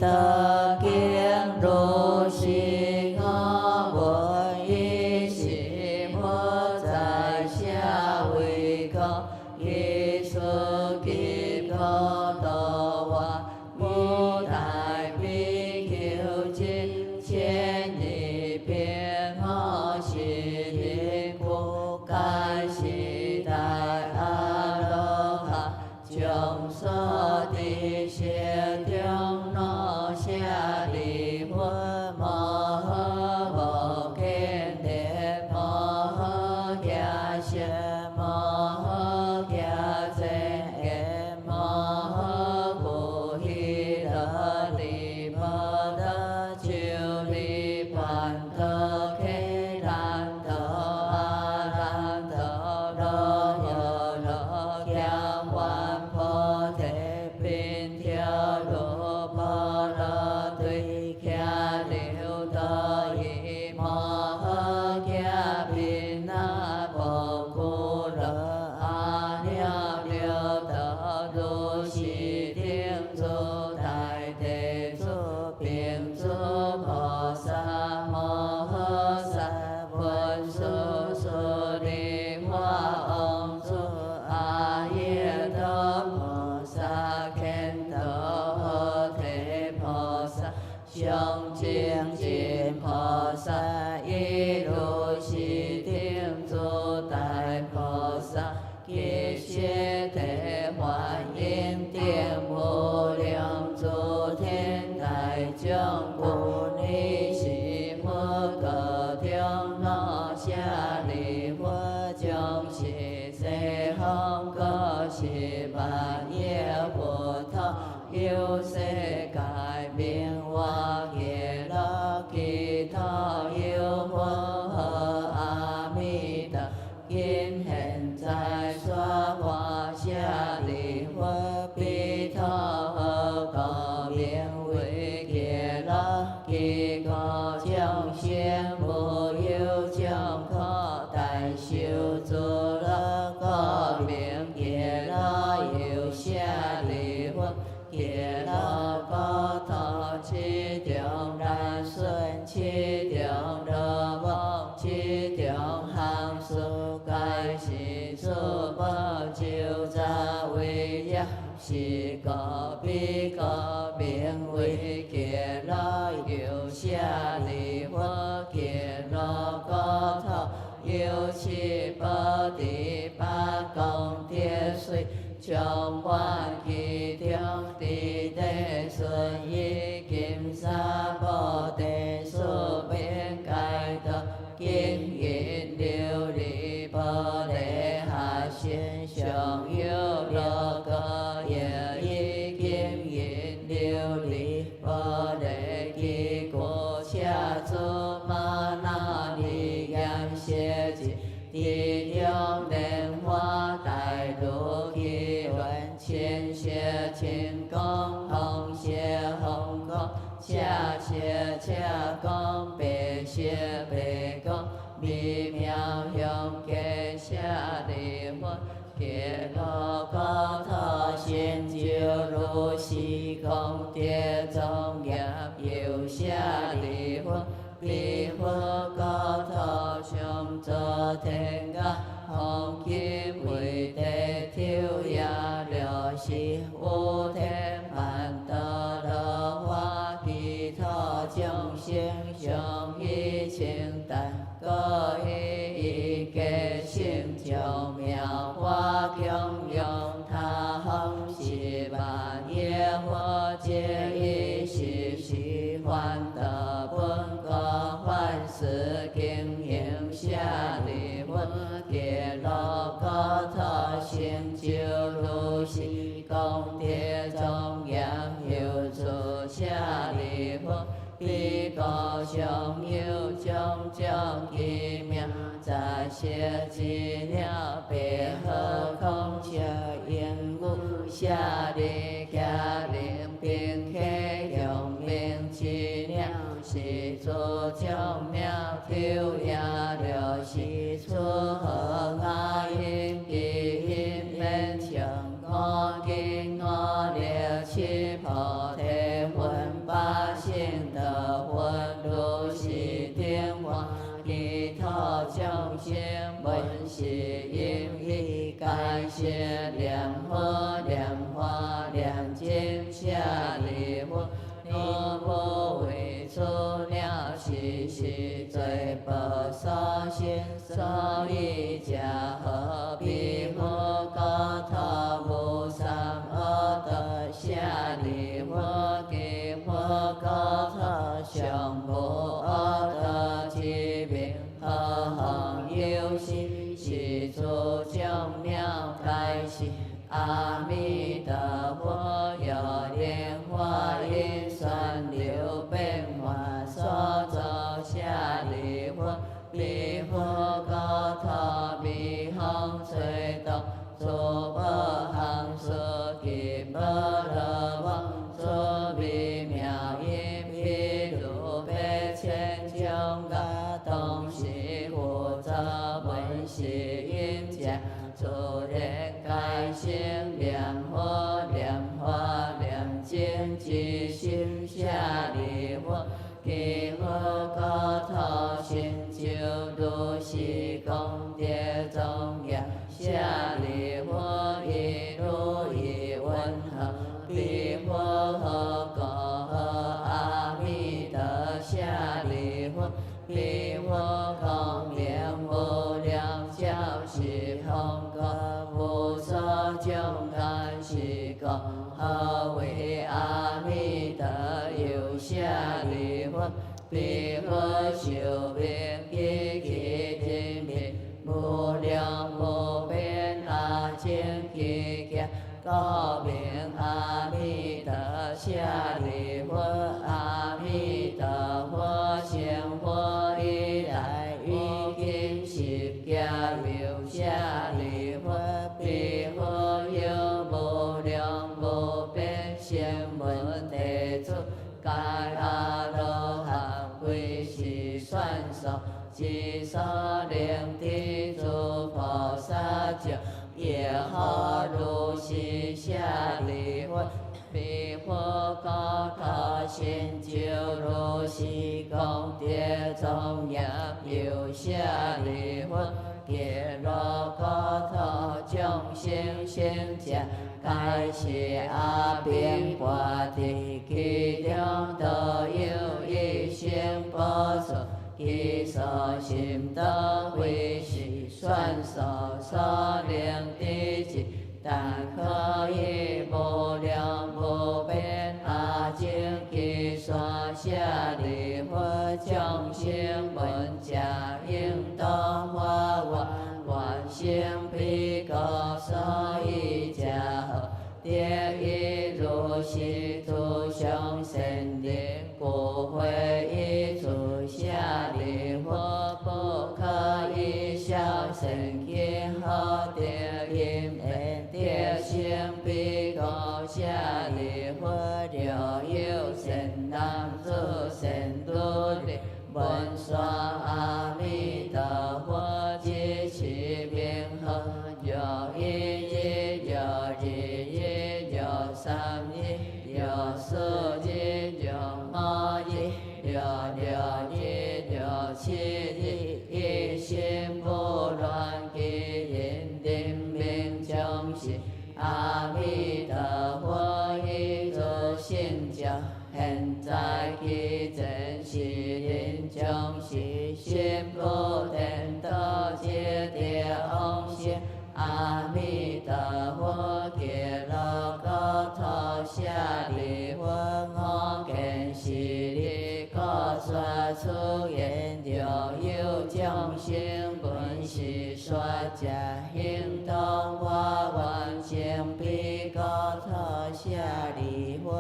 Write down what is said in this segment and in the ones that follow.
得经如是我闻一时佛在下为可一时吉可多瓦无大比丘经千里遍我是灵苦该是大阿罗汉众所地谢中罗夏利佛摩诃无见地摩诃迦叶摩诃迦叶摩诃菩提勒利波罗鳩利盘陀揭兰陀阿兰陀罗诃罗迦幻菩提宾跳罗波罗对迦流多依摩诃迦宾那婆古勒阿耨留多如是听诸大地诸并诸菩萨摩诃萨文殊舍利花王诸阿耶多菩萨乾陀提菩萨上精进菩萨一如是听诸大菩萨其谢提还因定无量诸天台众故尼是佛个中罗夏利佛众是西方个是万叶佛陀有世界名话耶罗吉他有佛和阿弥陀今现在说法夏利佛比陀诃个名为耶罗吉个众生无有众可大修诸罗个名耶罗有夏利佛耶罗波陀七中难顺七中罗梦七中行数该是诸波就在为呀是个比个名为耶罗有夏利佛耶罗波陀有七波第八宫天水众万其中地地顺依金沙菩提树遍盖陀金银琉璃玻璃下现上有罗个耶依金银琉璃玻璃基果下诸玛那利严谢之地中莲花大如其文千谢千公红谢红公下谢下公北谢北公微妙用给下利佛耶罗高他现就如是空địa中业有下利佛彼佛高他上座天噶红金为地跳呀了是无天曼德罗花彼他众生上一清淡各一个性妙妙花供养他恒是万叶佛界一时时还得本个还是经营下利佛耶罗高他成就如是功德庄严有诸下利佛彼个上有种种奇妙在些资料别合空切因故下利迦灵并开用名资料是诸种妙跳呀了是出和阿因基因门强我经我了七菩提分巴高头上无恶道之名，何况有时是诸将妙开示。阿弥陀佛，有莲花因旋流变化所造舍利弗，彼佛高头彼风吹动，诸宝行识及波罗王，诸微妙音譬如百千种噶东西复杂文是因家。诸人开心念佛念法念经之心舍利弗，彼佛高头成就如是功德庄严，舍利弗一如一云何？彼佛何故何阿弥陀舍利弗？彼佛光明无量教是空果，无所种干是果。何为阿弥陀有舍利弗？彼佛寿命极其精密，无量无边阿僧祇劫，高明阿弥陀舍利弗。阿弥陀佛成佛以来，于今释迦有舍利弗。彼佛有无量无边声闻弟子，皆阿罗汉归是算数，至所能知诸菩萨众，耶何如是舍利弗？彼佛高头成就如是功德庄严，有舍利弗。揭露高头众生性者，皆是阿兵般地，其中都有一心不除，其所行道非是算数所能知之。但可以无量无边阿僧祇所舍利弗，众生闻假应当发愿生彼国所依者何？得以如是诸上善灵，故会依诸舍利弗，不可以小乘其好得因缘，得生彼国舍利弗，若有善男子善女人，闻说阿弥陀佛，即其名何？若一日，若二日，若三日，若四日，若五日，若六日，若七日，一心不乱，其因定名众生。阿弥陀佛，一诸圣教，现在其真是人众是心不颠倒，皆得往生。阿弥陀佛，揭露高头舍利弗，我见是你告说出言，若有众生闻是说者，应当发愿成彼高头舍利弗。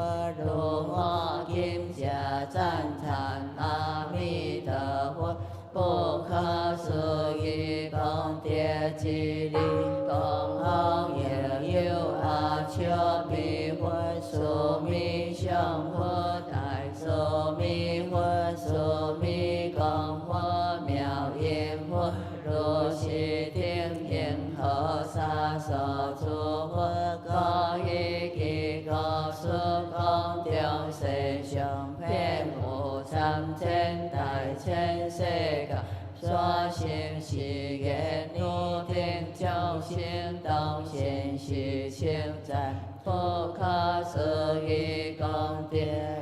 如我今者赞叹阿弥陀佛，不可思议功德之力，公行也有阿丘比佛，苏弥相佛大，苏弥佛，苏弥光佛，妙音佛，如是定应何萨所诸佛，各依其各属空中世上遍无参千大千世界。所行是愿如听众生当现是称赞，不可思议功德，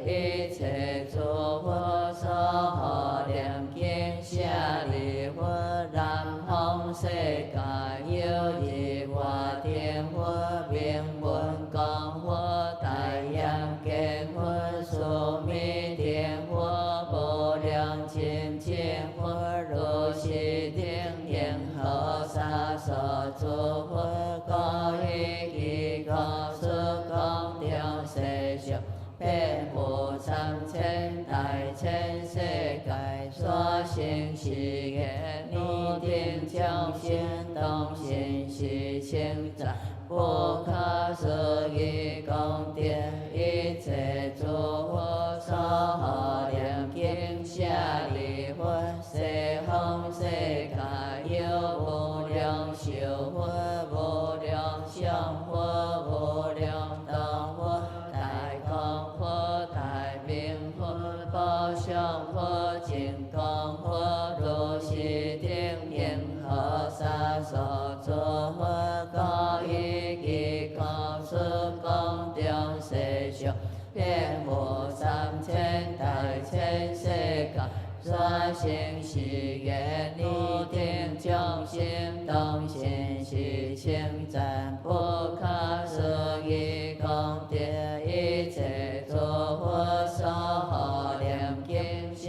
一切诸佛所护念经舍利弗，南方世界有一化天佛、名闻光佛、大眼见佛、如弥天佛，无量清净佛，如是等缘何沙所诸佛，各依其国suốt công trong世俗，遍无三千大千世界，所行是业，逆定众生当信是清净，不可思议功德，一切诸佛所护念经舍利佛，西方世界有无量寿佛、无量相佛、无量道佛、大光佛、大明佛、宝相佛、金刚佛，如是等缘何沙所诸佛，各依其国suốt công trong世俗，遍无三千大千世界，所行是业，逆定众生当信是清净，不可思议功德，一切诸佛所护念经舍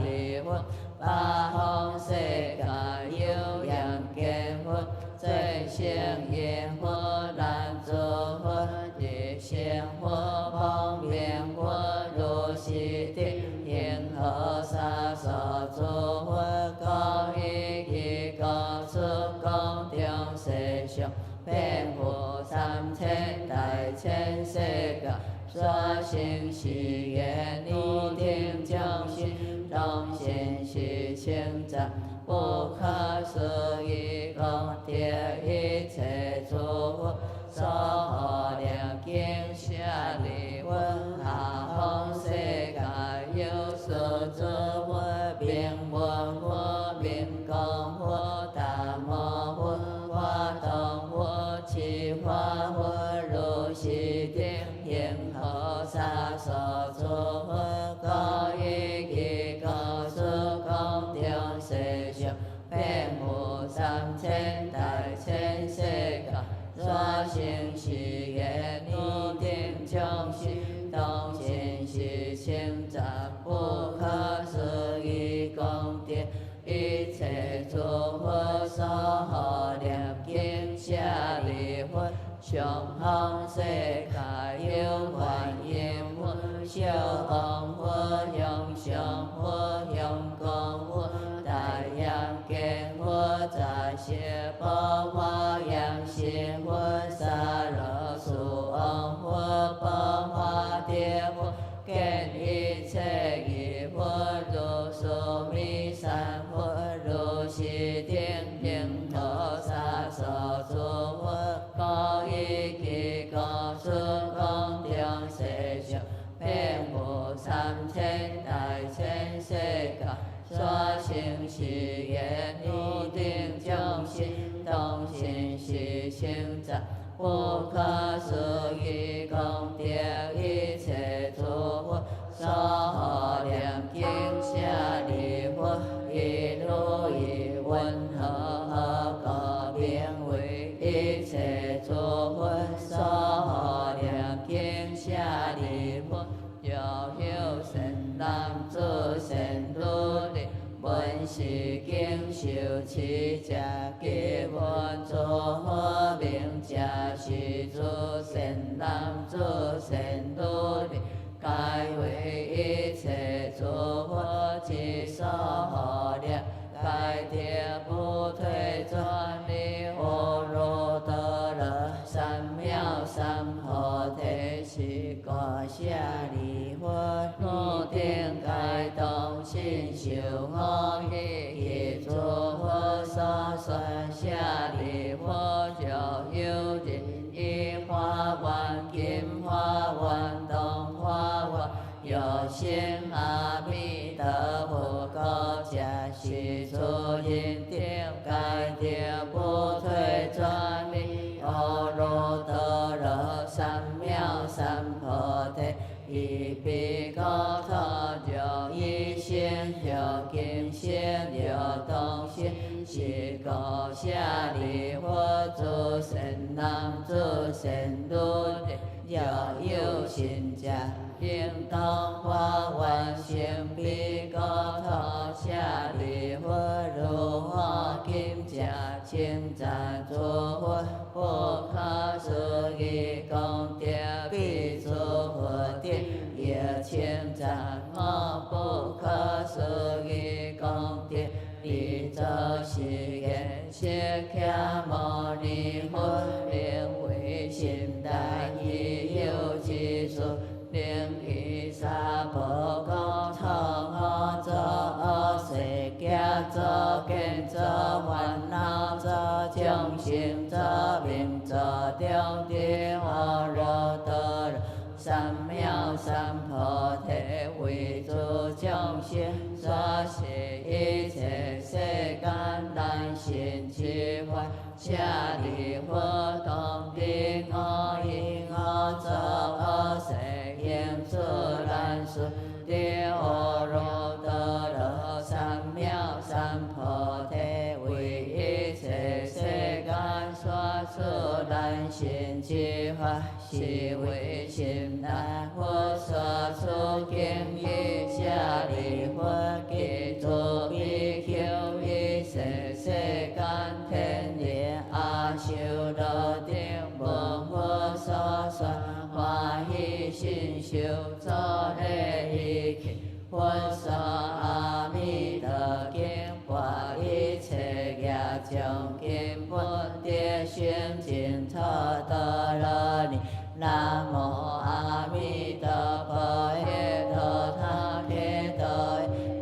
利佛，八方世界有眼见佛、最胜愿佛、难诸佛、地胜佛、方便佛，如是等缘何沙所诸佛，各依其国suốt công trong世俗，遍无三千大千世界，所行是业，逆定众生当信是清净，不可思议功德，一切诸佛所护念经舍利佛，下方世界有所诸佛，名闻佛、名光佛、大摩佛、华东佛、持华佛，如是等缘何沙所诸佛，各依其国suốt công trong世俗，遍无三千大千世界，所行是业，逆定众生当信是清净，不可思议功德，一切诸佛所护念经舍利佛，上方世界有观音佛、小王佛、向上佛、向光佛、大阳见佛、在邪宝华阳心佛、萨罗苏王佛、宝华địa佛，见一切义佛，如苏弥山佛，如是等缘何沙所诸佛，各依其国suốt công trong世俗，遍无三千大千世界，所行是业，逆定众生当信是清净，不可思议功德，一切诸佛所护念经舍利佛，一如意云何个名为，一切诸佛所护念经舍利佛，若有善男子善女人，闻是经受持者，结闻诸佛名者，是诸善男子善女人，该为一切诸佛之所护念，该得不退转离阿耨多罗三藐三菩提，是果舍利佛，我定该当信受我依诸佛所说舍利佛，若有人以花冠、金花冠、铜花冠，有心阿弥陀佛告者，是诸因定该得不退转离阿耨多罗三藐三菩提，一彼高他就一心有金心有动心，是果舍利佛，诸善男子善女人，若有信者，应当花万性比高头下利佛如花金甲清赞诸佛不可思议功德比诸佛殿也清赞我不可思议功德利则是言释迦牟尼佛令为心大义有其数令依萨婆诃从我作恶世界作见作烦恼作众生作命作中的阿耨多罗三藐三菩提为诸众生所是一切世间难信之法下利佛当地我因我作恶世应自然是的阿耨多罗三藐三菩提为一切世间所自难信之法是为心难佛所出经义下利佛给诸比丘一切世间天人阿修罗顶闻佛所说欢喜心修作礼依起佛说阿弥陀经化一切业障根本地心净土多罗尼南无阿弥陀佛耶陀他揭多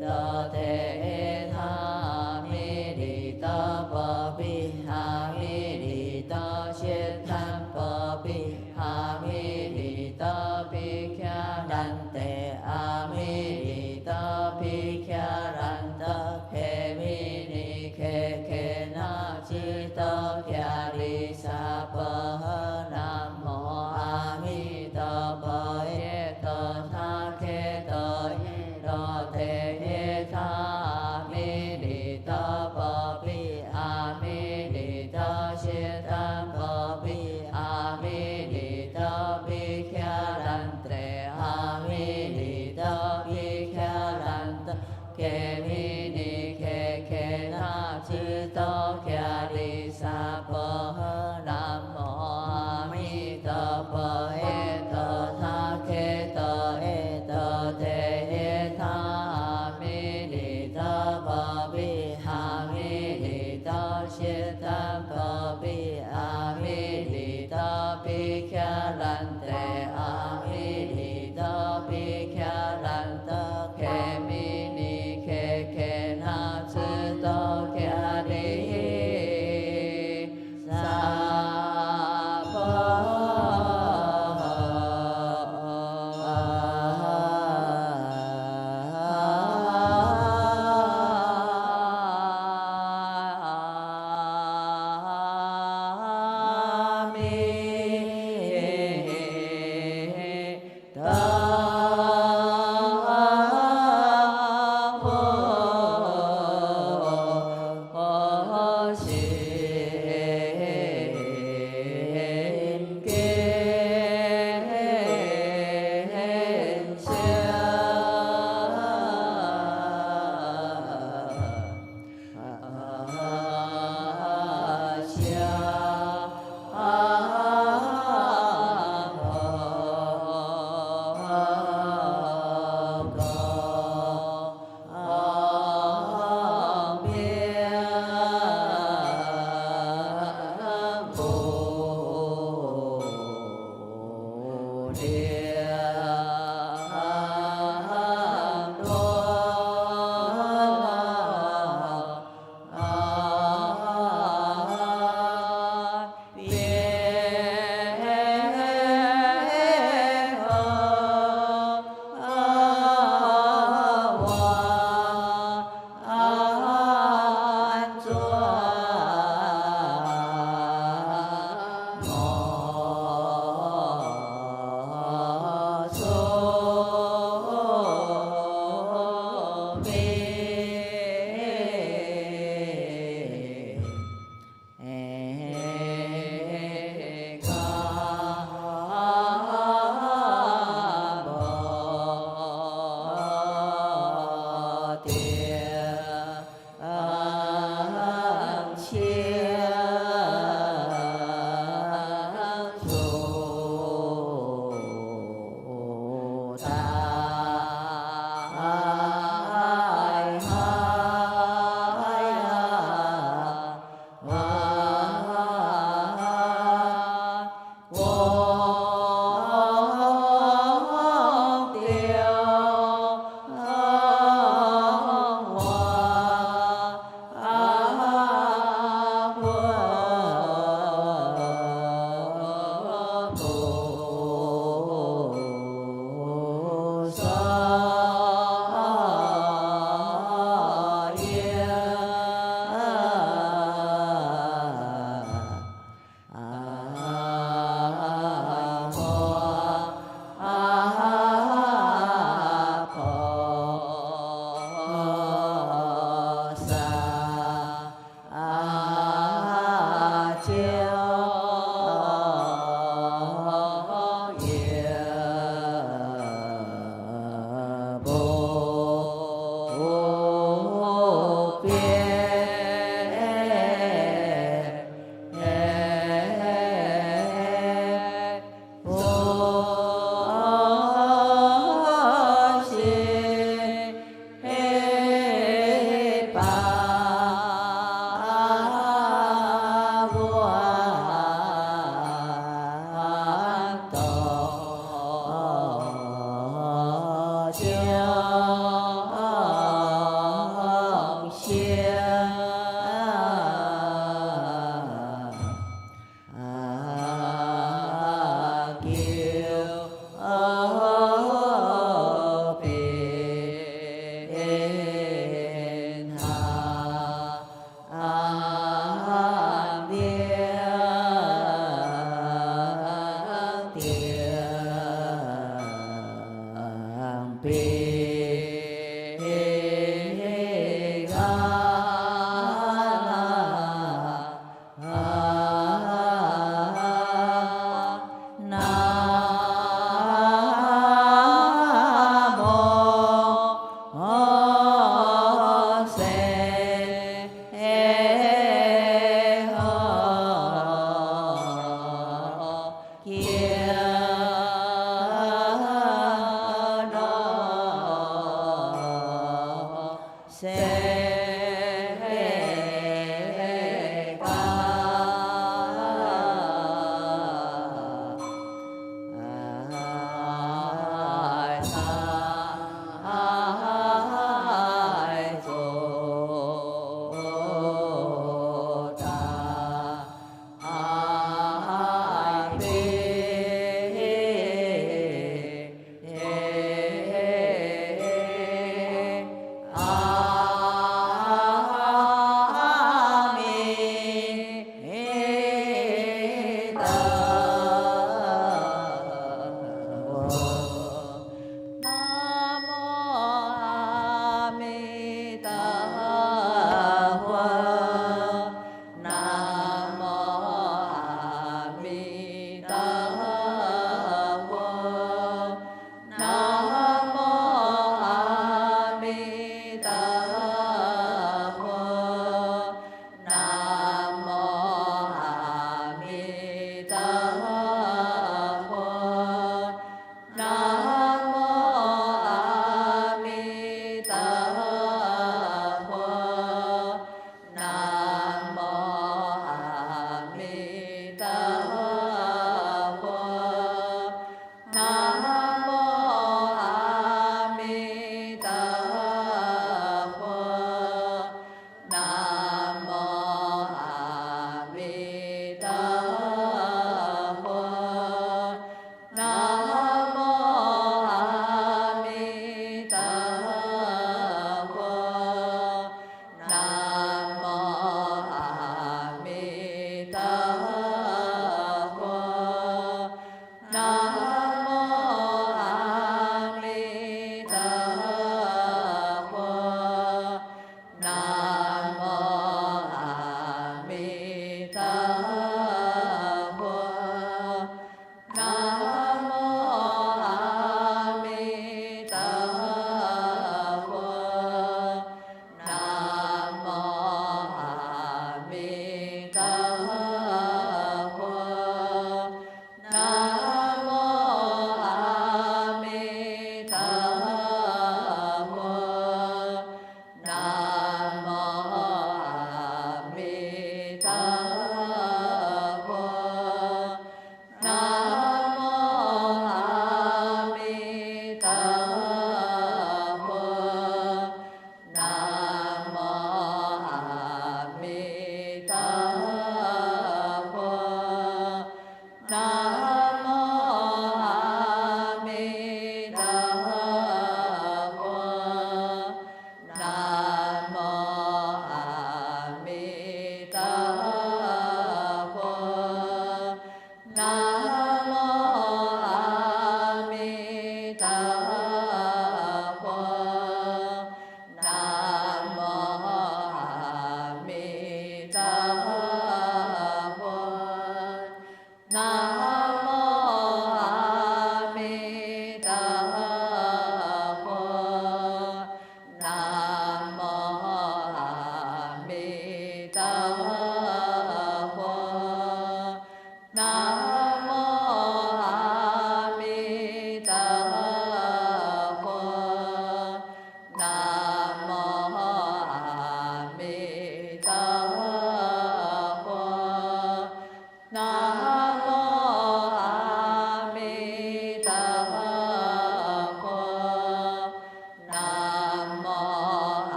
多提他阿弥利多波比阿弥利多悉檀波比阿弥利多比迦兰帝阿弥利多比迦兰多揭弥尼揭揭那智多迦利萨婆诃南无阿弥陀佛耶陀他揭多罗提耶他阿弥利多波比阿弥利多悉檀波比阿弥利多比迦兰帝阿弥利多比迦兰多揭弥尼揭揭那智多迦利萨婆诃南无阿弥陀佛耶陀他揭多耶陀提耶他阿弥利多波比阿弥利多悉檀波比阿弥利多比迦兰帝阿弥利多比迦兰多揭弥尼揭揭啊。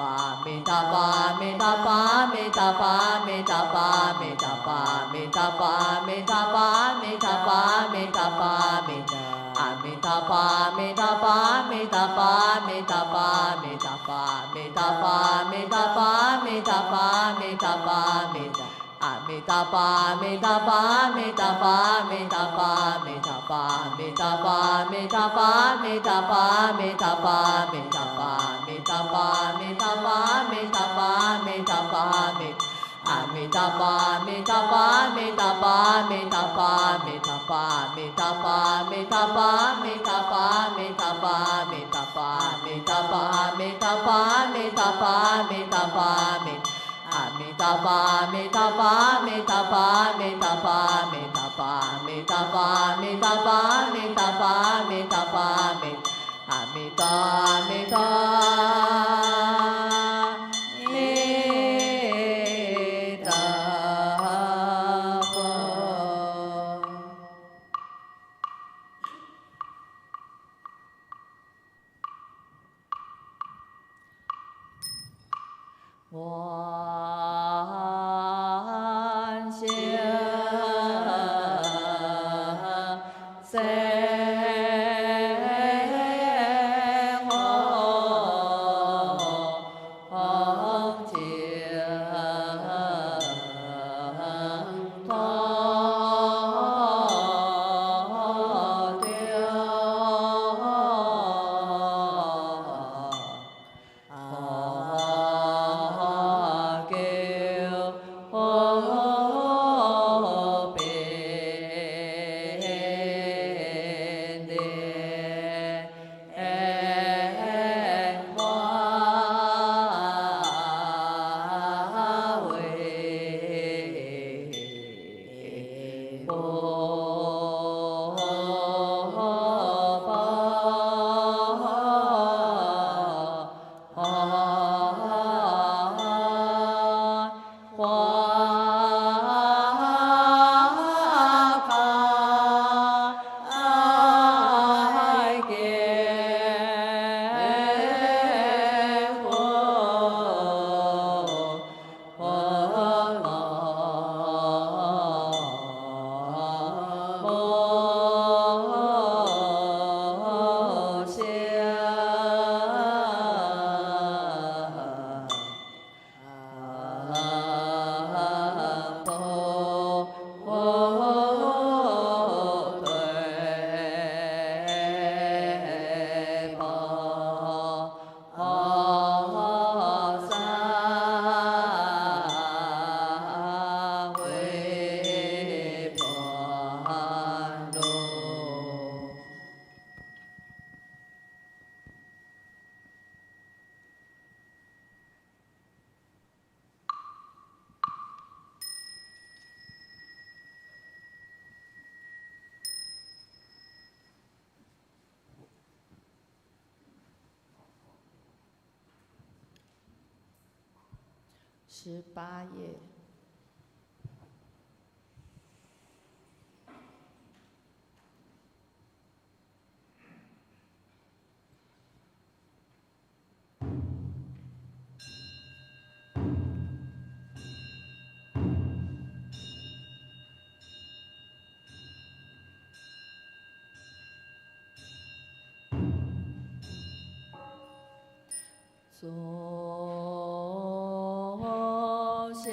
巴咪达巴咪达巴咪达巴咪达巴咪达巴咪达巴咪达巴咪达巴咪达巴咪达阿弥达巴咪达巴咪达巴咪达巴咪达巴咪达巴咪达巴咪达巴咪达巴咪达阿弥达巴咪达巴咪达巴咪达巴咪达巴咪达巴咪达巴咪达巴咪达巴咪达巴咪达巴咪达巴咪达巴咪达巴咪阿弥达巴咪达巴咪达巴咪达巴咪达巴咪达巴咪达巴咪达巴咪达巴咪达巴咪达巴咪达巴咪达巴咪达巴咪阿弥达巴咪达巴咪达巴咪达巴咪达巴咪达巴咪达巴咪达巴咪达巴咪阿弥达咪达咪达万象18页。左下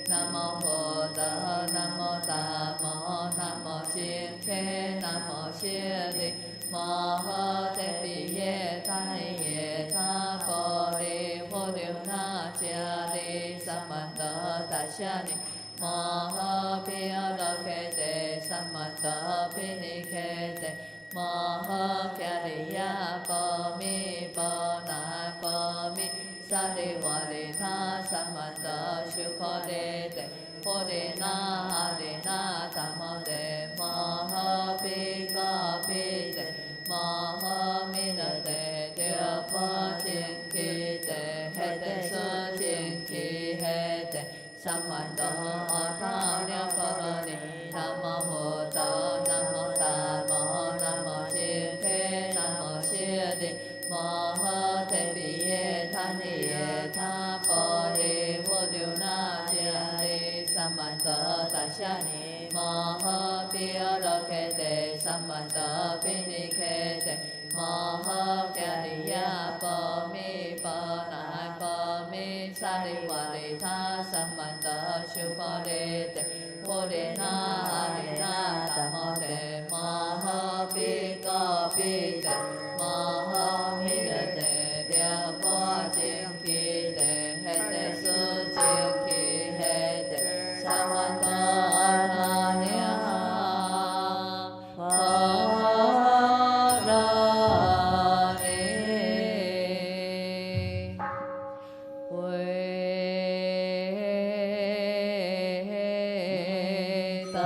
Nam mô Phật, Nam mô Tam mô 摩诃提比耶他耶他婆利婆流那迦利萨曼德达夏尼摩诃毗罗揭帝萨曼德毗尼揭帝摩诃迦利亚波密波那波密萨利瓦利他萨曼德修婆利帝婆利那哈利那达摩帝摩诃毗歌毗帝摩诃弥勒帝六波净祇帝黑帝苏净祇黑帝萨曼多阿他了波罗尼南无布达南无达摩南无净祇南无舍利摩诃提比耶他尼耶他婆利婆流那迦利萨曼多达夏尼摩诃毗罗揭帝萨曼多毗尼揭帝摩诃迦利亚波密波那波密萨利瓦利他萨曼多修婆利帝婆利那哈利那达摩帝摩诃毗歌毗帝摩诃弥勒帝六波净祇帝黑帝苏净祇黑帝萨曼多阿他了波罗尼维达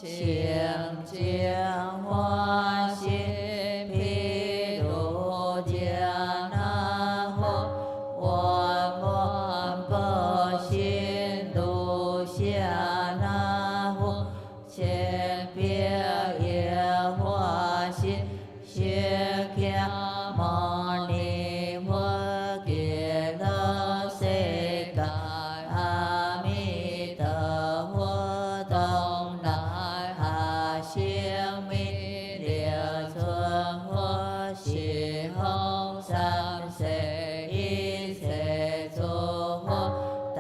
天清净欢护，千遍耶华心，学强摩尼佛给了世界，阿弥陀佛东来下生命了存佛是空三世一切诸佛大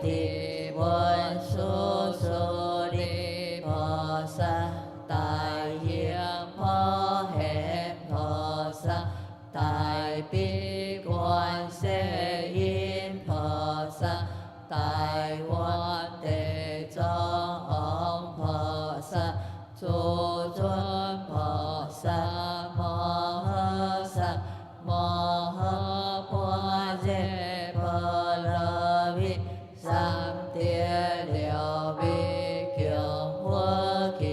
地文殊疏利菩萨大愿普贤菩萨大悲观世音菩萨大愿地藏王菩萨诸尊菩萨摩诃薩摩诃般若波羅蜜三谛了biết cường hoa kỳ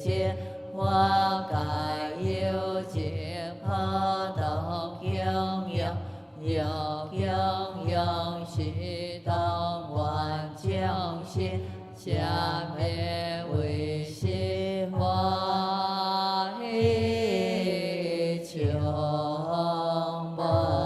chiết hoa cải yêu chiết hoa độc yêu yêu sĩ tông hoàn chiang sĩ cha mẹ quý sĩ hoa hỷ trường bần.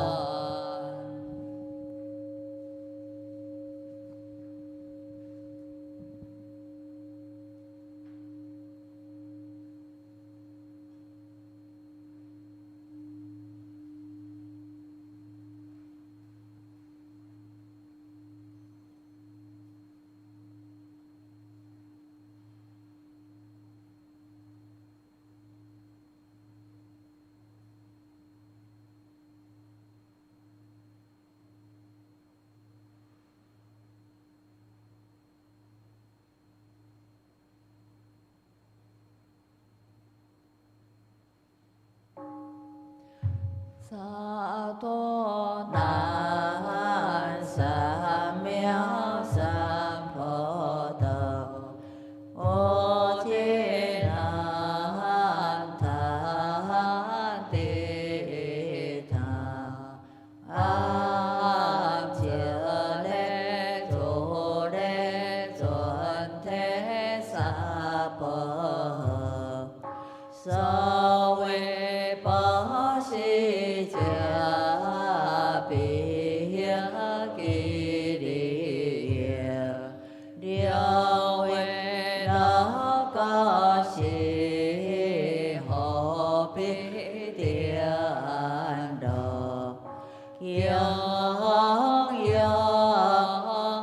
Sa tô nan sa miao sa phô tờ ô chi nan tha ti tha a chia lê chuẩn thế sa bờ sa we pa si cha bi kỳ địa điều we đó có si hộ bi tiền đồ yang yang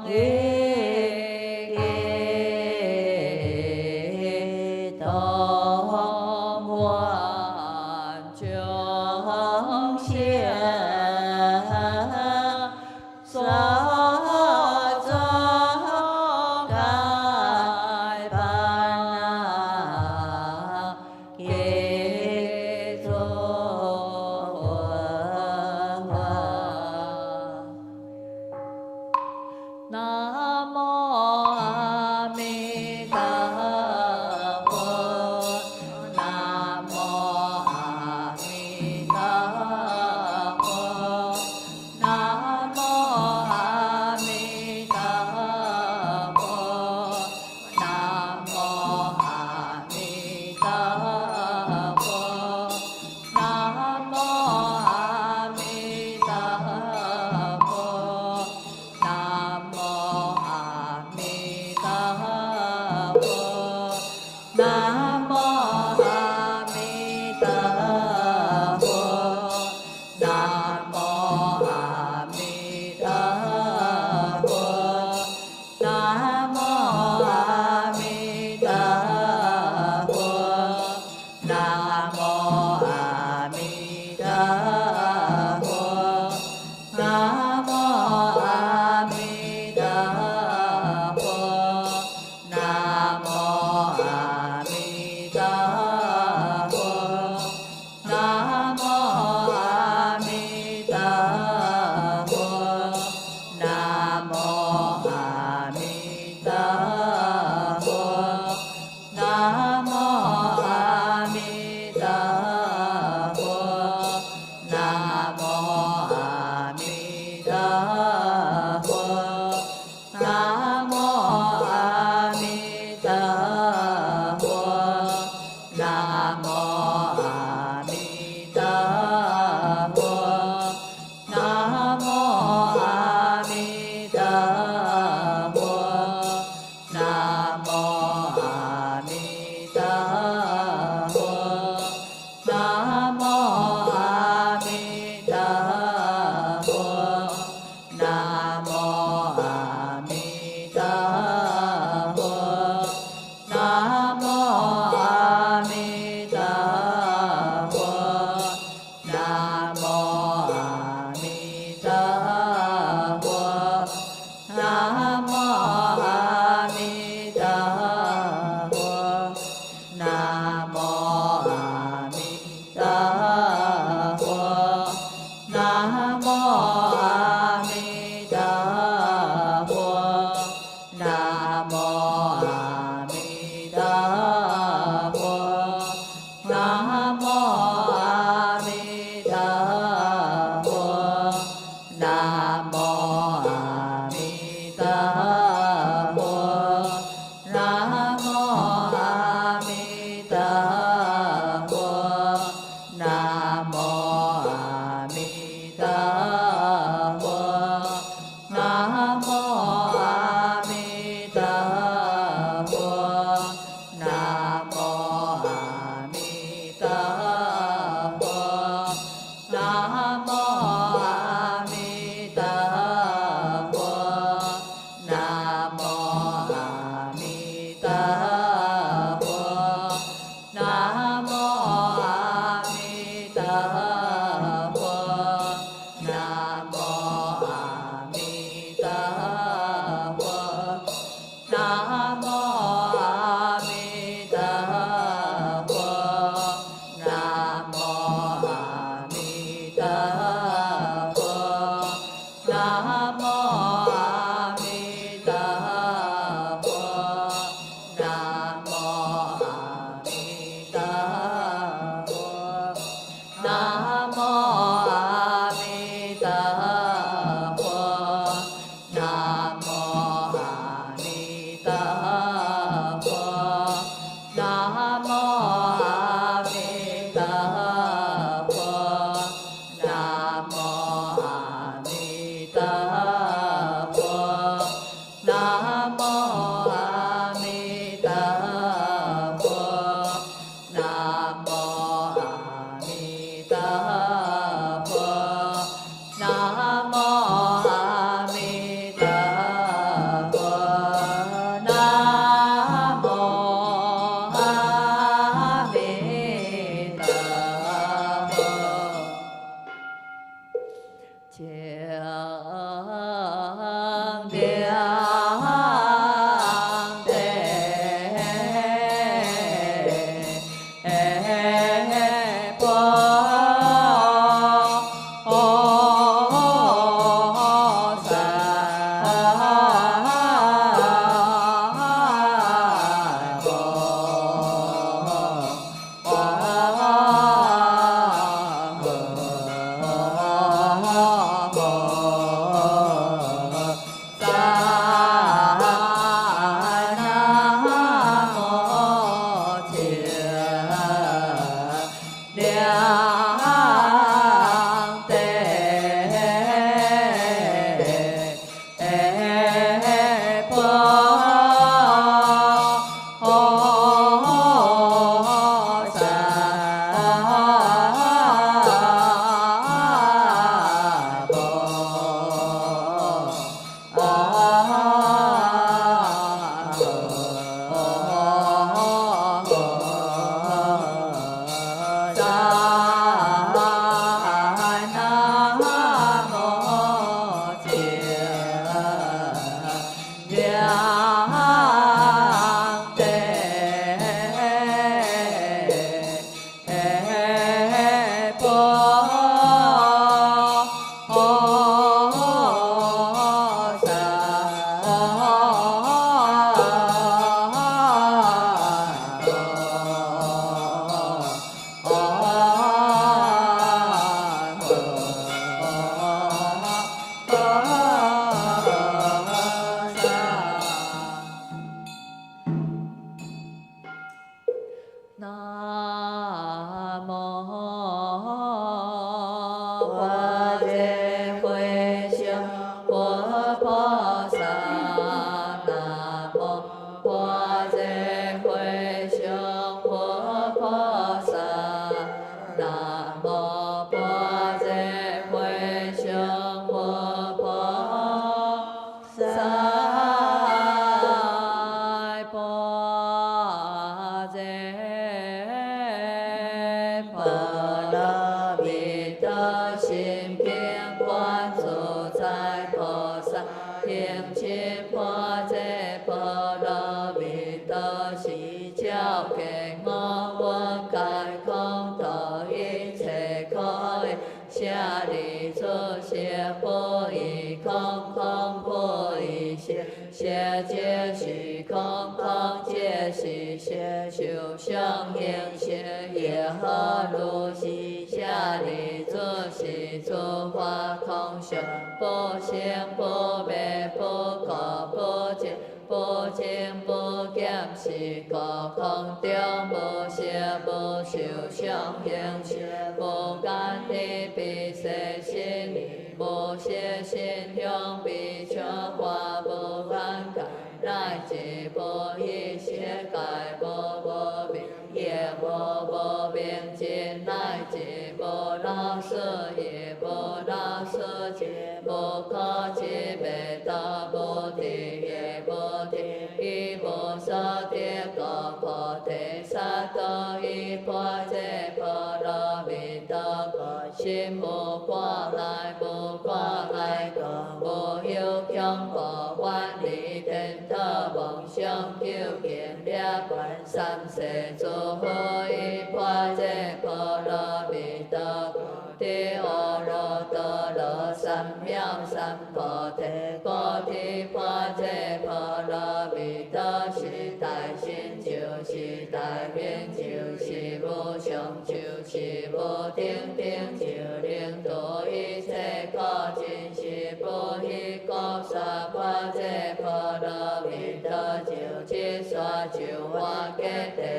萨。địa cỏ bồ đề sa tô y bồ đề bồ đà mi đà cỏ xin bồ qua lại cỏ bồ yêu kyung bồ quan lý thiên thơ bồng xiong kiêu kiện địa quan sam se chu hô y bồ đề bồ đà mi đà ti ô rô tô đô sam miao sam bồ đề có thi bồ đề bồ đà mi đà sĩ đại xin chiếu sĩ đại biến chiếu sĩ vô song chiếu sĩ vô tiếng tiếng chiếu liên tổ y thế có chính sĩ bồ hi có sa bồ đề bồ đà mi đà chiếu chi sa chiếu hoa kết tề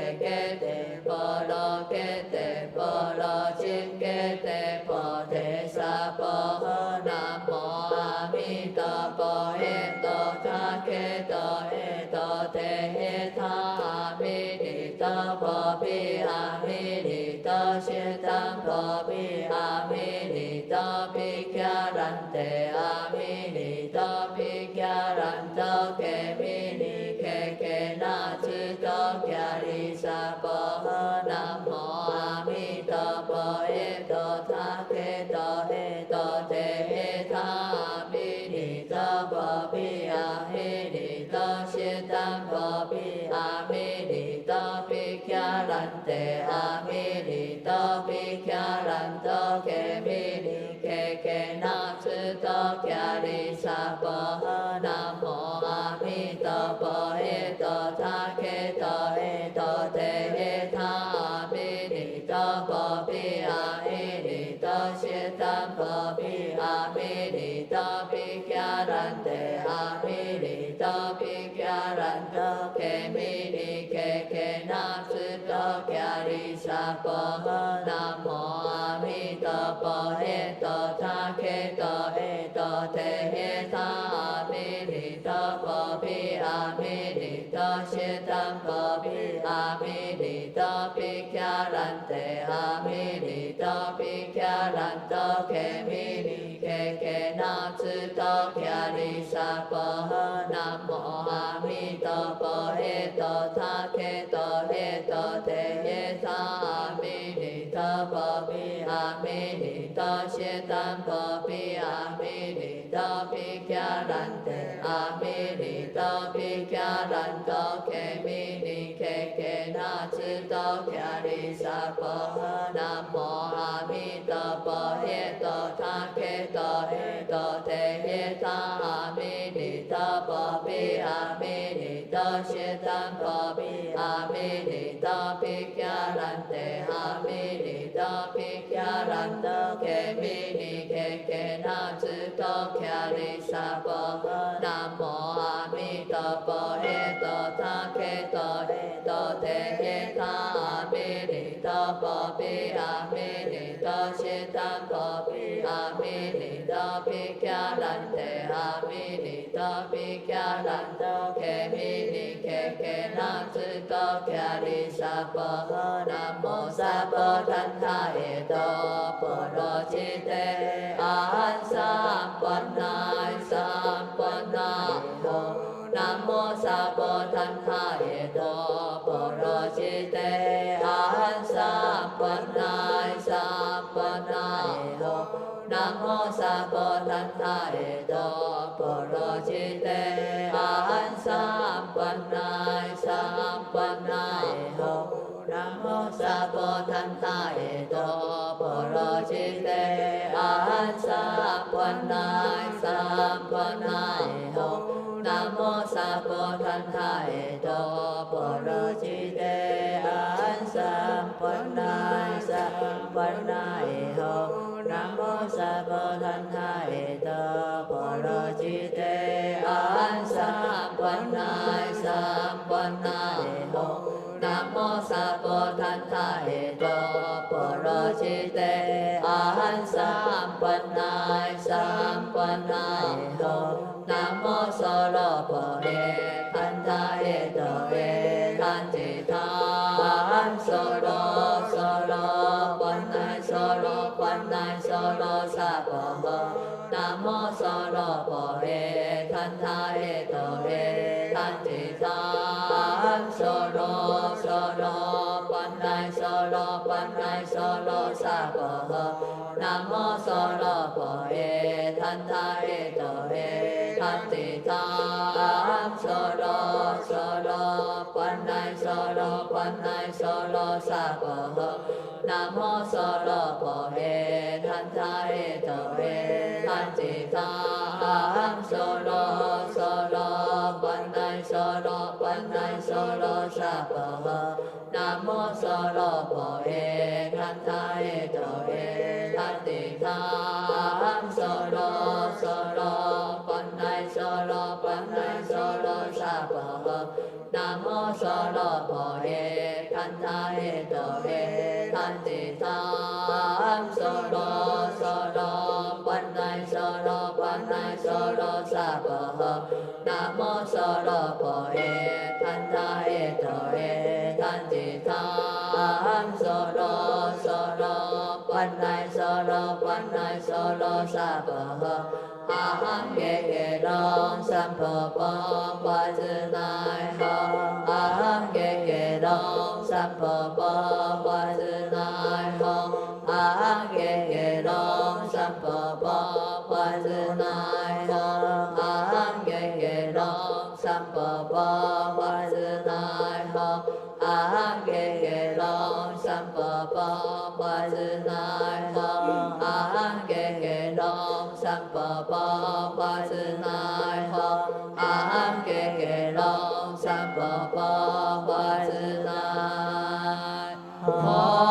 bồ đà kết tề bồ đà chính kết tề bồ đề sa bồ nam mô a mi đà bồ he tô tha kết tô he tô te he tha a mi ni đà bồ bi a mi ni đà siết tam bồ bi a mi ni đà bi kya ran te a mi ni đà bi kya ran tô ke mi ni ke na chư tô kya ri sa bồ nam mô a mi đà bồ he tô tha ke tô he tô te he tha a mi ni đà bồ bi a he ni đà siết tam bồ bi a mi ni đà bi kya ran te a mi ni đà bi kya ran tô ke mi ni ke na chư tô kya ri sa bồ nam mô a mi đà bồ he tô tha ke tô he tô te he tha a mi ni đà bồ bi a he ni đà siết tam bồ bi a mi ni đà bi kya ran te a mi ni đà bi kya ran tô ke mi ni ke na chư tô kya ri sa bồ nam mô a mi đà bồ he tô tha ke tô he tô te he tha a mi ni đà bồ bi a mi ni đà siết tam bồ bi a mi ni đà bi kya ran te a mi ni đà bi kya ran tô ke mi ni ke na chư tô kya ri sa bồ nam mô a mi đà bồ he tô tha ke tô he tô te he tha a mi ni đà bồ bi a mi ni đà siết tam bồ bi a mi ni đà bi kya ran te a mi ni đà bi kya ran tô ke mi ni ke na chư tô kya ri sa bồ nam mô a mi đà bồ he tô tha ke tô he tô te he tha a mi ni đà bồ bi a mi ni đà siết tam bồ bi a mi ni đà bi kya ran te a mi ni đà bi kya ran tô ke mi ni ke na chư tô kya ri sa bồ nam mô a mi đà bồ he tô tha ke tô he tô te he tha a mi ni đà bồ bi a mi ni đà siết tam bồ bi a mi ni đà bi kya ran te a mi ni đà bi kya ran tô ke mi ni ke na chư tô kya ri sa bồ nam mô sa bồ than tha he tô bồ đô chi te an sam quan nai ho nam mô sa bồ than tha he tô bồ đô chi te an sam quan nai ho nam mô sa bồ than tha he tô bồ đô chi te an sam quan nai ho nam mô sa bồ than tha he tô bồ đô chi te an sam quan nai ho nam mô sa bồ than tha he tô bồ đô chi te an sam quan nai ho nam mô sa bồ than tha he tô bồ đô chi te an sam quan nai ho nam mô sa bồ than tha he tô bồ đô chi te an sam quan nai ho nam mô sa đô bồ đề than tha he tô he than ti tha sa đô quan nai sa bồ nam mô sa đô bồ đề than tha he tô he than ti tha solo solo pandai solo pandai solo sa pa nam mô solo pa e than tha e to e than ti tham solo solo pandai solo sa pa nam mô solo pa e than tha e to e than ti tham solo solo pandai solo sa pa nam mô solo pa e than tha e to e than ti tham solo solo pandai solo sa pa nam mô solo pa e than tha e to e than ti tham solo solo pandai solo sa pa nam mô solo pa e than tha e to e than ti tham solo solo pandai solo sa pa aham ge long sam pa pa zi nai ho aham ge long sam pa pa zi nai ho aham ge long sam pa pa zi nai ho aham ge long sam pa pa zi nai ho aham ge long sam pa pa zi nai ho aham ge long sam pa pa zi nai ho aham ge long sam pa pa zi nai ho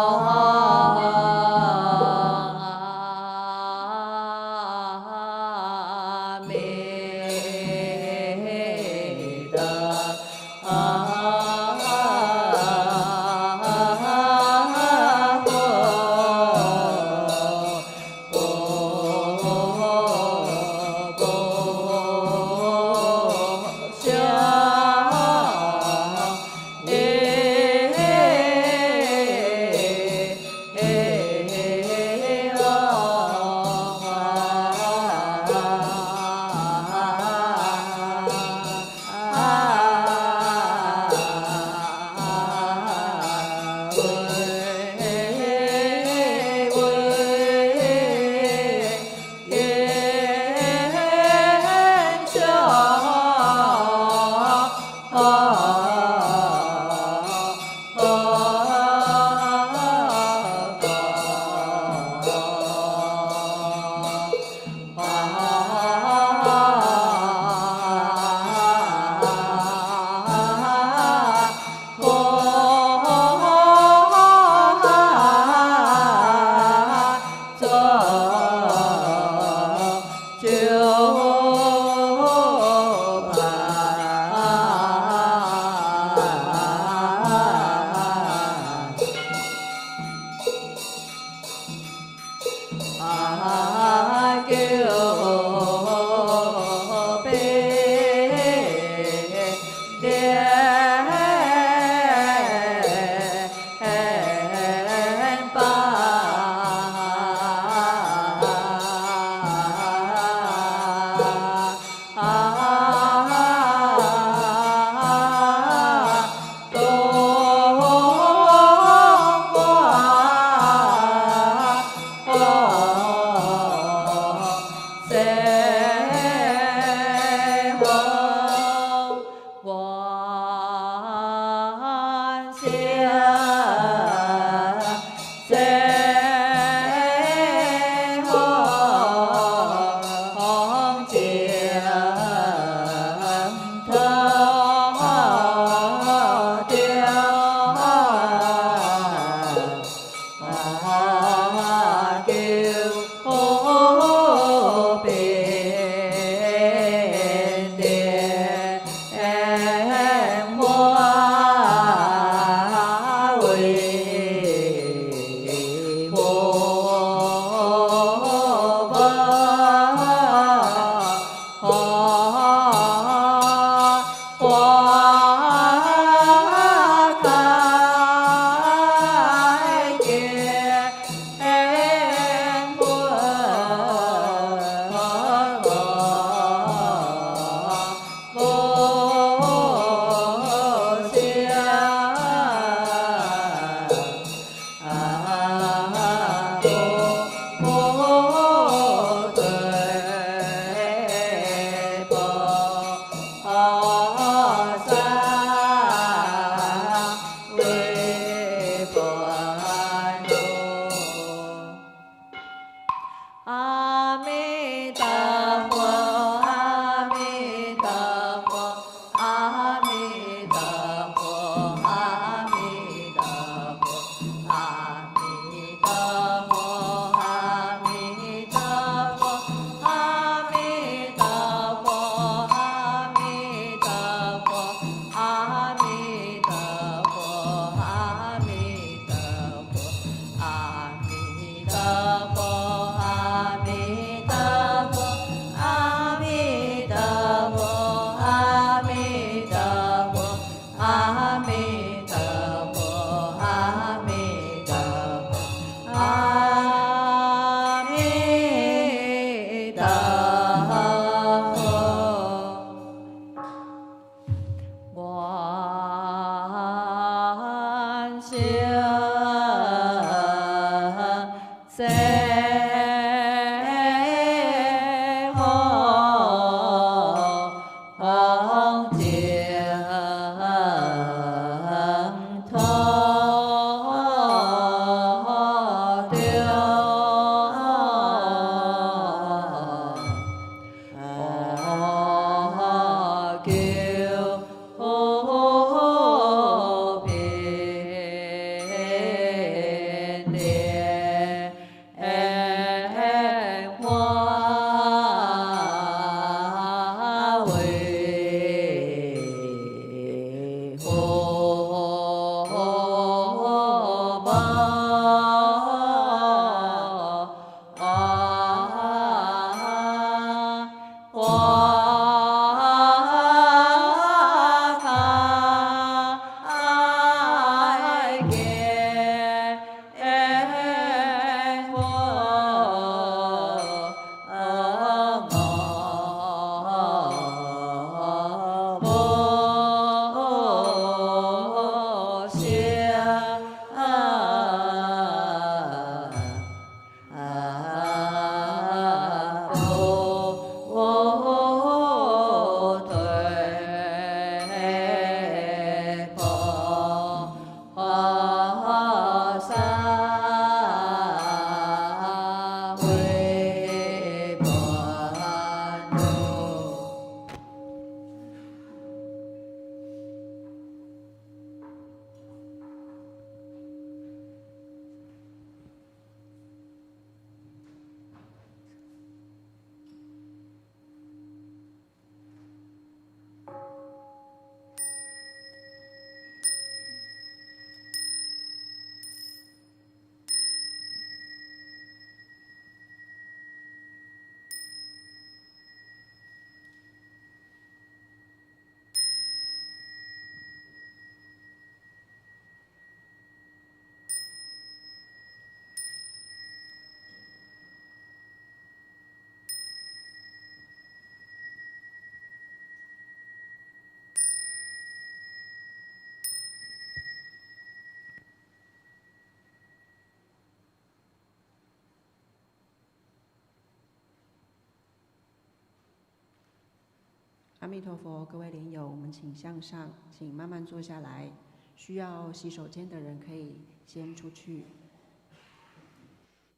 弥陀佛，各位莲友，我们请向上，请慢慢坐下来。需要洗手间的人可以先出去。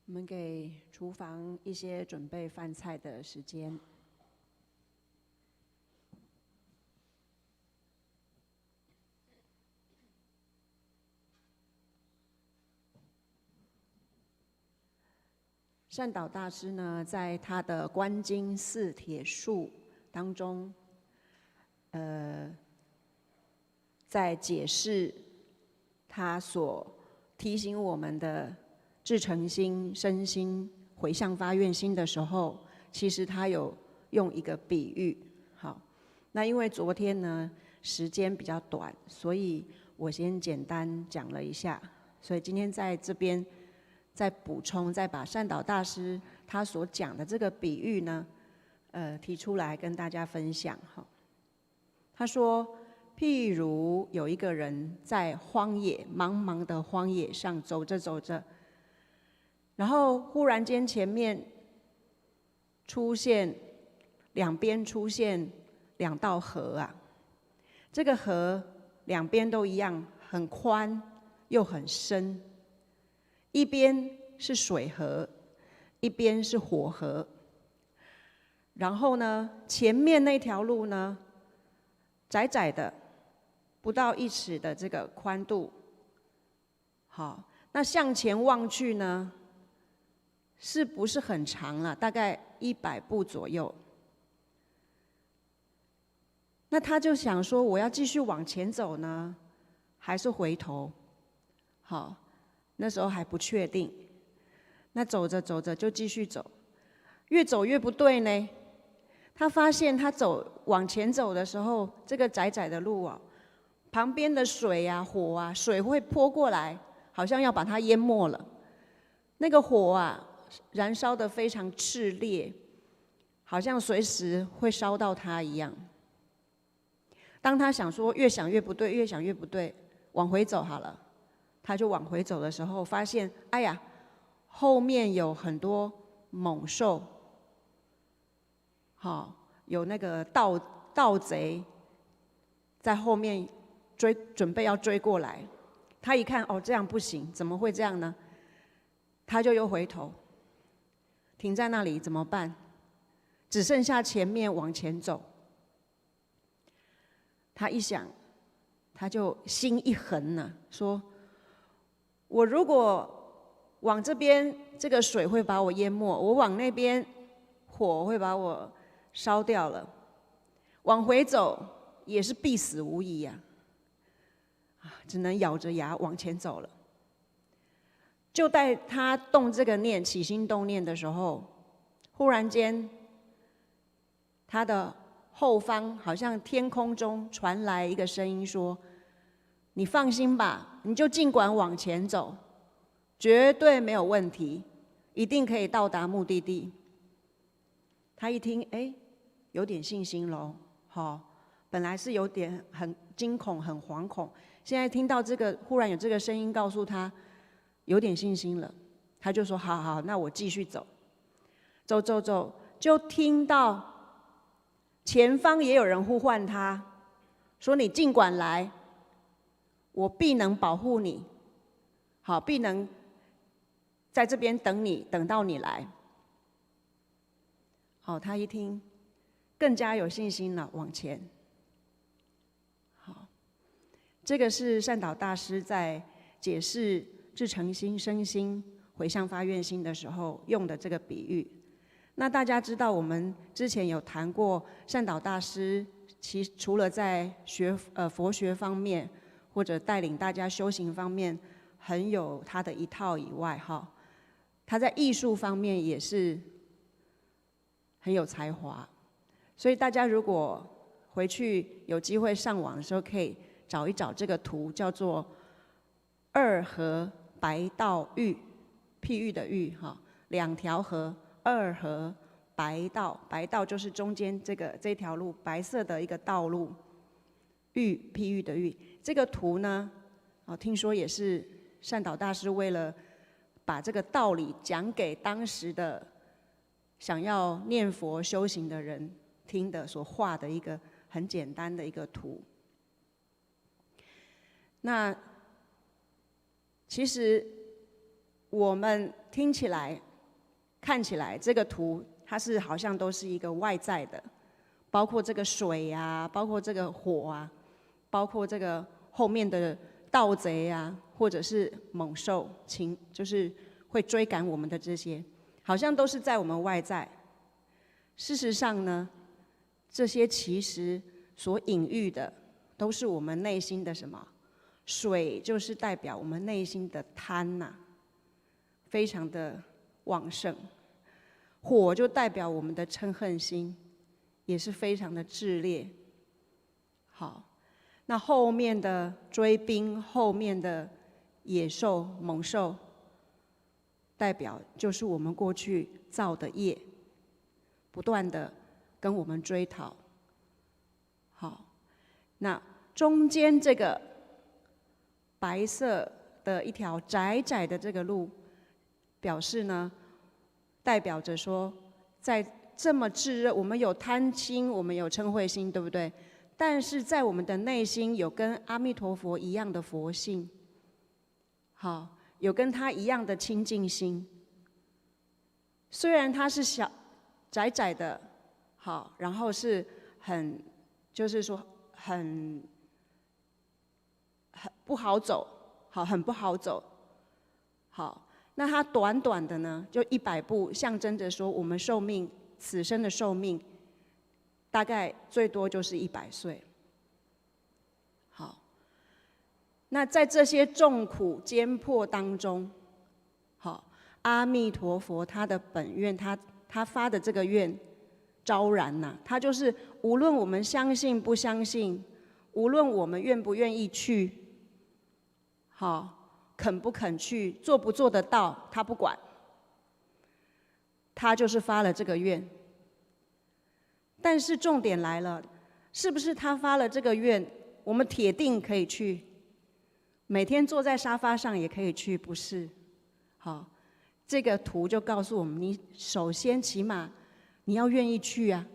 我们给厨房一些准备饭菜的时间。善导大师呢，在他的《观经四帖述》当中，在解释他所提醒我们的至诚心、身心、回向发愿心的时候，其实他有用一个比喻。好，那因为昨天呢时间比较短，所以我先简单讲了一下，所以今天在这边再补充，再把善导大师他所讲的这个比喻呢，提出来跟大家分享。哈，他说，譬如有一个人在荒野，茫茫的荒野上走着走着，然后忽然间前面两边出现2道河啊，这个河两边都一样，很宽又很深。一边是水河，一边是火河。然后呢，前面那条路呢，窄窄的，不到1尺的这个宽度。好，那向前望去呢，是不是很长了？大概100步左右。那他就想说，我要继续往前走呢，还是回头？好。那时候还不确定，那走着走着就继续走，越走越不对呢。他发现他往前走的时候，这个窄窄的路啊，旁边的水啊、火啊，水会泼过来，好像要把它淹没了。那个火啊，燃烧得非常炽烈，好像随时会烧到他一样。当他想说越想越不对，越想越不对，往回走好了。他就往回走的时候，发现，哎呀，后面有很多猛兽，好，有那个盗贼在后面准备要追过来。他一看，哦，这样不行，怎么会这样呢？他就又回头，停在那里，怎么办？只剩下前面往前走。他一想，他就心一横呢，说，我如果往这边，这个水会把我淹没；我往那边，火会把我烧掉了。往回走也是必死无疑呀，只能咬着牙往前走了。就在他动这个念、起心动念的时候，忽然间，他的后方好像天空中传来一个声音说，你放心吧，你就尽管往前走，绝对没有问题，一定可以到达目的地。他一听，哎，有点信心咯。好，本来是有点很惊恐、很惶恐，现在听到这个，忽然有这个声音告诉他，有点信心了。他就说：好好，那我继续走。走走走，就听到前方也有人呼唤他，说：你尽管来。我必能保护你，好，必能在这边等你，等到你来。好，他一听，更加有信心了，往前。好，这个是善导大师在解释至诚心、身心、回向发愿心的时候用的这个比喻。那大家知道，我们之前有谈过，善导大师除了在佛学方面，或者带领大家修行方面很有他的一套以外，哈，他在艺术方面也是很有才华。所以大家如果回去有机会上网的时候，可以找一找这个图，叫做2河白道玉，譬喻的喻，哈，2条河，2河白道，白道就是中间这条路，白色的一个道路。譬喻的喻，这个图呢，听说也是善导大师为了把这个道理讲给当时的想要念佛修行的人听的所画的一个很简单的一个图。那其实我们听起来、看起来，这个图它是好像都是一个外在的，包括这个水啊，包括这个火啊，包括这个后面的盗贼啊，或者是猛兽就是会追赶我们的这些，好像都是在我们外在。事实上呢，这些其实所隐喻的，都是我们内心的什么？水就是代表我们内心的贪呐，非常的旺盛；火就代表我们的嗔恨心，也是非常的炽烈。好，那后面的追兵，后面的野兽、猛兽，代表就是我们过去造的业，不断的跟我们追讨。好，那中间这个白色的一条窄窄的这个路，表示呢，代表着说，在这么炙热，我们有贪心，我们有嗔恚心，对不对？但是在我们的内心有跟阿弥陀佛一样的佛性，好，有跟他一样的清净心。虽然它是窄窄的，好，然后是就是说很不好走，好，很不好走，好，那它短短的呢，就100步，象征着说我们寿命，此生的寿命，大概最多就是100岁。好，那在这些众苦艰迫当中，好，阿弥陀佛他的本愿，他发的这个愿昭然呐，他就是无论我们相信不相信，无论我们愿不愿意去，好，肯不肯去，做不做得到，他不管，他就是发了这个愿。但是重点来了，是不是他发了这个愿，我们铁定可以去？每天坐在沙发上也可以去，不是？好，这个图就告诉我们，你首先起码你要愿意去啊。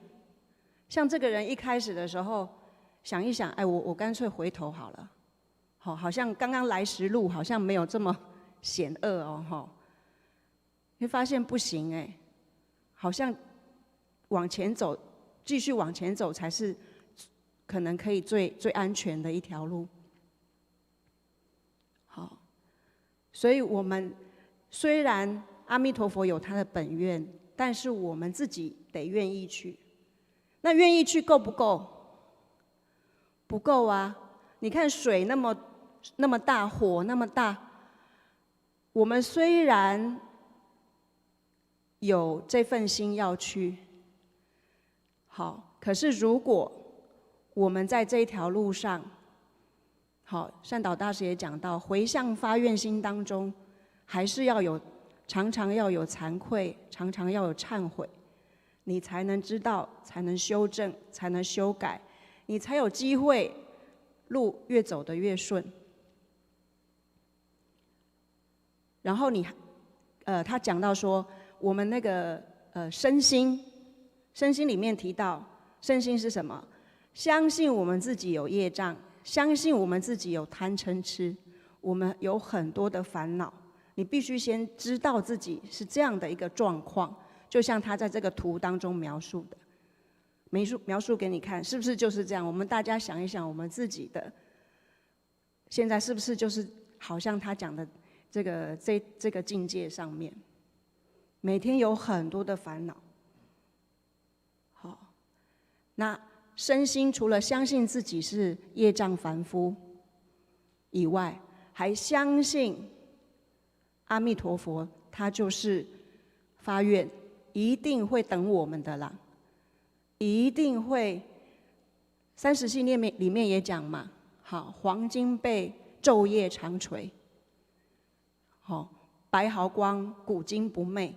像这个人一开始的时候想一想，哎，我干脆回头好了。好像刚刚来时路好像没有这么险恶哦，会发现不行哎，好像往前走，继续往前走才是可能可以最安全的一条路。好，所以我们虽然阿弥陀佛有他的本愿，但是我们自己得愿意去。那愿意去够不够？不够啊！你看水那么大，火那么大，我们虽然有这份心要去，好，可是如果我们在这一条路上，好，善导大师也讲到，回向发愿心当中，还是要有常常要有惭愧，常常要有忏悔，你才能知道，才能修正，才能修改，你才有机会路越走得越顺。然后他讲到说，我们那个身心里面提到，身心是什么？相信我们自己有业障，相信我们自己有贪嗔痴，我们有很多的烦恼。你必须先知道自己是这样的一个状况，就像他在这个图当中描述的，描述给你看，是不是就是这样？我们大家想一想，我们自己的现在是不是就是好像他讲的这个境界上面，每天有很多的烦恼。好，那身心除了相信自己是业障凡夫以外，还相信阿弥陀佛，他就是发愿，一定会等我们的啦，一定会。30系列里面也讲嘛，好，黄金被昼夜常垂，好，白毫光，古今不昧。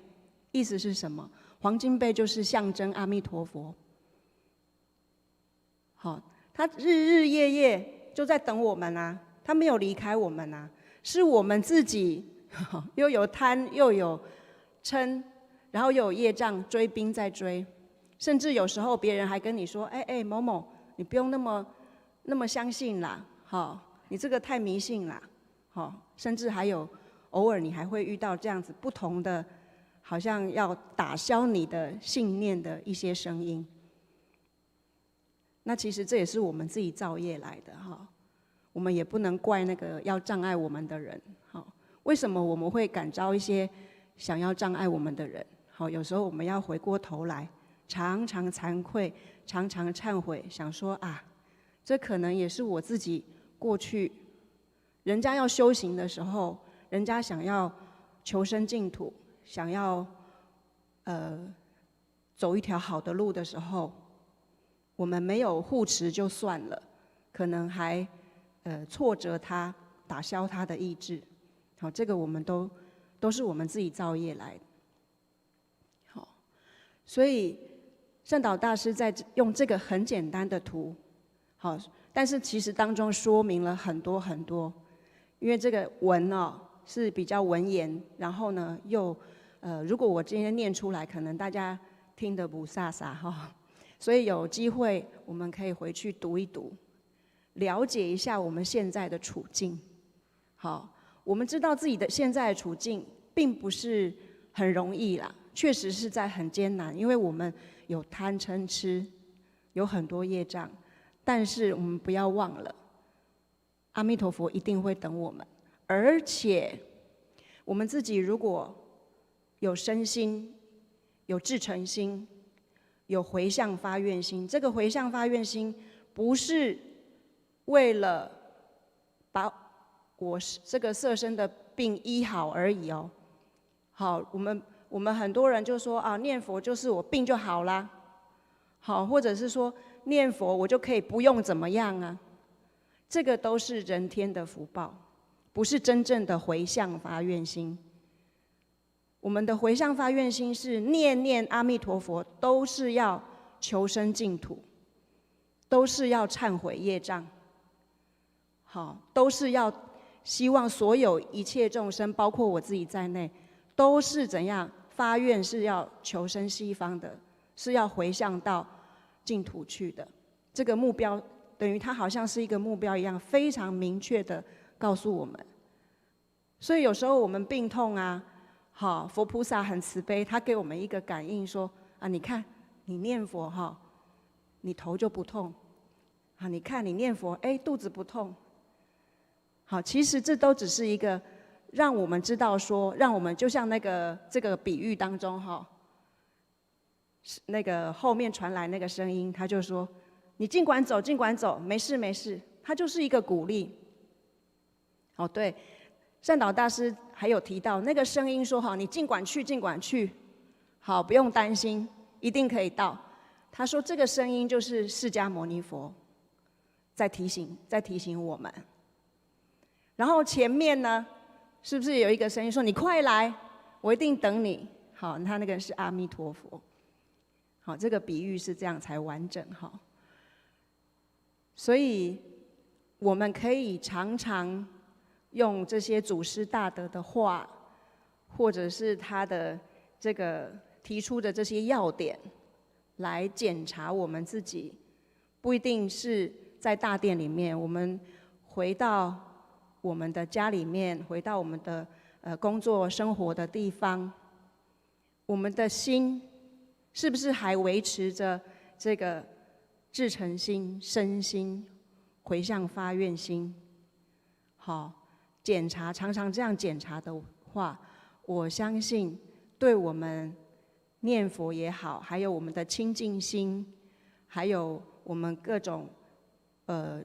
意思是什么？黄金被就是象征阿弥陀佛。好，他日日夜夜就在等我们啊，他没有离开我们啊，是我们自己又有贪又有嗔，然后又有业障追兵在追，甚至有时候别人还跟你说，哎某某，你不用那么相信啦，好，你这个太迷信啦，好，甚至还有偶尔你还会遇到这样子不同的，好像要打消你的信念的一些声音。那其实这也是我们自己造业来的哈，我们也不能怪那个要障碍我们的人。好，为什么我们会感召一些想要障碍我们的人？好，有时候我们要回过头来，常常惭愧，常常忏悔，想说啊，这可能也是我自己过去，人家要修行的时候，人家想要求生净土，想要走一条好的路的时候，我们没有护持就算了，可能还挫折他，打消他的意志。好，这个我们都是我们自己造业来的。好，所以善导大师在用这个很简单的图，好，但是其实当中说明了很多很多，因为这个文哦是比较文言，然后呢又如果我今天念出来，可能大家听得不飒飒哈，所以有机会我们可以回去读一读，了解一下我们现在的处境。好，我们知道自己的现在的处境并不是很容易啦，确实是在很艰难，因为我们有贪嗔痴，有很多业障，但是我们不要忘了，阿弥陀佛一定会等我们，而且我们自己如果有身心、有至诚心、有回向发愿心，这个回向发愿心不是为了把我这个色身的病医好而已哦。好，我们很多人就说啊，念佛就是我病就好啦。好，或者是说念佛我就可以不用怎么样啊，这个都是人天的福报，不是真正的回向发愿心。我们的回向发愿心是念念阿弥陀佛，都是要求生净土，都是要忏悔业障，好，都是要希望所有一切众生，包括我自己在内，都是怎样发愿，是要求生西方的，是要回向到净土去的。这个目标等于它好像是一个目标一样，非常明确的告诉我们。所以有时候我们病痛啊，好，佛菩萨很慈悲，他给我们一个感应说啊，你看你念佛哈，你头就不痛，啊，你看你念佛，哎，肚子不痛。好，其实这都只是一个让我们知道说，让我们就像这个比喻当中哈，那个后面传来那个声音，他就说：“你尽管走，尽管走，没事没事。”他就是一个鼓励。哦，对，善导大师还有提到那个声音说：“哈，你尽管去，尽管去，好，不用担心，一定可以到。”他说这个声音就是释迦牟尼佛在提醒我们。然后前面呢，是不是有一个声音说：“你快来，我一定等你。”好，他那个是阿弥陀佛。好，这个比喻是这样才完整哈。所以我们可以常常用这些祖师大德的话，或者是他的这个提出的这些要点，来检查我们自己。不一定是在大殿里面，我们回到我们的家里面，回到我们的工作生活的地方，我们的心是不是还维持着这个至诚心、身心、回向发愿心？好，检查，常常这样检查的话，我相信对我们念佛也好，还有我们的清净心，还有我们各种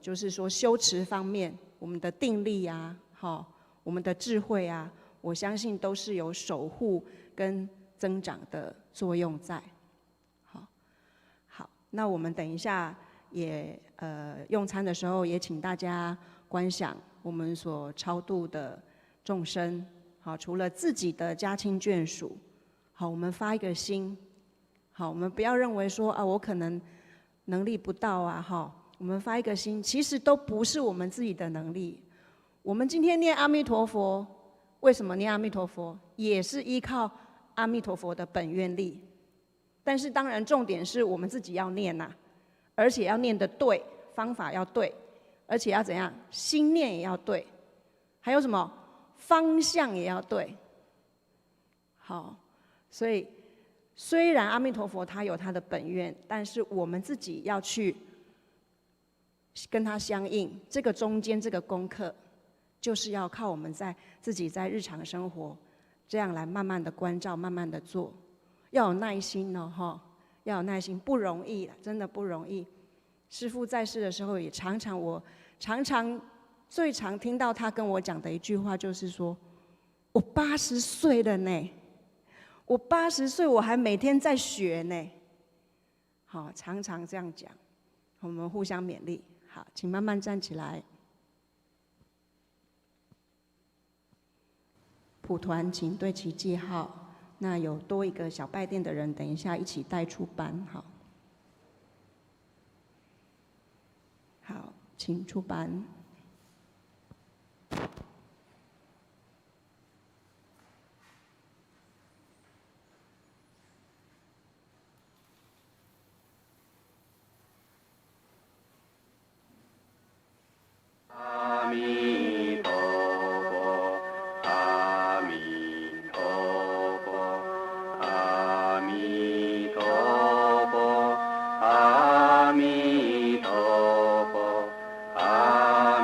就是说修持方面，我们的定力啊，好，我们的智慧啊，我相信都是有守护跟增长的作用在。好，那我们等一下也用餐的时候，也请大家观想我们所超度的众生。好，除了自己的家亲眷属，好，我们发一个心。好，我们不要认为说啊，我可能能力不到啊，哈，我们发一个心，其实都不是我们自己的能力。我们今天念阿弥陀佛，为什么念阿弥陀佛？也是依靠阿弥陀佛的本愿力。但是当然重点是我们自己要念呐，而且要念得对，方法要对，而且要怎样？心念也要对，还有什么？方向也要对。好，所以虽然阿弥陀佛他有他的本愿，但是我们自己要去跟他相应。这个中间这个功课，就是要靠我们自己在日常生活这样来慢慢的关照，慢慢的做，要有耐心哦，哈，要有耐心，不容易，真的不容易。师父在世的时候，也我常常最常听到他跟我讲的一句话，就是说：“我80岁了呢，我80岁，我还每天在学呢。”好，常常这样讲，我们互相勉励。好，请慢慢站起来。普团请对齐记号。那有多一个小拜殿的人，等一下一起带出班。好，好，请出班。阿弥陀佛，阿弥陀佛，阿弥陀佛，阿弥陀佛，阿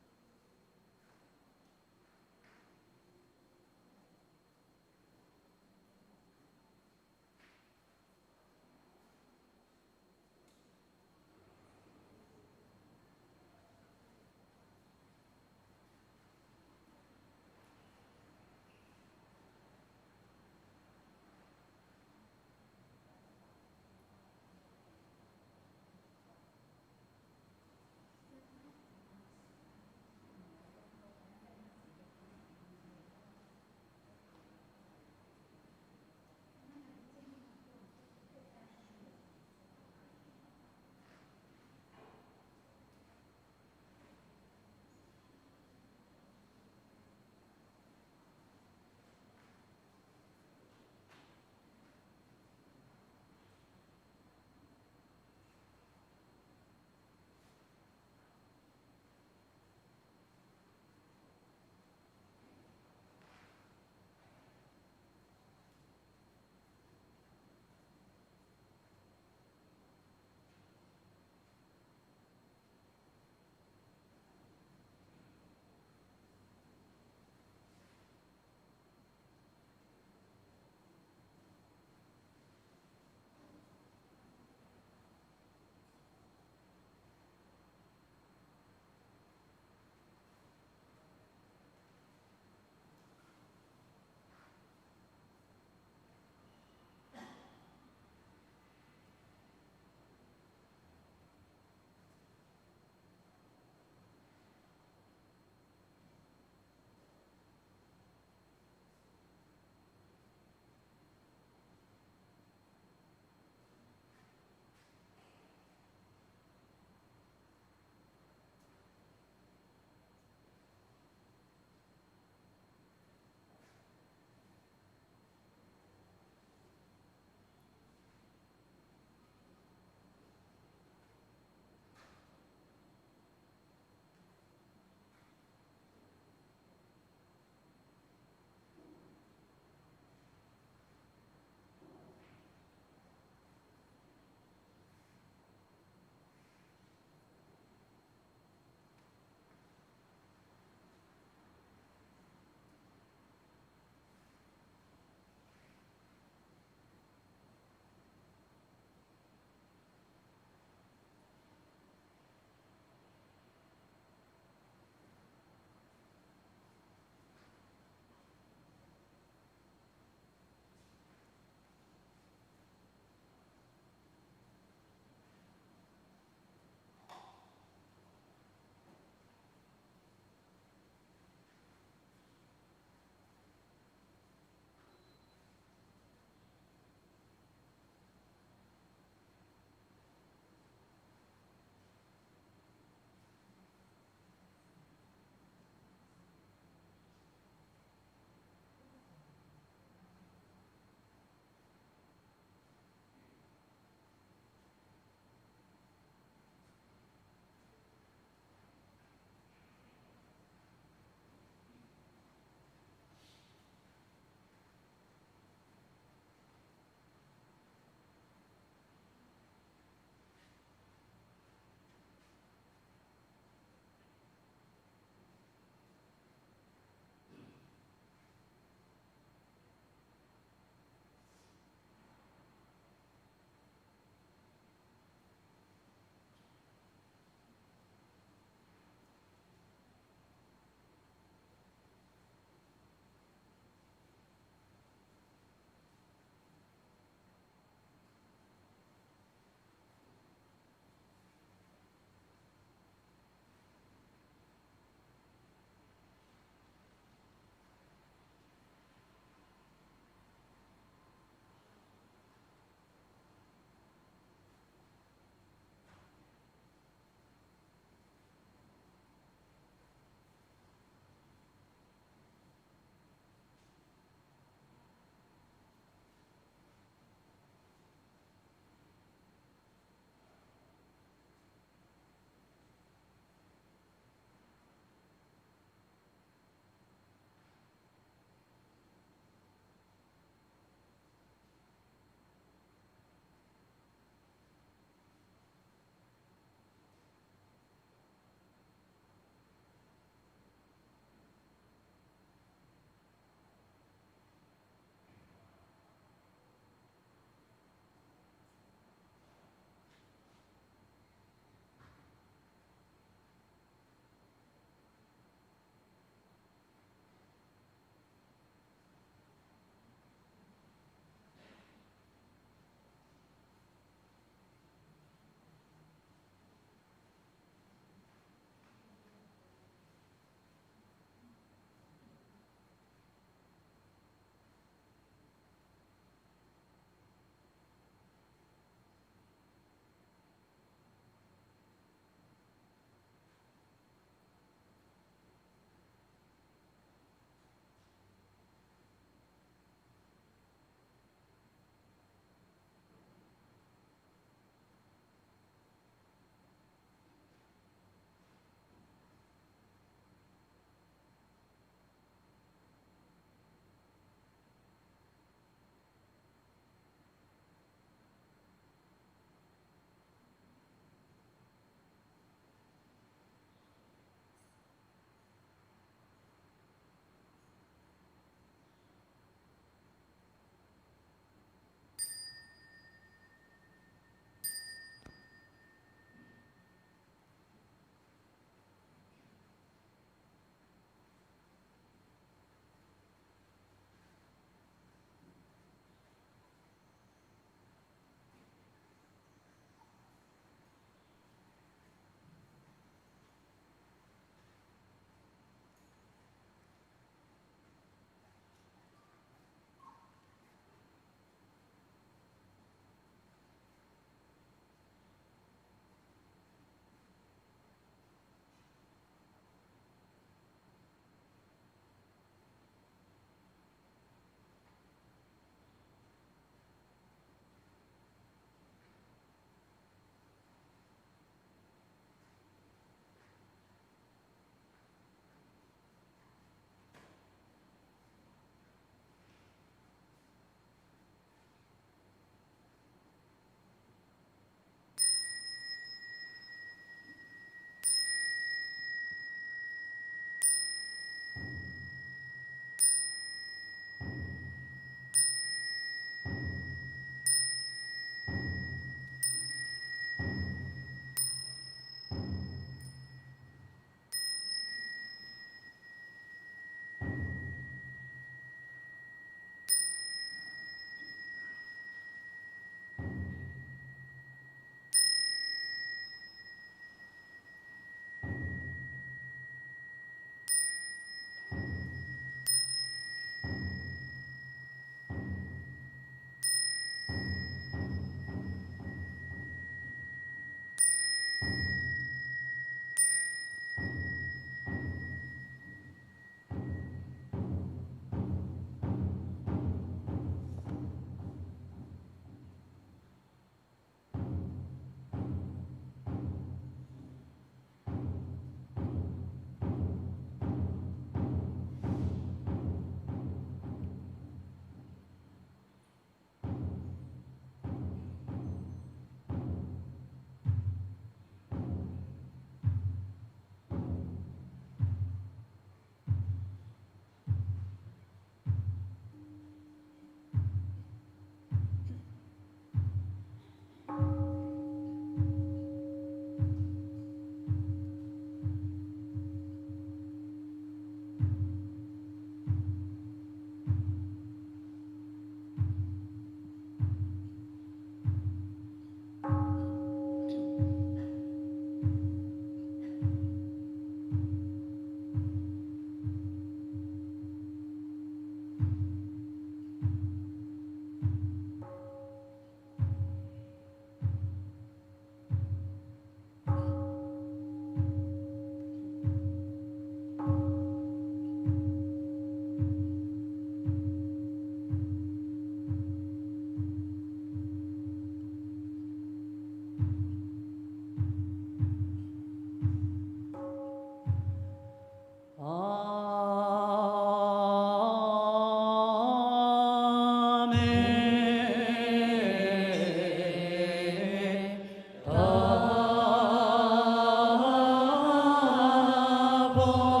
阿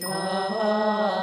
南无阿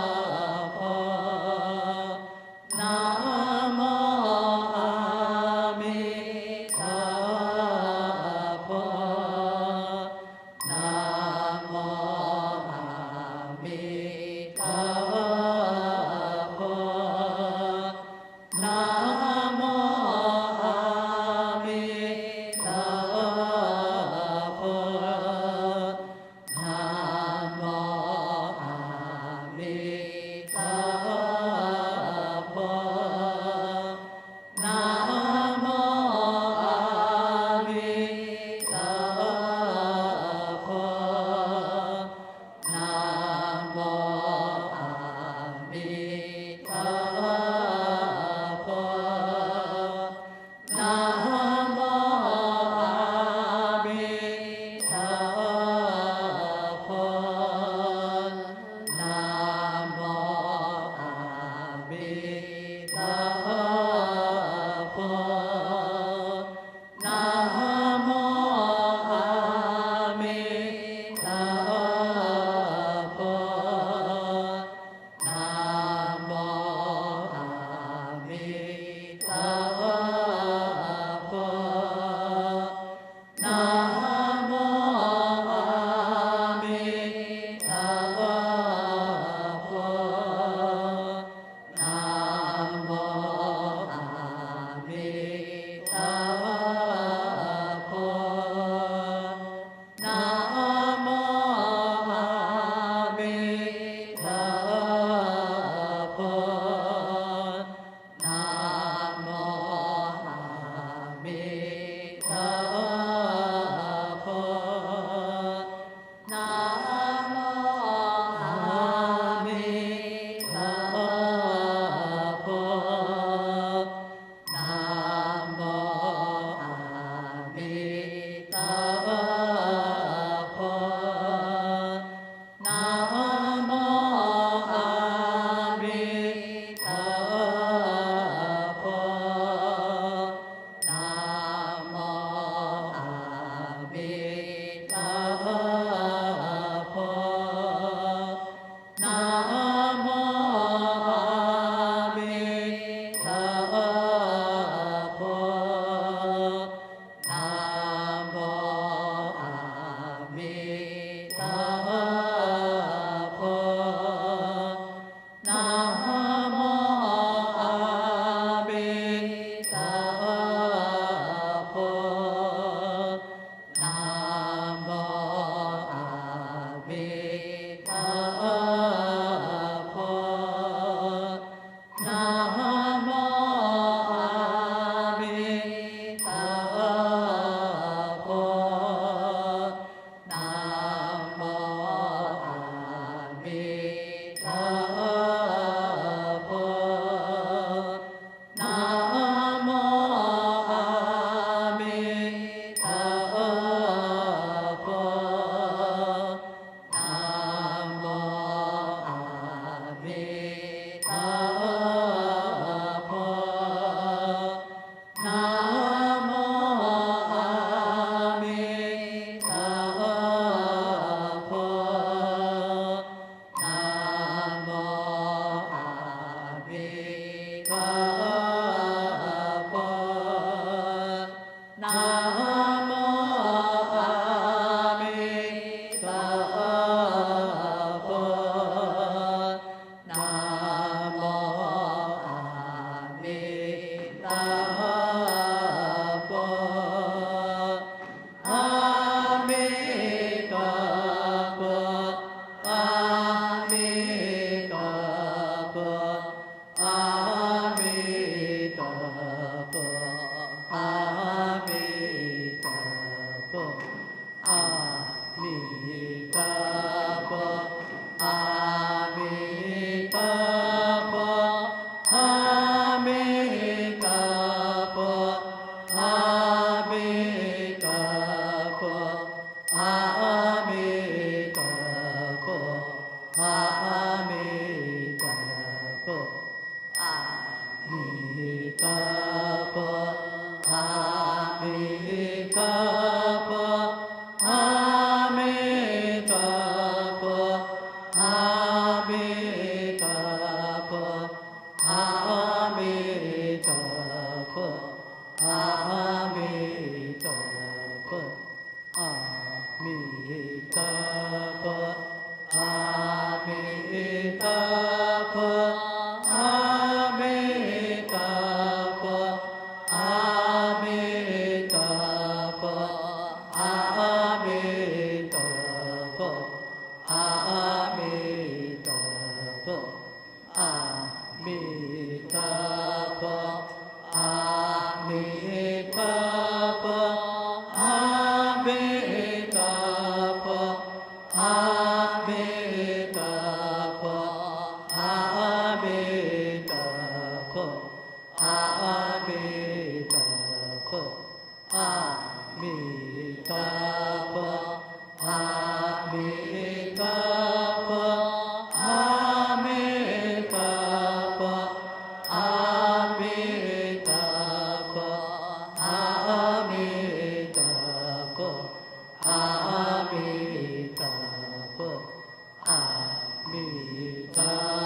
阿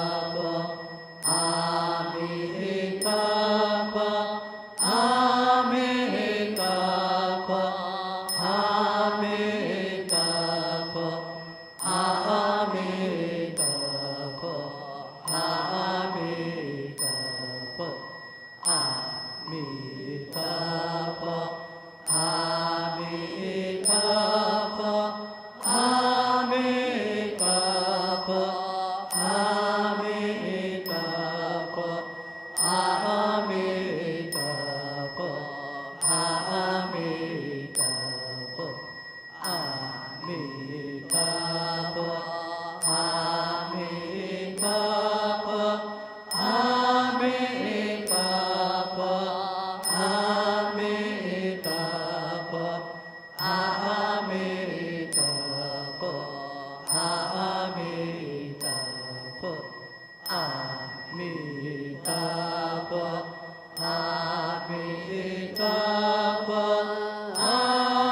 弥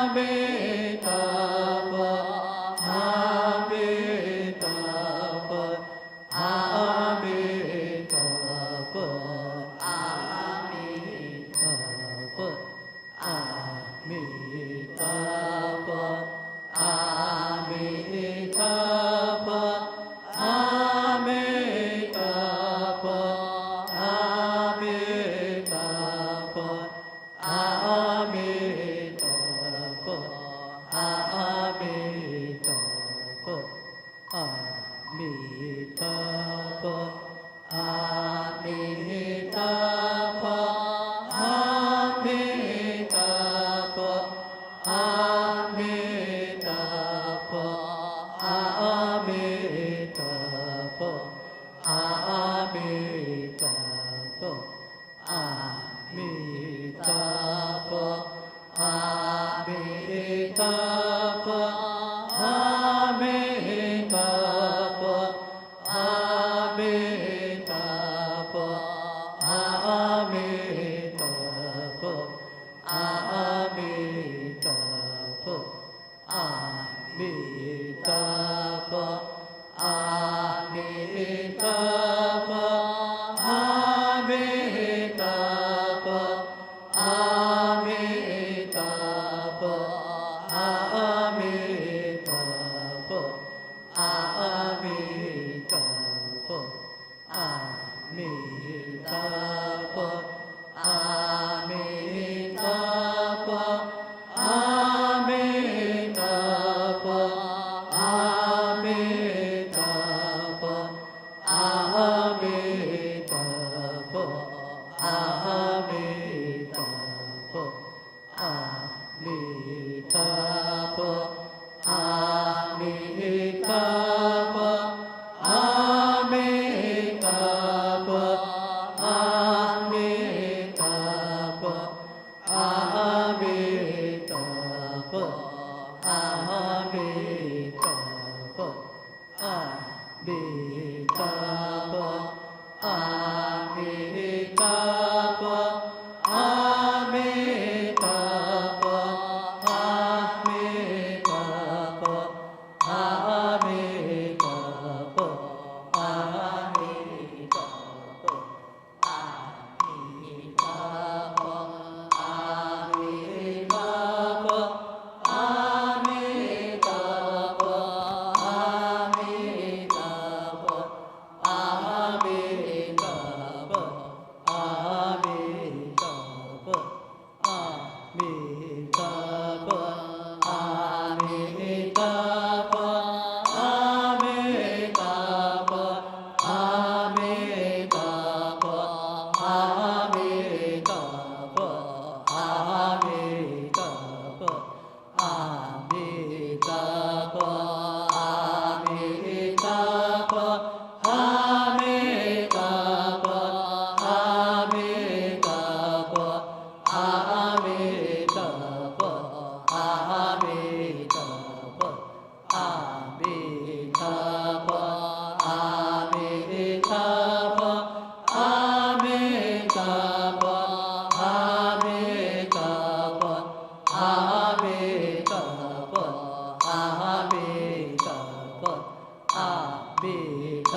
陀佛。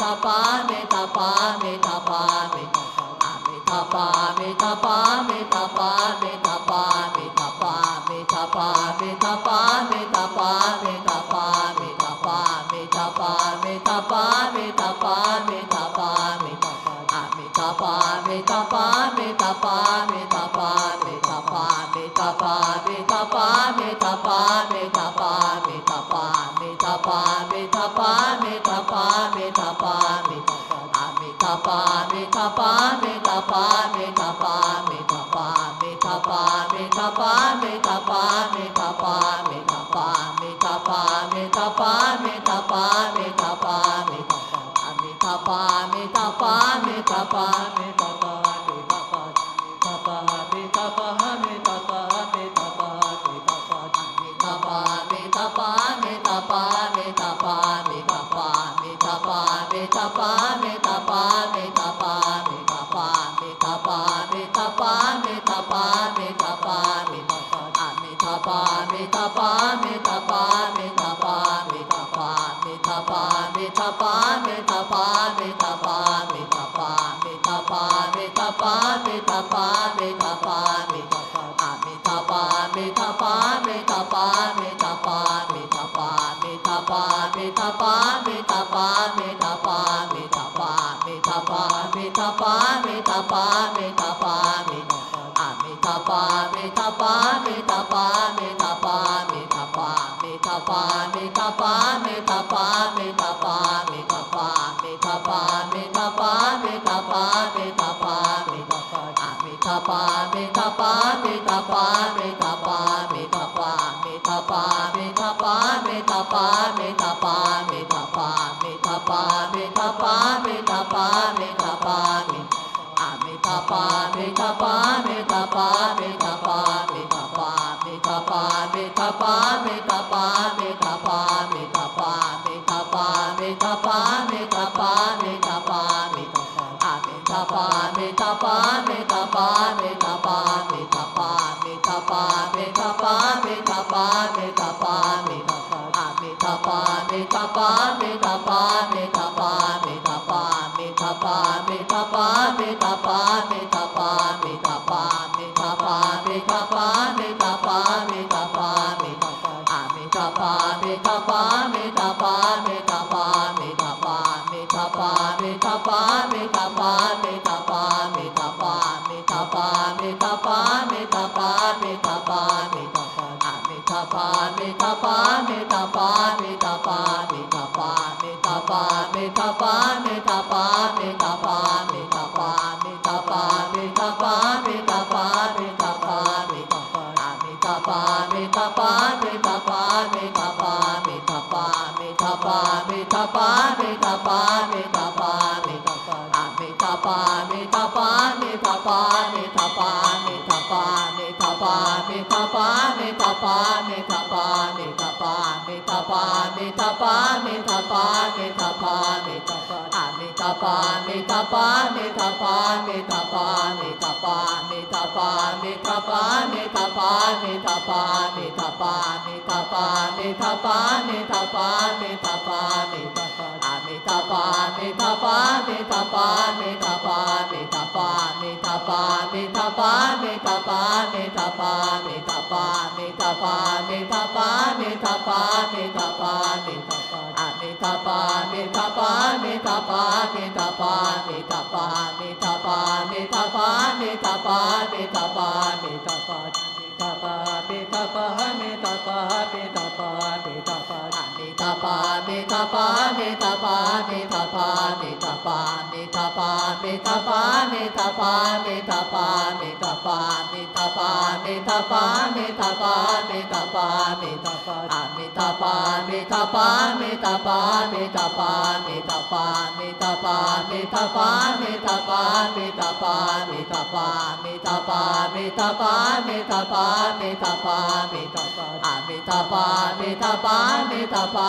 ตาปาเมตาปาเมตาปาเมอาเมตาปาเมตาปาเมตาปาเมตาปาเมตาปาเมตาปาเมตาปาเมตาปาเมตาปาเมตาปาเมตาปาเมตาปาเมตาปาเมตาปาเมตาปาอาเมตาปาเมตาปาเมตาปาเมตาปาเมตาปาเมตาปาเมตาปาเมตาปาเมตาปาเมตาปาเมตาปาเมตาปาเมตาปาเมตาปาเมตาปาอาเมตาปาเมตาปาเมตาปาเมตาปาเมตาปาเมตาปาเมตาปาเมตาปาเมตาปาเมตาปาเมตาปาเมตาปาเมตาปาเมตาปาเมตาปาอาเมตาปาเมตาปาเมตาปาเมตาปาเมตาปาตาปาเมตาปาเมตาปาเมตาปาเมตาปาเมตาปาเมตาปาเมตาปาเมตาปาเมตาปาเมตาปาเมตาปาเมตาปาเมตาปาเมตาปาเมตาปาเมตาปาเมตาปาเมตาปาเมตาปาอะเมตาปาเมตาปาเมตาปาเมตาปาเมตาปาเมตาปาเมตาปาเมตาปาเมตาปาเมตาปาเมตาปาเมตาปาเมตาปาเมตาปาเมตาปาอะเมตาปาเมตาปาเมตาปาเมตาปาเมตาปาเมตาปาเมตาปาเมตาปาเมตาปาเมตาปาเมตาปาเมตาปาเมตาปาเมตาปาเมตาปาอะเมตาปาเมตาปาเมตาปาเมตาปาเมตาปาเมตาปาเมตาปาเมตาปาเมตาปาเมตาปาเมตาปาเมตาปาเมตาปาเมตาปาเมตาปาอะเมตาปาเมตาปาเมตาปาเมตาปาเมตาปาเมตาปาเมตาปาเมตาปาเมตาปาเมตาปาเมตาปาเมตาปาเมตาปาเมตาปาเมอะเมตาปาเมตาปาเมตาปาเมตาปาเมตาปาเมตาปาเมตาปาเมตาปาเมตาปาเมตาปาเมตาปาเมตาปาเมตาปาเมตาปาเมตาปาอะเมตาปาเมตาปาเมตาปาเมตาปาเมตาปาเมตาปาเมตาปาเมตาปาเมตาปาเมตาปาอะเมตาปาเมตาปาเมตาปาเมตาปาเมตาปาเมตาปาเมตาปาเมตาปาเมตาปาเมตาปาเมตาปาเมตาปาเมตาปาเมตาปาเมตาปาอะเมตาปาเมตาปาเมตาปาเมตาปาเมตาปาเมตาปาเมตาปาเมตาปาเมตาปาเมตาปาเมตาปาเมตาปาเมตาปาเมตาปาเมตาปาอะเมตาปาเมตาปาเมตาปาเมตาปาเมตาปาเมตาปาเมตาปาเมตาปาเมตาปาเมตาปาเมตาปาเมตาปาเมตาปาเมตาปาเมตาปาอะเมตาปาเมตาปาเมตาปาเมตาปาเมตาปาเมตาปาเมตาปาเมตาปาเมตาปาเมตาปาอะเมตาปาเมตาปาเมตาปาเมตาปาเมตาปาเมตาปาเมตาปาเมตาปาเมตาปาเมตาปาเมตาปาเมตาปาเมตาปาเมตาปาเมตาปาอะเมตาปาเมตาปาเมตาปาเมตาปาเมตาปาเมตาปาเมตาปาเมตาปาเมตาปาเมตาปาเมตาปาเมตาปาเมตาปาเมตาปาเมตาปาอะเมตาปาเมตาปาเมตาปาเมตาปาเมตาปาเมตาปาเมตาปาเมตาปาเมตาปาเมตาปาเมตาปาเมตาปาเมตาปาเมตาปาเมตาปาอะเมตาปาเมตาปาเมตาปาเมตาปาเมตาปาเมตาปาเมตาปาเมตาปาเมตาปาเมตาปาตาปาเมตาปาเมตาปาเมตาปาเมตาปาอะเมตาปาเมตาปาเมตาปาเมตาปาเมตาปาเมตาปาเมตาปาเมตาปาเมตาปาเมตาปาเมตาปาเมตาปาเมตาปาเมตาปาเมตาปาอะเมตาปาเมตาปาเมตาปาเมตาปาเมตาปาเมตาปาเมตาปาเมตาปาเมตาปาเมตาปาเมตาปาเมตาปาเมตาปาเมตาปาเมตาปาอะเมตาปาเมตาปาเมตาปา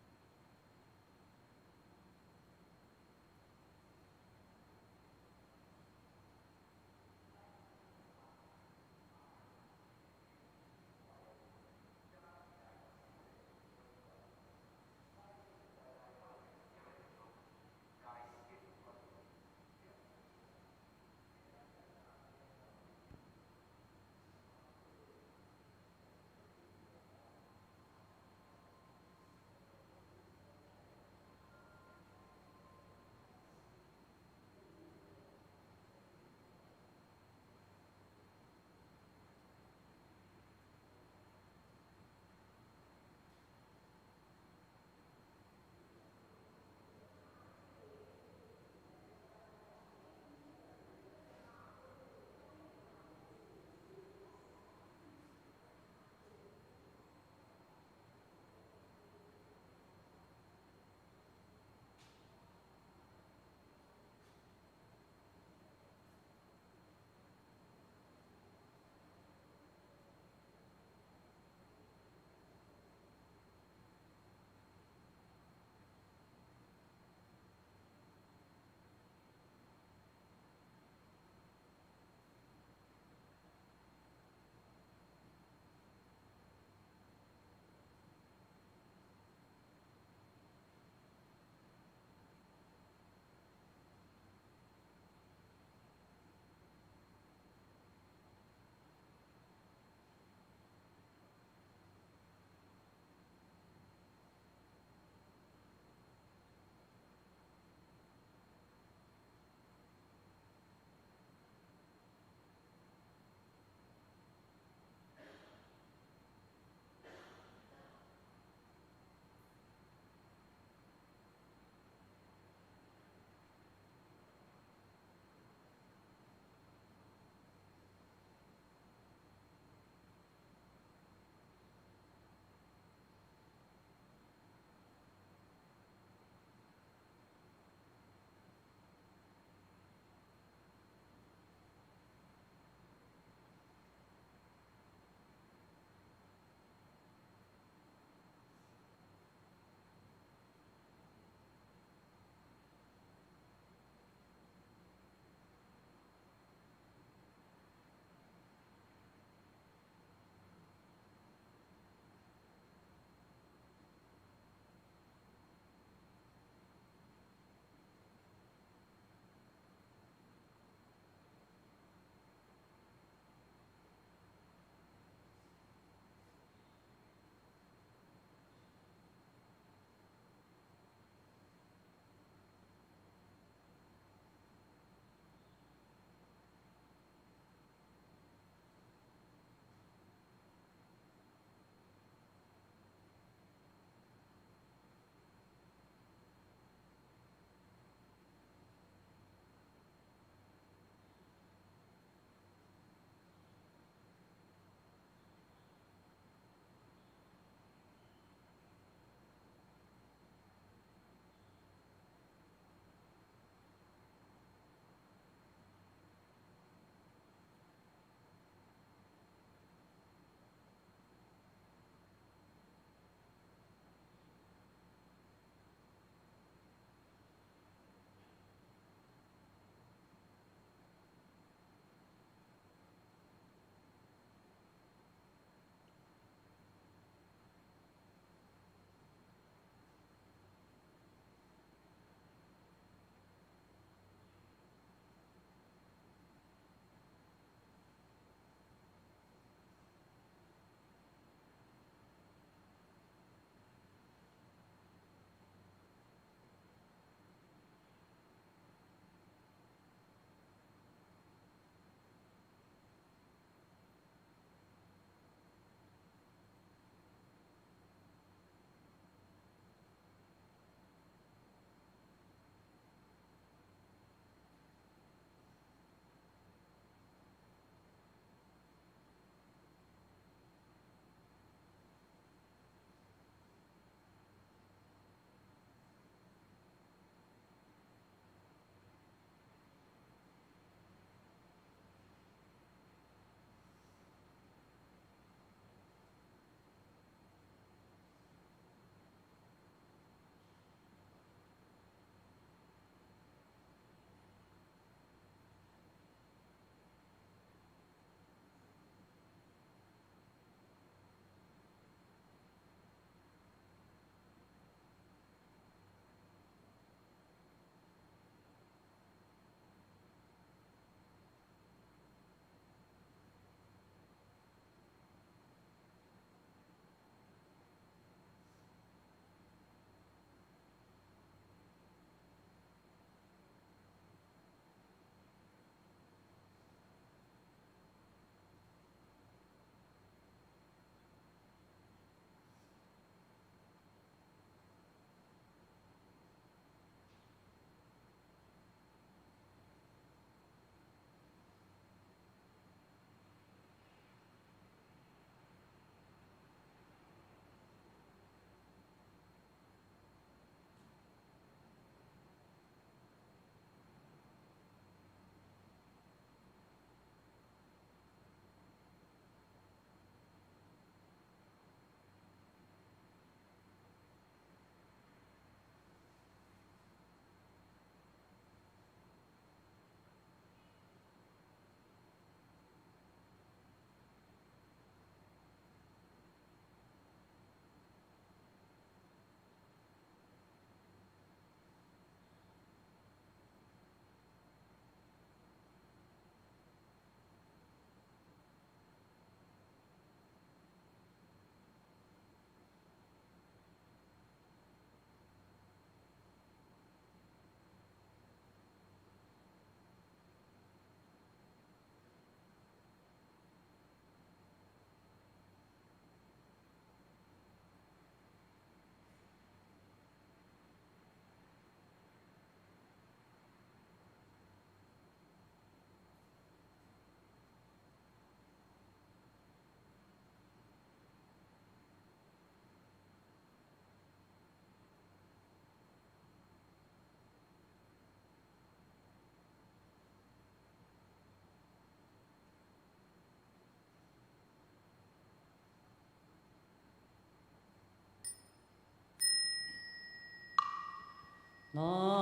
Tapa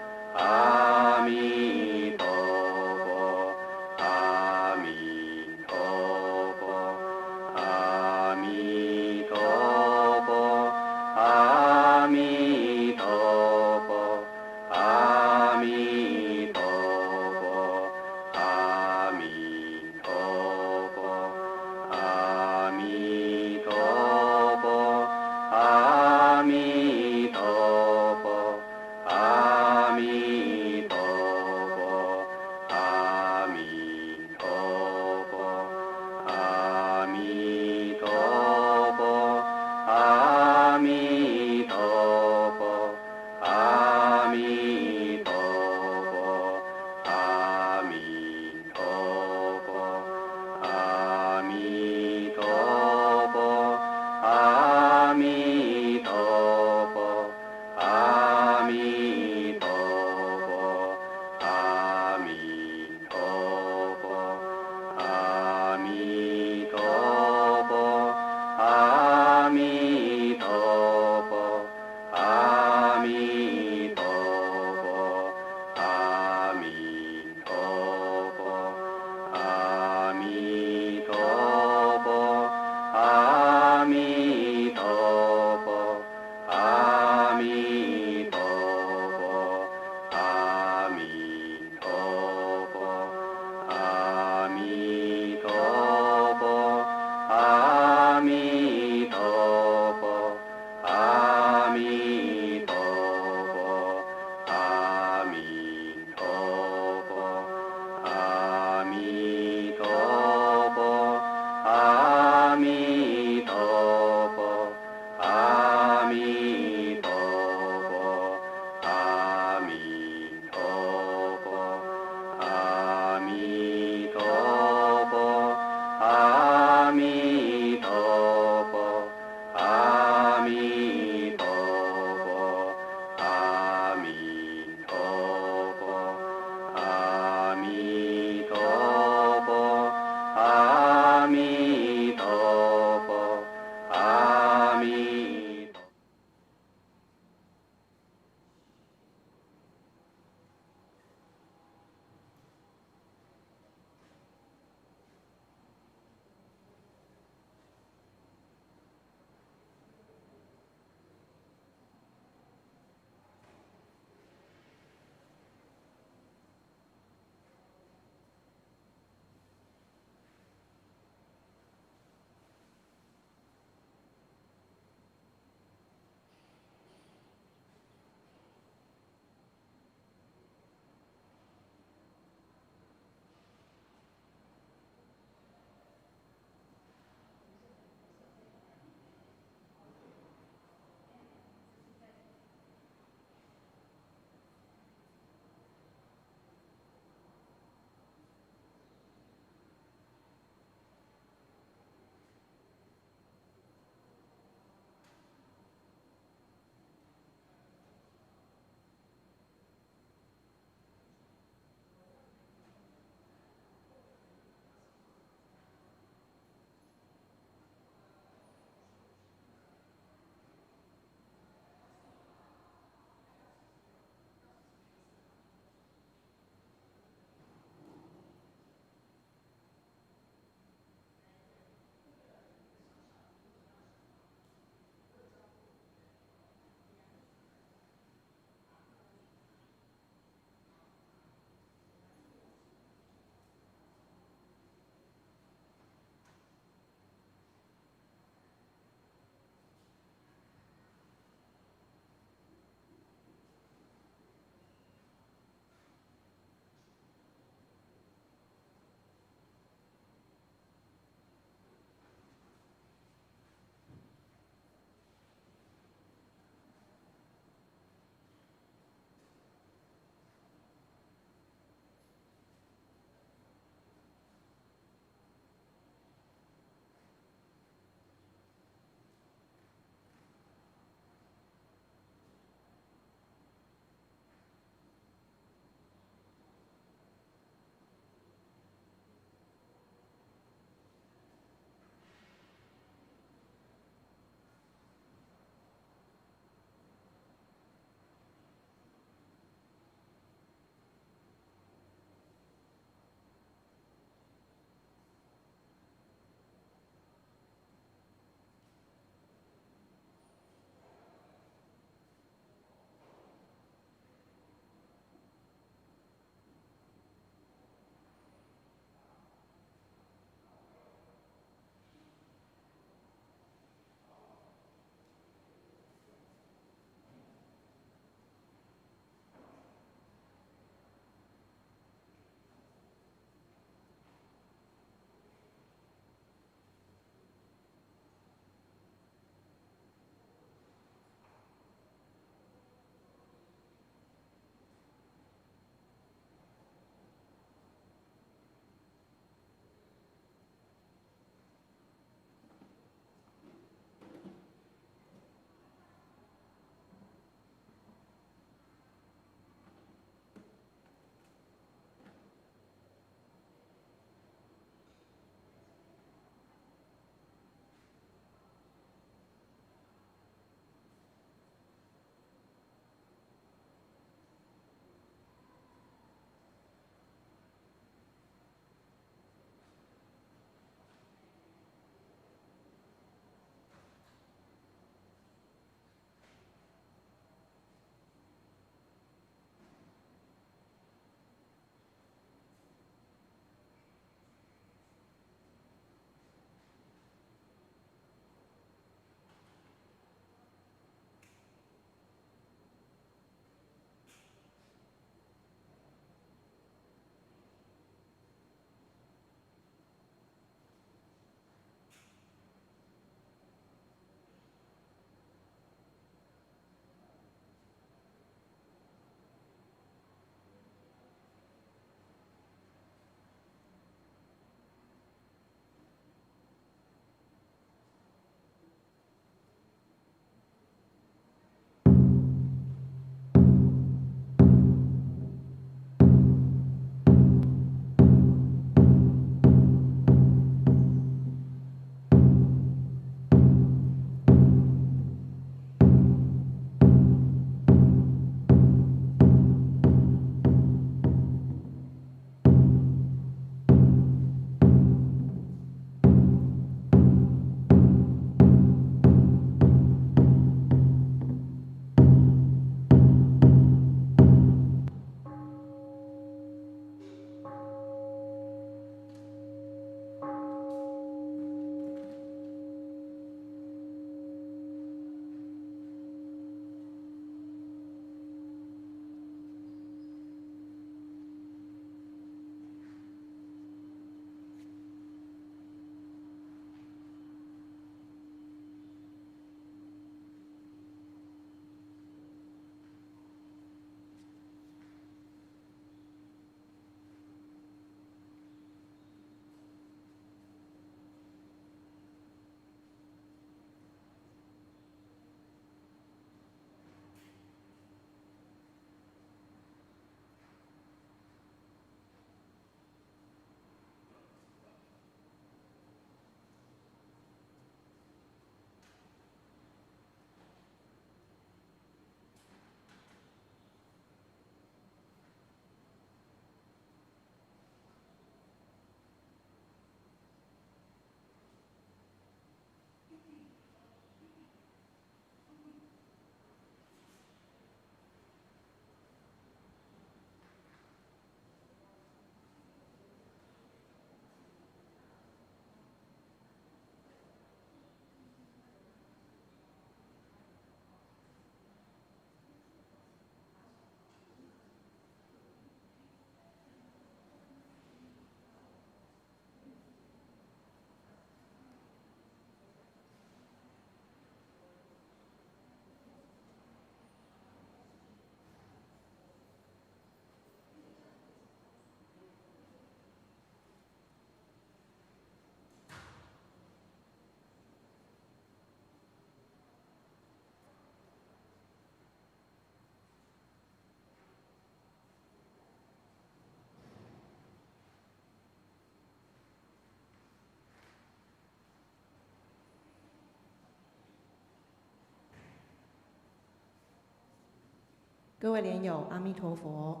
各位莲友，阿弥陀佛。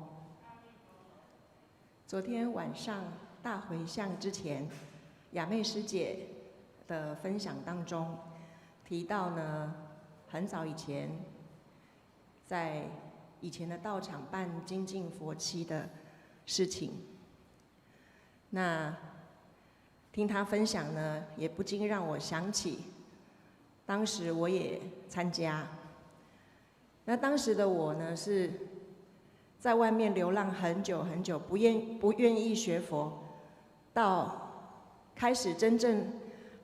昨天晚上大回向之前，雅妹师姐的分享当中提到呢，很早以前，在以前的道场办精进佛七的事情。那听她分享呢，也不禁让我想起，当时我也参加。那当时的我呢，是在外面流浪很久很久，不愿意学佛，到开始真正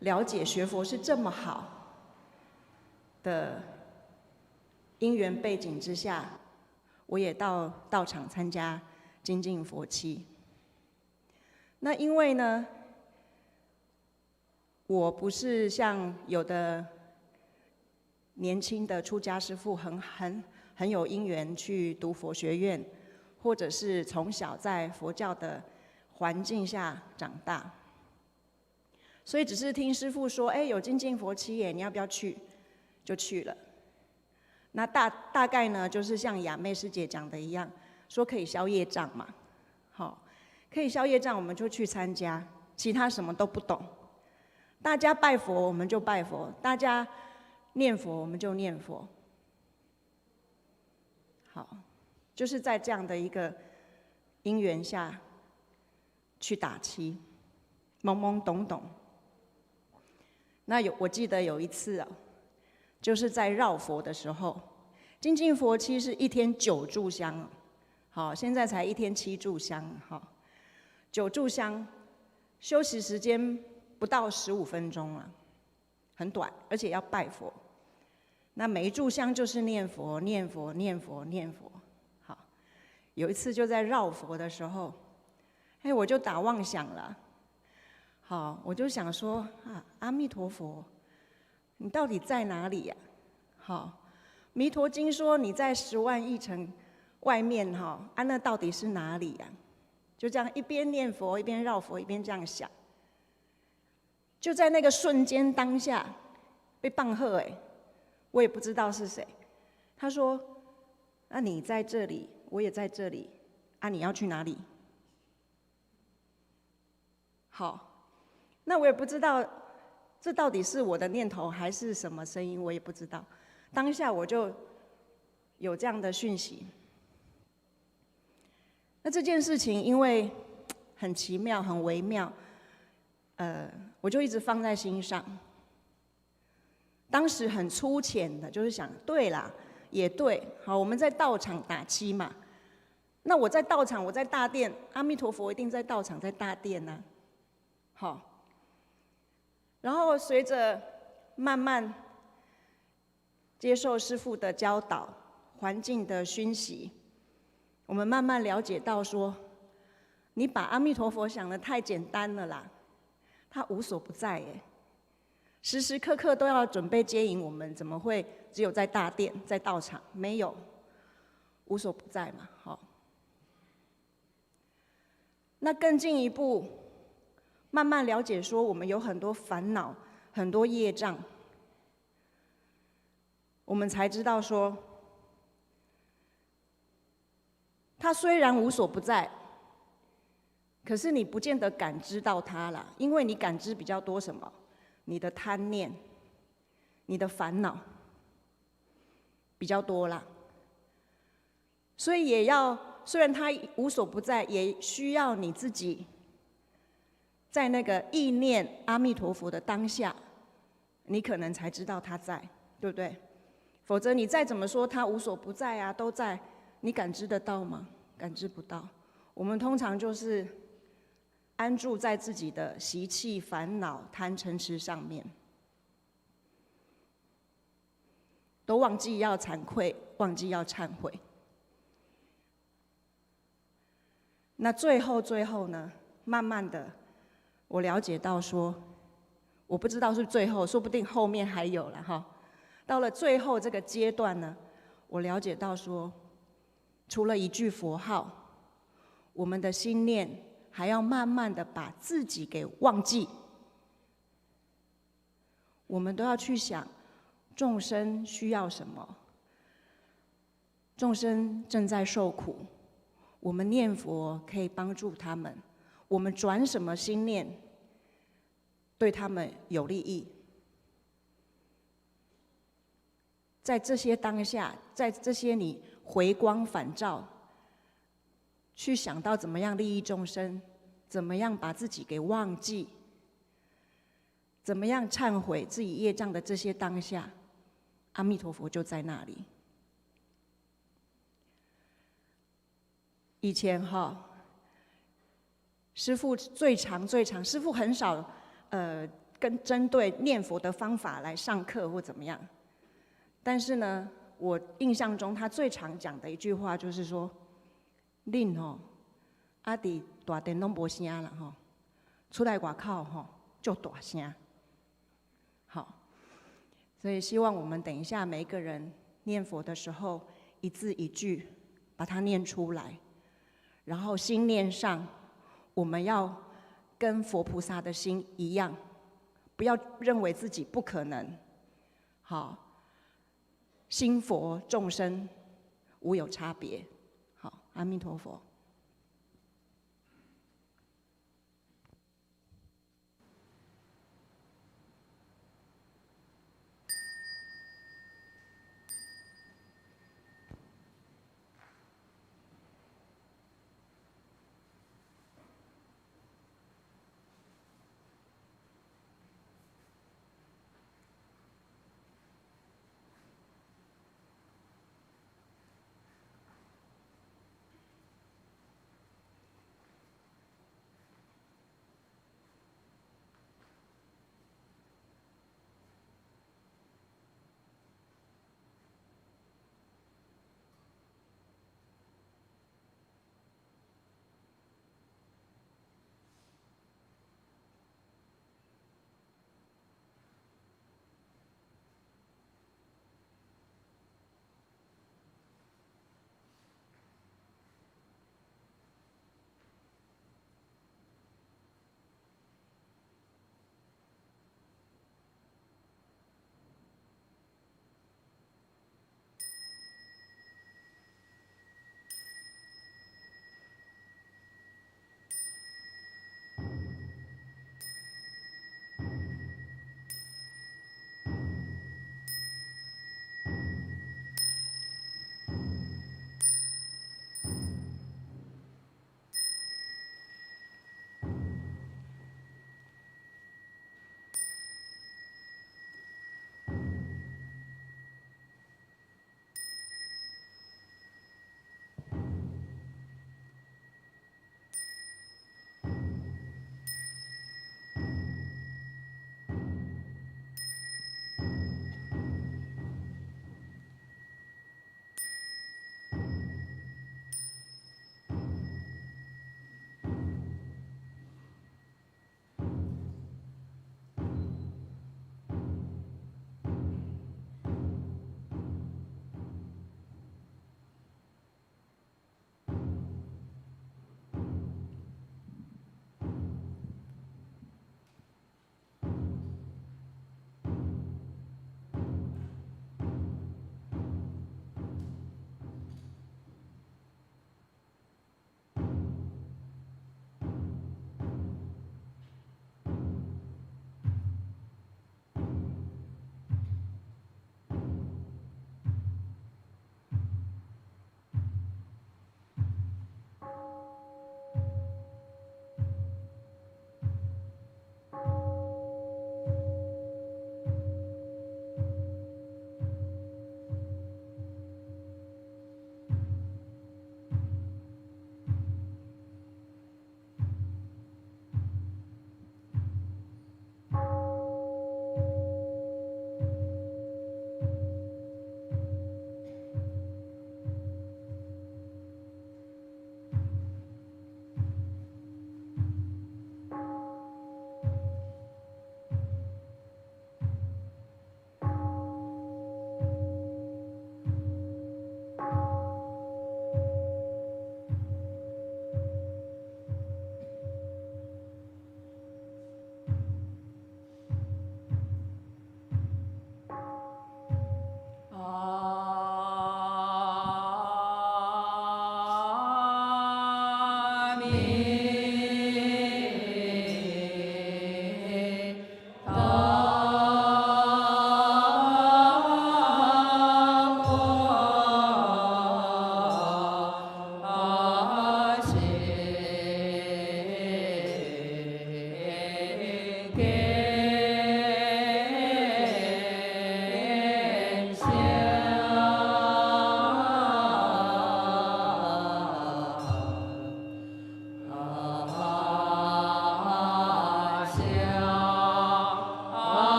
了解学佛是这么好的因缘背景之下，我也到道场参加精进佛七。那因为呢，我不是像有的年轻的出家师父很有因缘去读佛学院，或者是从小在佛教的环境下长大，所以只是听师父说，有精进佛七耶，你要不要去？就去了。那大概呢，就是像雅妹师姐讲的一样，说可以消业障嘛，好，可以消业障，我们就去参加，其他什么都不懂。大家拜佛，我们就拜佛；大家念佛，我们就念佛。好，就是在这样的一个因缘下去打七，懵懵懂懂。那我记得有一次啊，就是在绕佛的时候，精进佛七是一天9炷香，好，现在才一天7炷香，好，9炷香，休息时间不到15分钟啊，很短，而且要拜佛。那每一炷香就是念佛、念佛、念佛、念佛。好，有一次就在绕佛的时候，我就打妄想了。好，我就想说啊，阿弥陀佛，你到底在哪里呀？好，弥陀经说你在10万亿城外面哈，那到底是哪里呀？就这样一边念佛一边绕佛一边这样想，就在那个瞬间当下被棒喝我也不知道是谁。他说：“那你在这里，我也在这里，你要去哪里？”好，那我也不知道这到底是我的念头还是什么声音，我也不知道。当下我就有这样的讯息。那这件事情因为很奇妙、很微妙，我就一直放在心上。当时很粗浅的，就是想，对啦，也对，好，我们在道场打七嘛。那我在道场，我在大殿，阿弥陀佛一定在道场，在大殿呐。好，然后随着慢慢接受师父的教导、环境的熏习，我们慢慢了解到说，你把阿弥陀佛想得太简单了啦，他无所不在时时刻刻都要准备接引我们，怎么会只有在大殿、在道场？没有，无所不在嘛。好，那更进一步，慢慢了解说，我们有很多烦恼、很多业障，我们才知道说，他虽然无所不在，可是你不见得感知到他啦，因为你感知比较多什么？你的贪念、你的烦恼比较多啦，所以也要，虽然他无所不在，也需要你自己在那个意念阿弥陀佛的当下，你可能才知道他在，对不对？否则你再怎么说他无所不在啊，都在，你感知得到吗？感知不到。我们通常就是安住在自己的习气、烦恼、贪嗔痴上面，都忘记要惭愧，忘记要忏悔。那最后呢，慢慢的，我了解到说，我不知道是最后，说不定后面还有了哈。到了最后这个阶段呢，我了解到说，除了一句佛号，我们的心念还要慢慢的把自己给忘记。我们都要去想众生需要什么，众生正在受苦，我们念佛可以帮助他们。我们转什么心念，对他们有利益？在这些当下，在这些你回光返照，去想到怎么样利益众生，怎么样把自己给忘记，怎么样忏悔自己业障的这些当下，阿弥陀佛就在那里。以前师父最长，师父很少跟针对念佛的方法来上课或怎么样。但是呢，我印象中他最常讲的一句话就是说：“恁阿弟大电拢无声啦出来外口就大声。”好，所以希望我们等一下每一个人念佛的时候，一字一句把它念出来，然后心念上，我们要跟佛菩萨的心一样，不要认为自己不可能。好。心佛众生无有差别。好，阿弥陀佛。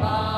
哦。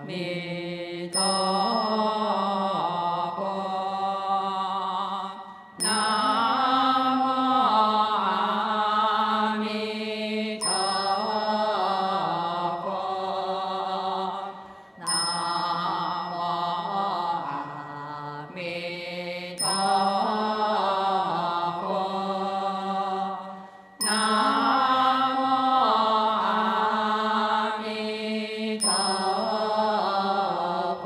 弥陀佛，南无阿弥陀佛，南无阿弥陀佛，南无阿弥陀佛。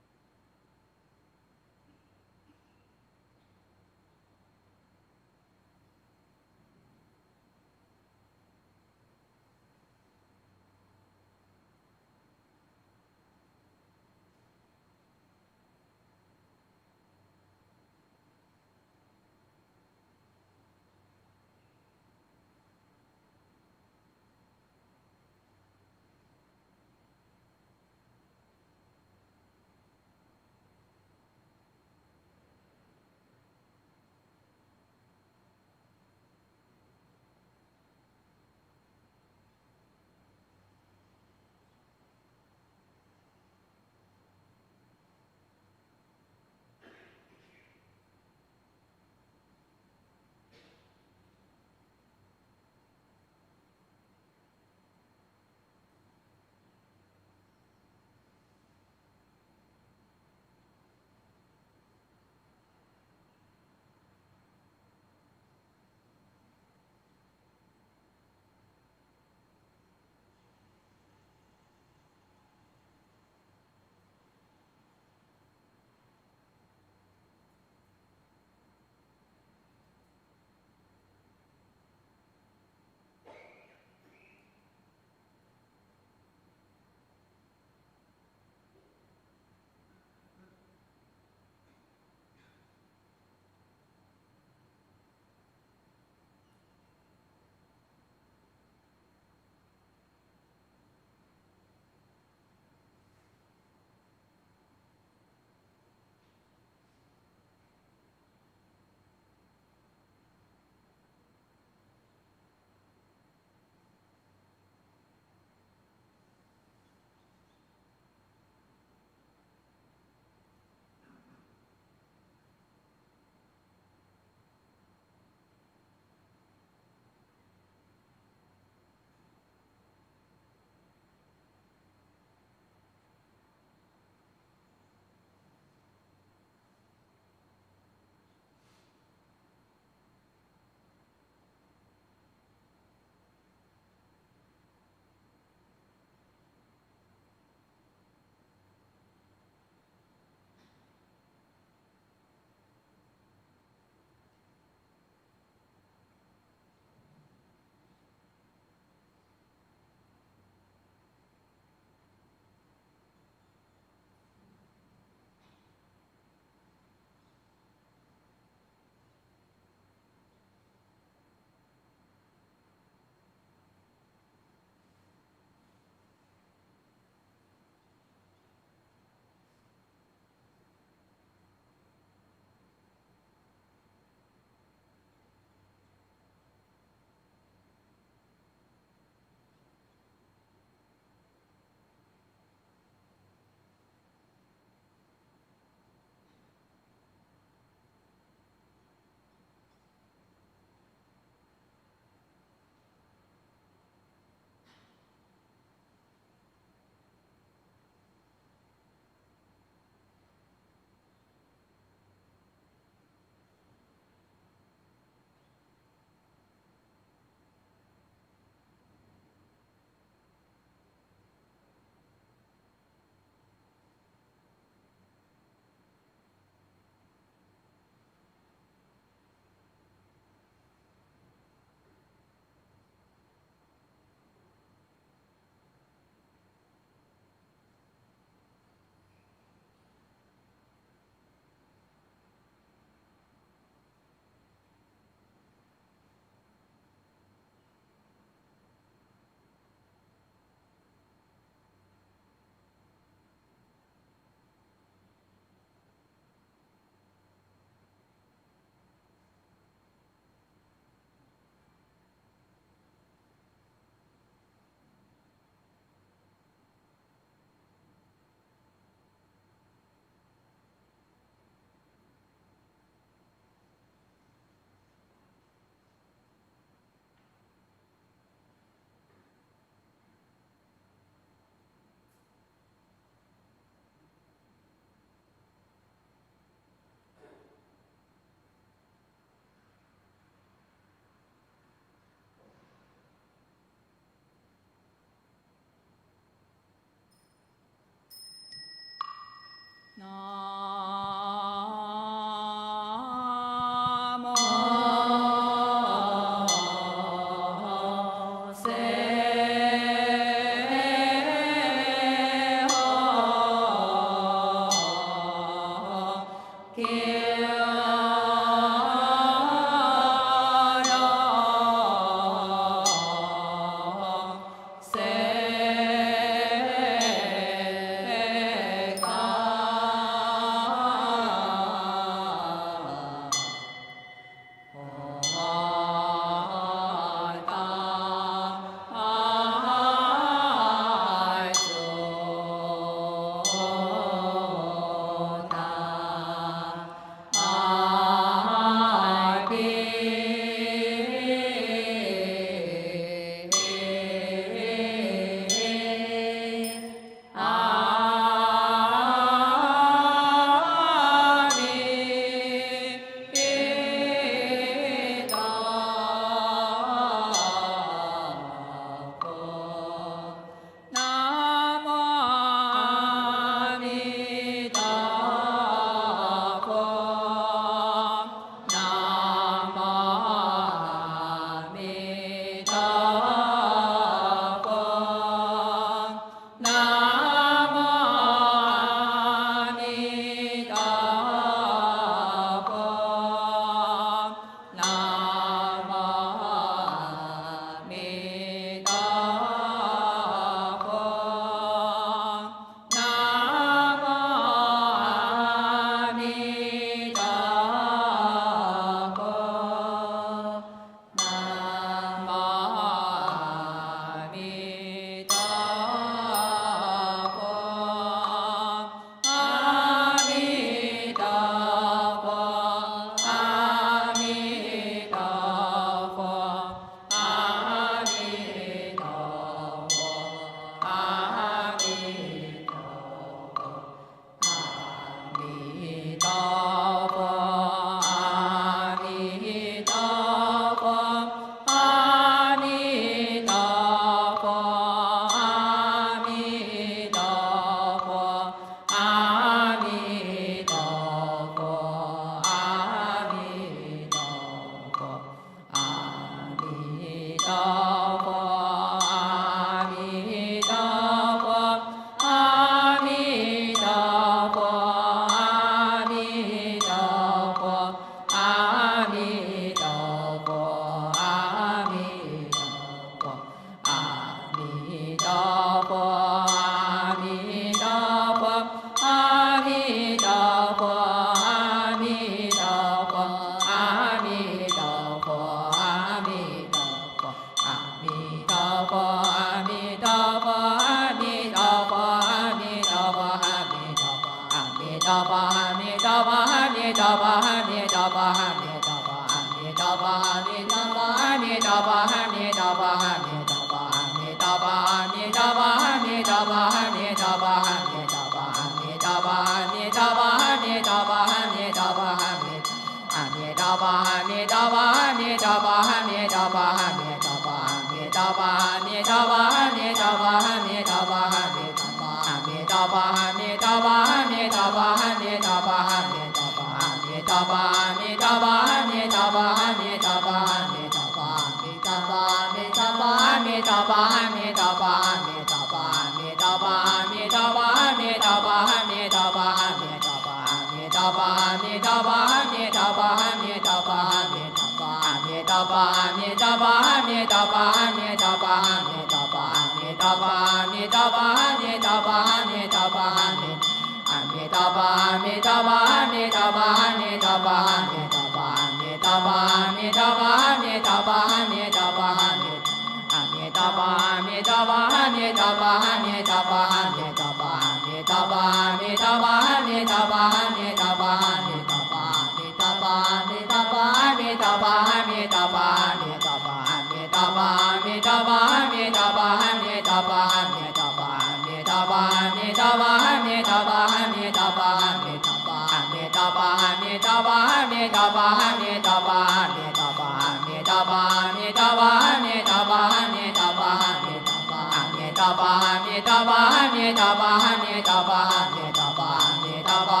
Amitabha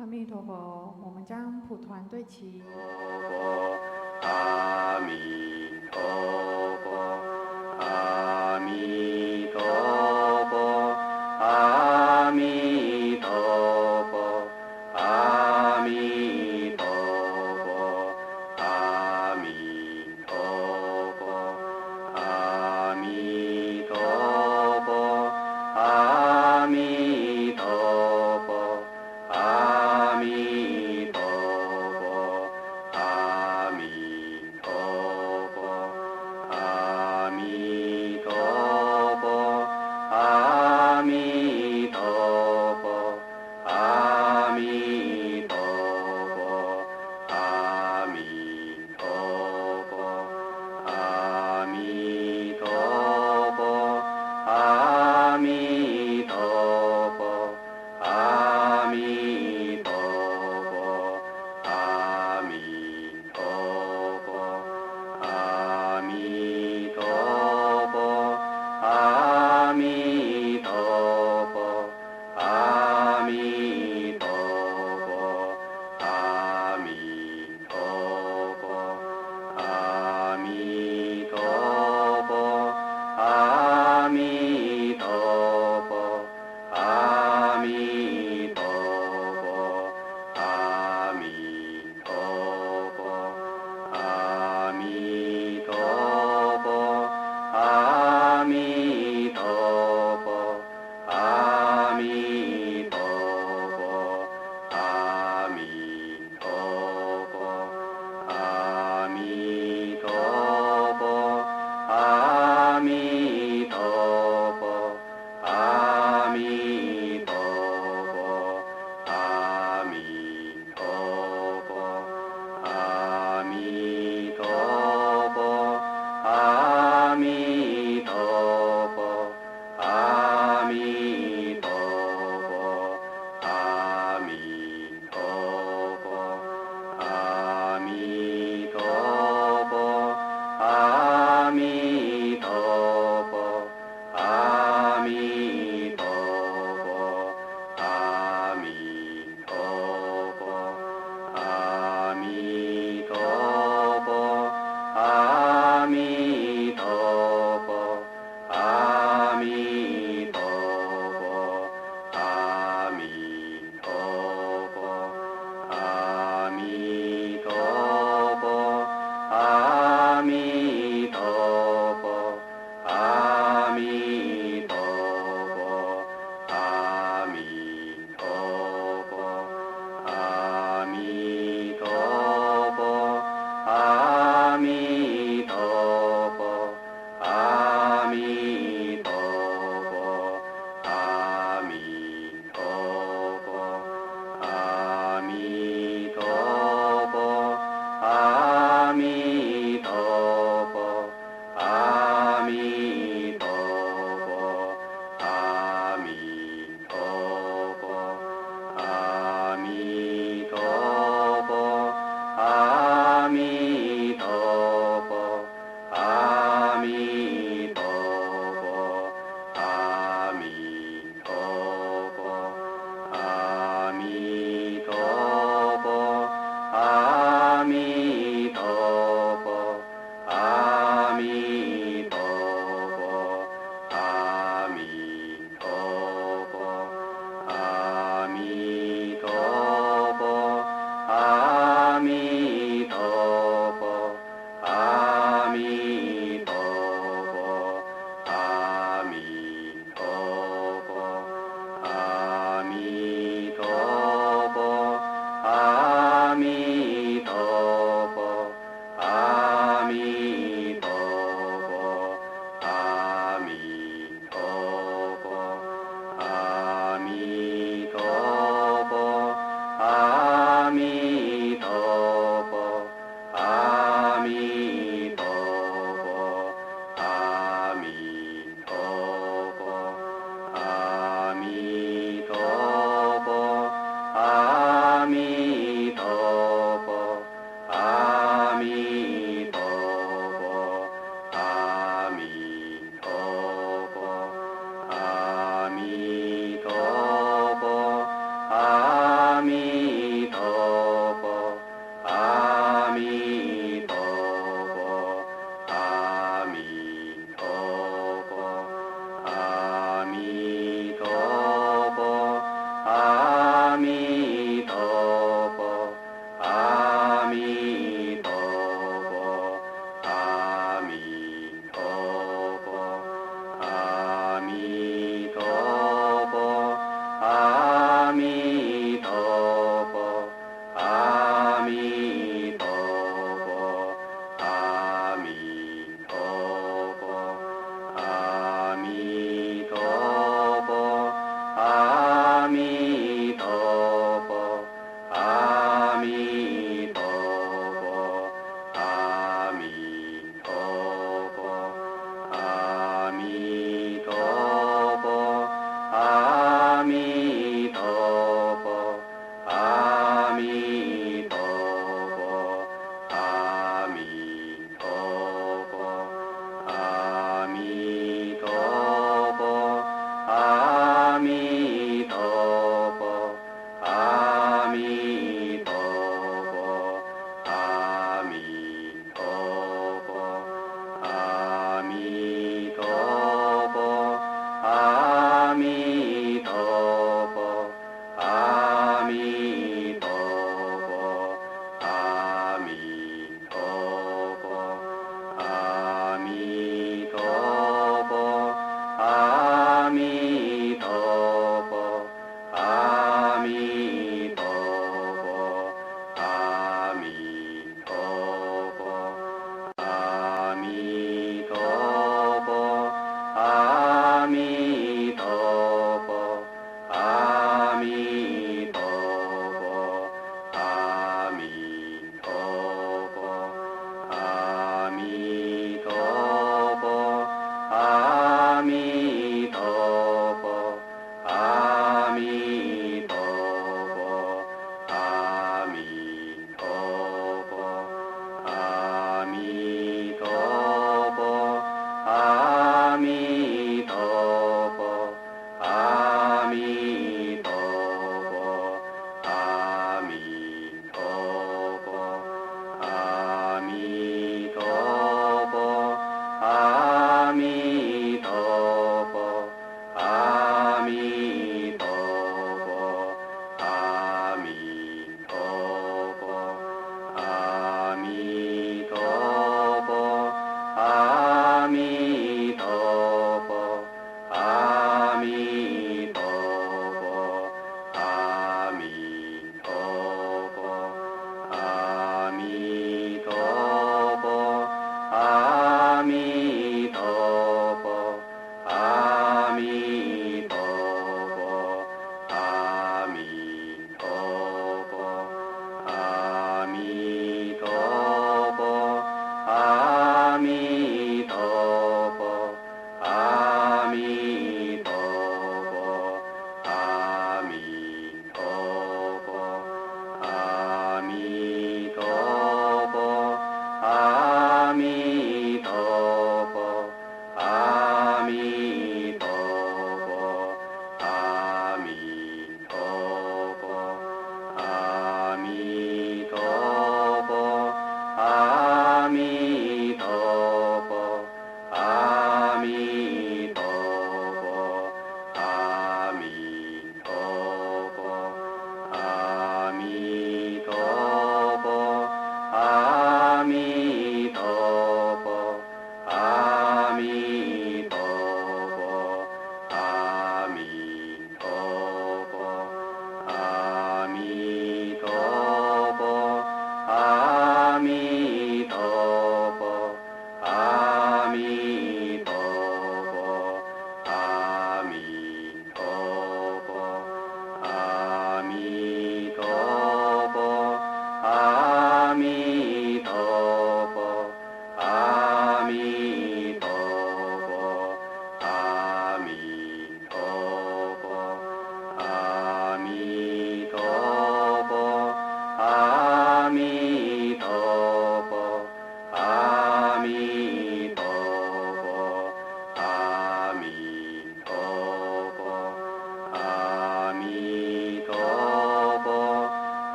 阿弥陀佛，我们将蒲团对齐。阿弥陀佛，阿弥陀佛，阿弥陀佛，阿弥陀佛，阿弥陀佛，阿弥陀佛，阿弥陀佛，阿弥陀佛。阿弥陀佛，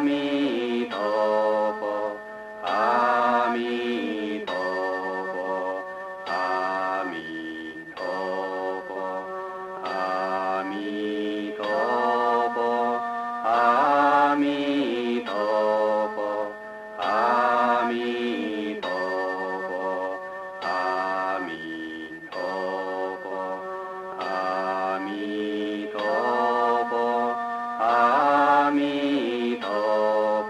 弥陀佛，阿弥陀佛，阿弥陀佛，阿弥陀佛，阿弥陀佛，阿弥陀佛，阿弥陀佛，阿弥陀佛，阿弥陀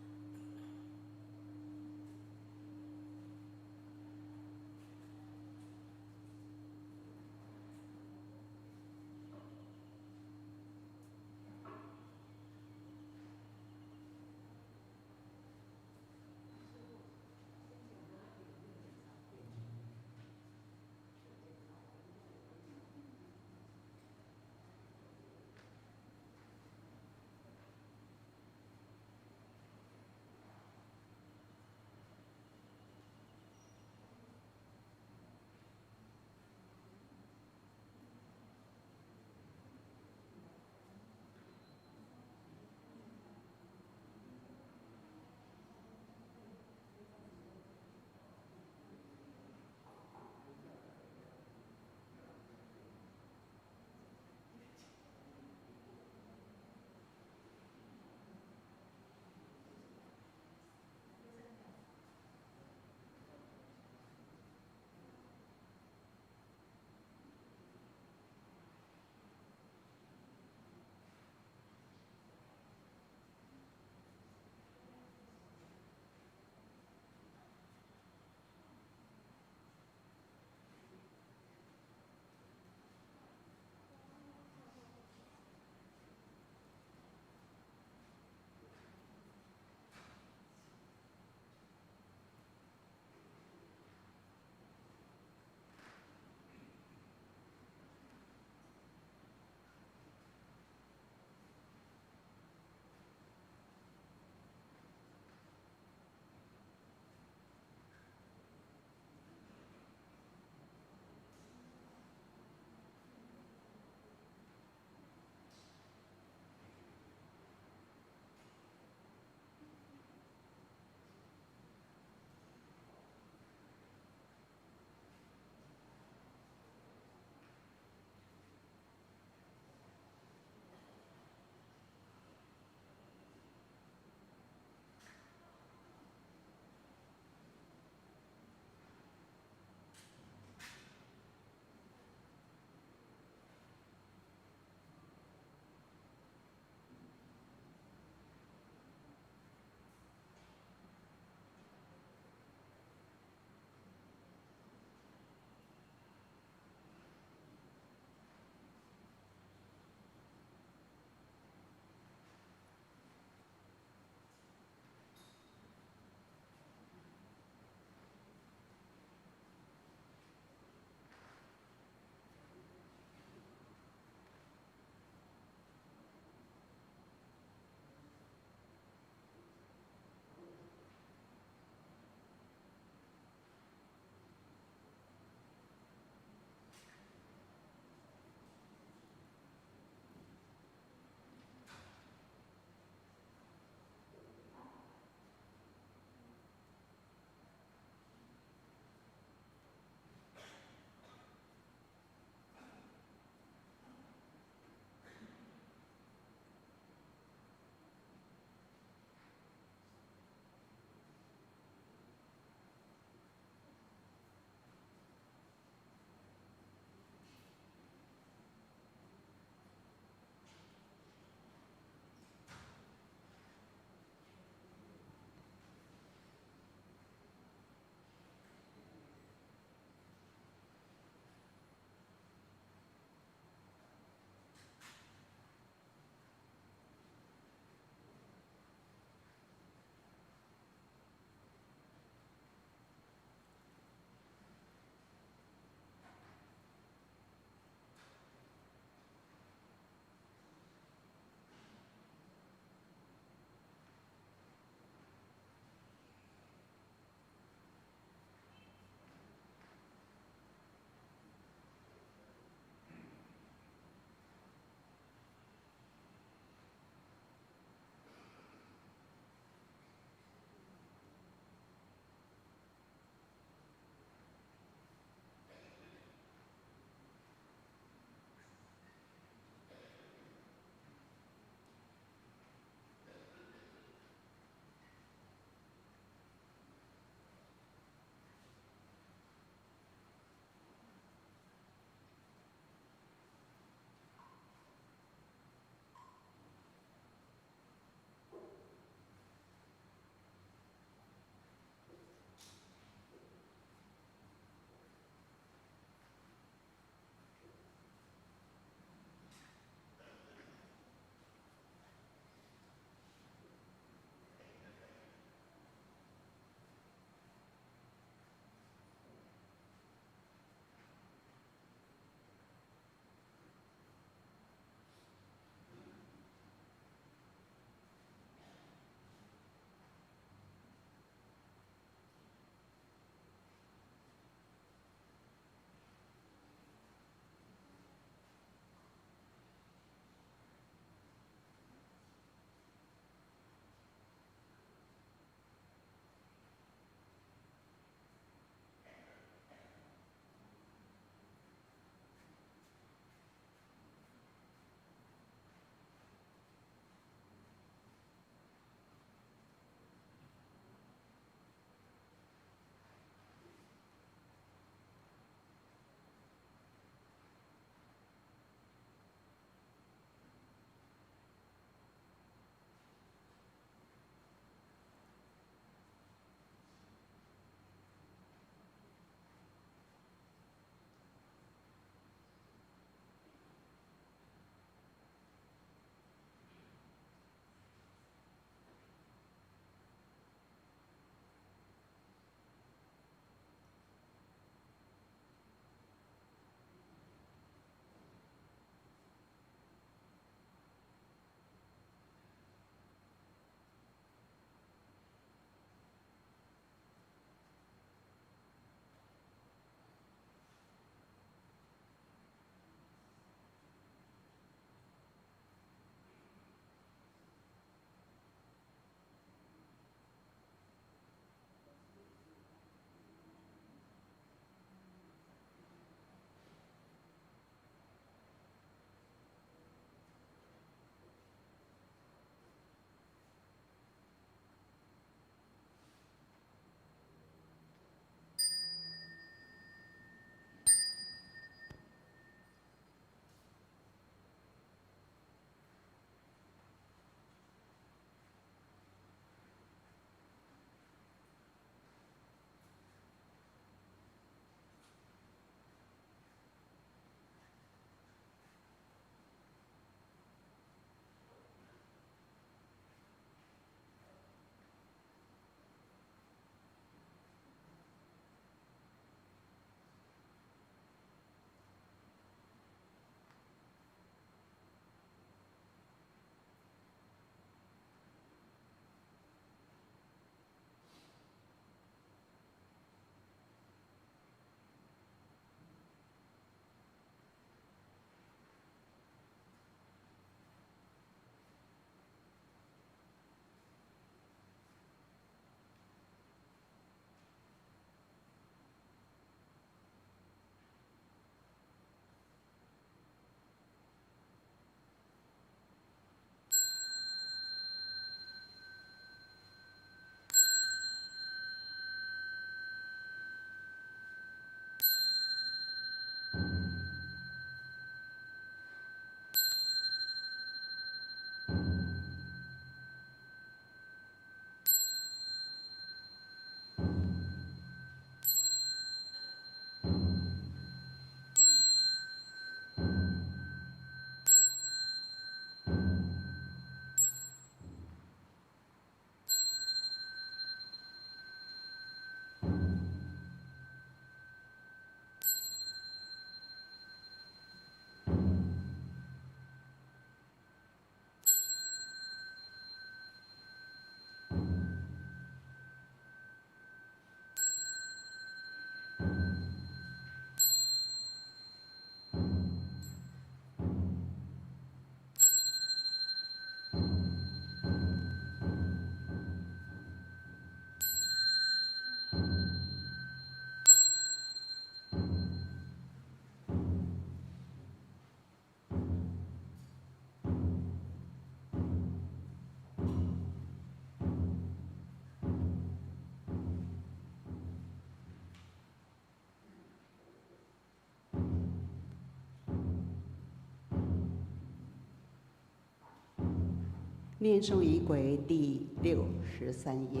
念诵仪轨第63页。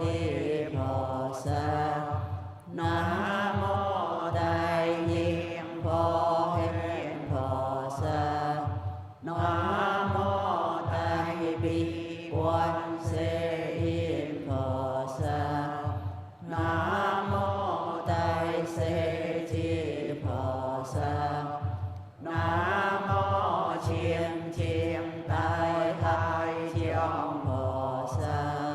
Đi Phật sa. Nam mô Đại Niệm Phổ Hiền Phật sa. Nam mô Đại Bi Quan Thế Yên Phật sa. Nam mô Đại Thế Chi Phật sa. Nam mô Chiên Chiên Đại Hải Chiông Phật sa.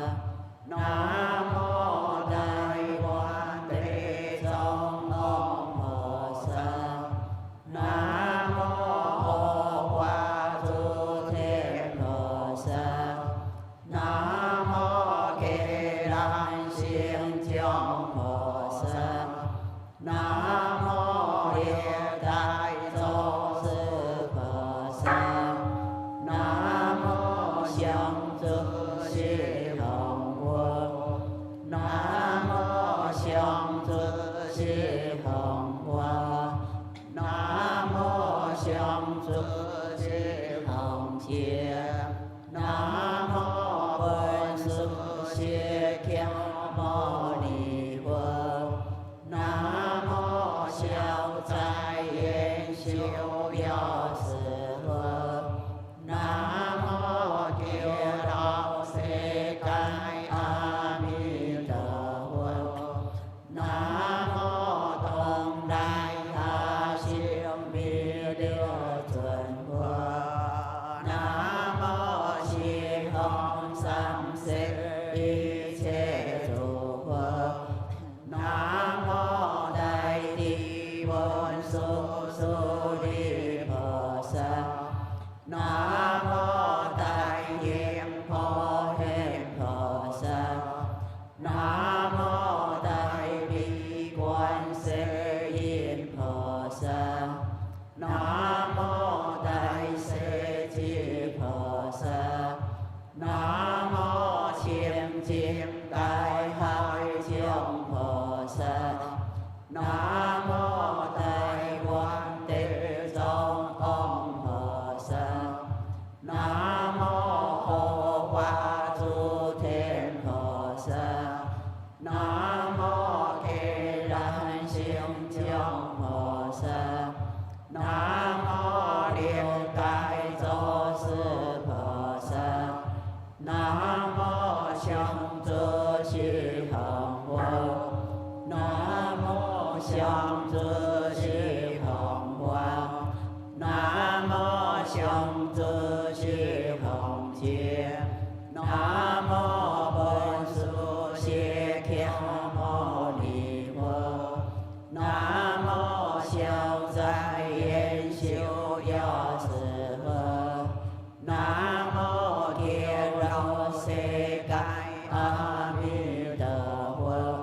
Nam mô Đại Quan Thế Tôn Ông Phật sa. Nam mô Hộ Hoa Tu Thiên Phật sa. Nam mô Kê Đan Xiên Chiông Phật sa. Nam mô Địa Đại Tổ Sư Phật sa. Nam mô Song Tử Sĩ Hồng Quân. Nam mô Song Tử Sĩ Hồng Hoa. Nam mô Song Tử Sĩ Hồng Chia. Nam mô Bổn Sư Sĩ Kiên Mô Ni Phật. Nam mô Siêu Tại Yên Siêu Biểu Sư Phật. Nam mô Kiều Đạo Thế Cai A Di Đà Phật. Nam mô Tổng Đại Hà Siêu Bi Điêu Thuần Phật. Nam mô Di Hồng Sam Se Y Chế Chủ Phật. Nam mô Đại Bi Bổn Sư Đi Phật sa. Nam mô Đại Niệm Phổ Hiền Phật sa. Nam mô Đại Bi Quan Thế Yên Phật sa. Nam mô Đại Thế Chi Phật sa. Nam mô Chiên Chiên Đại Hải Chiông Phật sa. Nam mô Đại Quan Thế Tôn Ông Phật sa. Nam mô Hộ Hoa Tu Thiên Phật sa. Nam mô Kê Đan Xiên Chiông Phật sa. Nam mô Địa Đại Tổ Sư Phật sa. Nam mô Song Tử Sĩ Hồng Quân. Nam mô Song Tử Sĩ Hồng Hoa. Nam mô Song Tử Sĩ Hồng Chia. Nam mô Bổn Sư Sĩ Kiên Mô Ni Phật. Nam mô Siêu Tại Yên Siêu Biểu Sư Phật. Nam mô Kiều Đạo Thế Cai A Di Đà Phật.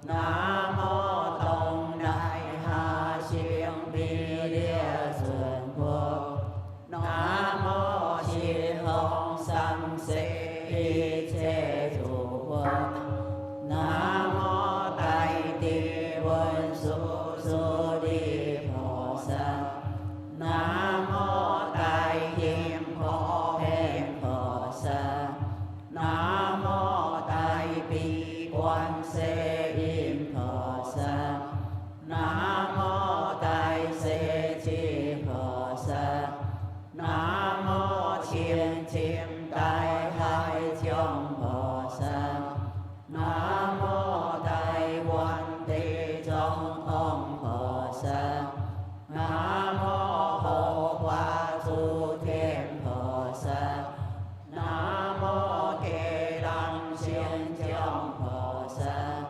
Nam mô Tổng Đại Hà Siêu Bi Điêu Thuần Phật. Nam mô Di Hồng Sam Se Y Chế Chủ Phật. Nam mô Đại Bi Bổn Sư Đi Phật sa. Nam mô Đại Niệm Phổ Hiền Phật sa. Nam mô Đại Bi Quan Thế Yên Phật sa. Nam mô Đại Thế Chi Phật sa. Nam mô Chiên Chiên Đại Hải Chiông Phật sa. Nam mô Đại Quan Thế Tôn Ông Phật sa. Nam mô Hộ Hoa Tu Thiên Phật sa. Nam mô Kê Đan Xiên Chiông Phật sa.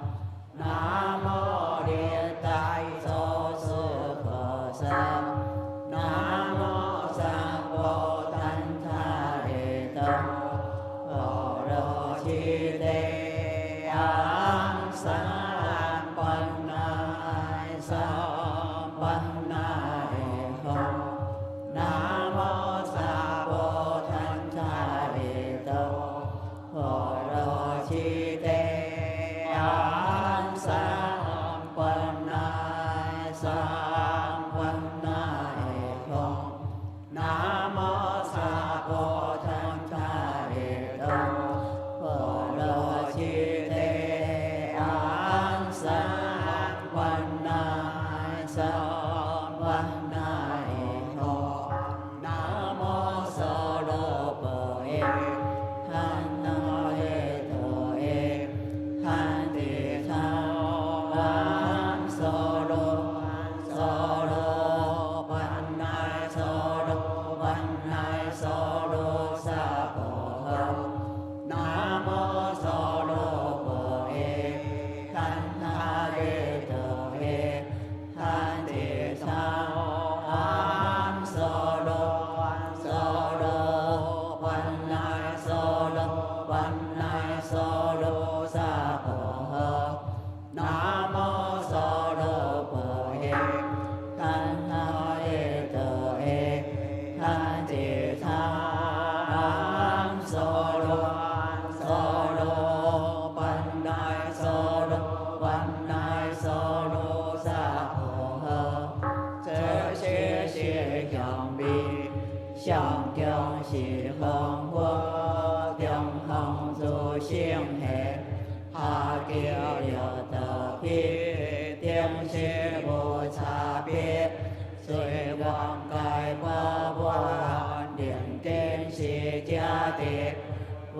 Nam mô Địa Đại Tổ Sư Phật sa. Nam mô Sa Vô Thanh Tha Đề Tâm. Phổ Đô Chi Đề An Sa Quan Nai Sa Quan Nai Không. Nam mô Sa Vô Thanh Tha Đề Tâm. Phổ Đô Chi Đề An Sa Quan Nai Sa Quan Nai Không. Nam mô Sa Vô Thanh Tha Đề Tâm. Phổ Đô Chi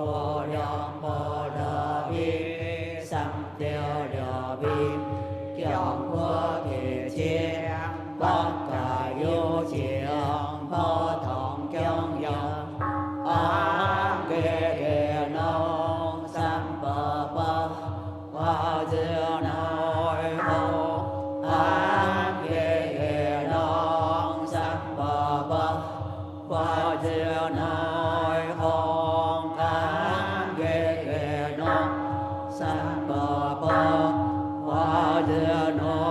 vô lượng vô đờ bi sanh tiêu điều bi kyong vô thị chi bất cả vô chiên vô thong kyong yang an kê kê nông sanh bờ bờ hoa diệu nội hồ an kê kê nông sanh bờ bờ hoa diệu nội hồ an kê kê nông sanh bờ bờ hoa diệu nội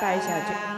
盖一下就。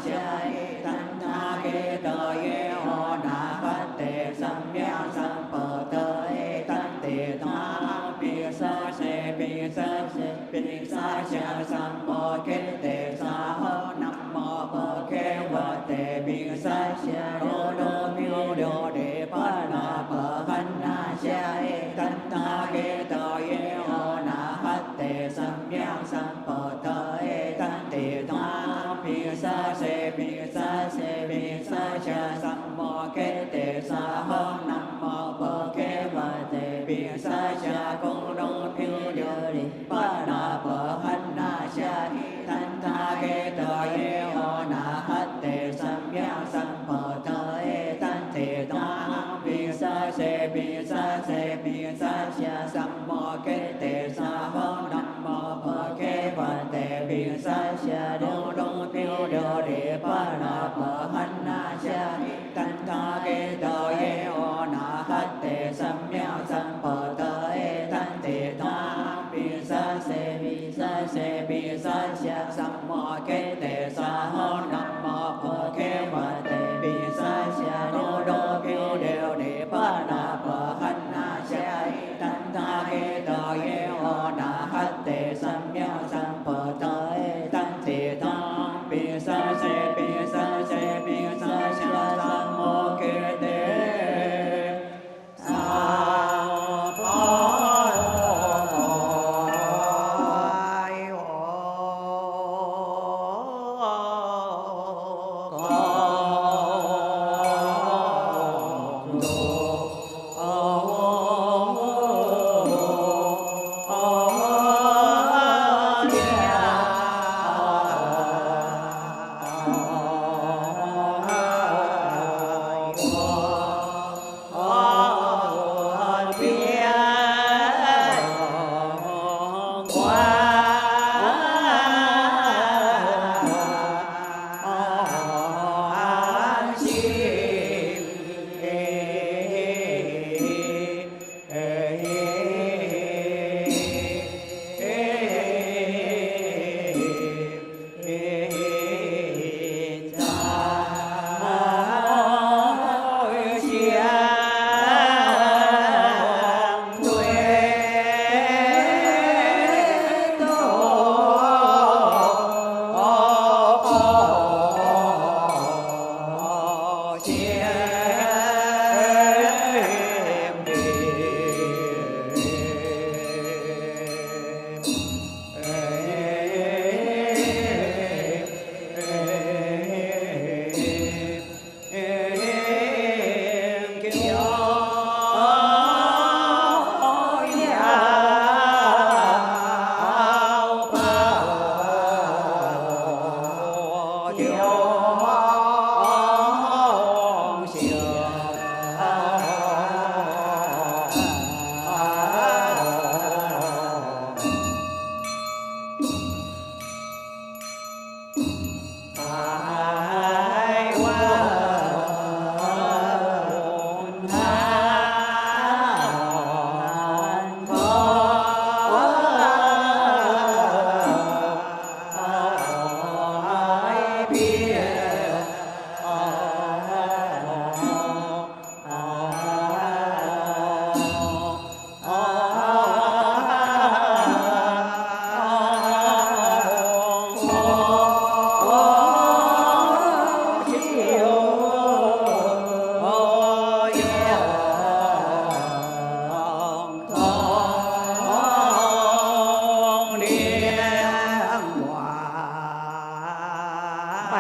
Sa vật tề biên sa cha đô đô miêu đô đề pa na pa han na cha e tan ta ke to ye ho na hat tề sam yang sam pa ta e tan tề ta biên sa biên sa cha sam mo ke tề sa ho nam mô pa ke va tề biên sa cha công đông miêu đô đề pa na pa han na cha tan ta ke to ye ho na hat tề sam yang sam pa ta e tan tề ta biên sa cha sam mo ke tề sa ho nam mô pa ke va tề biên sa cha đô đô miêu đô đề pa na pa han na cha tan ta ke to ye ho na hat tề sam yang sam pa ta e tan tề ta biên sa cha sam mo ke tề sa ho nam mô pa ke va tề biên sa cha đô đô miêu đô đề pa na pa han na cha tan ta ke to ye ho na hat tề sam yang sam pa ta e tan tề ta biên sa cha sam mo ke tề sa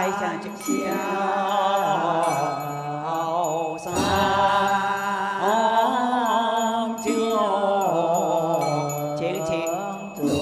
Hãy subscribe cho kênh Ghiền Mì Gõ để không bỏ lỡ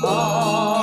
Oh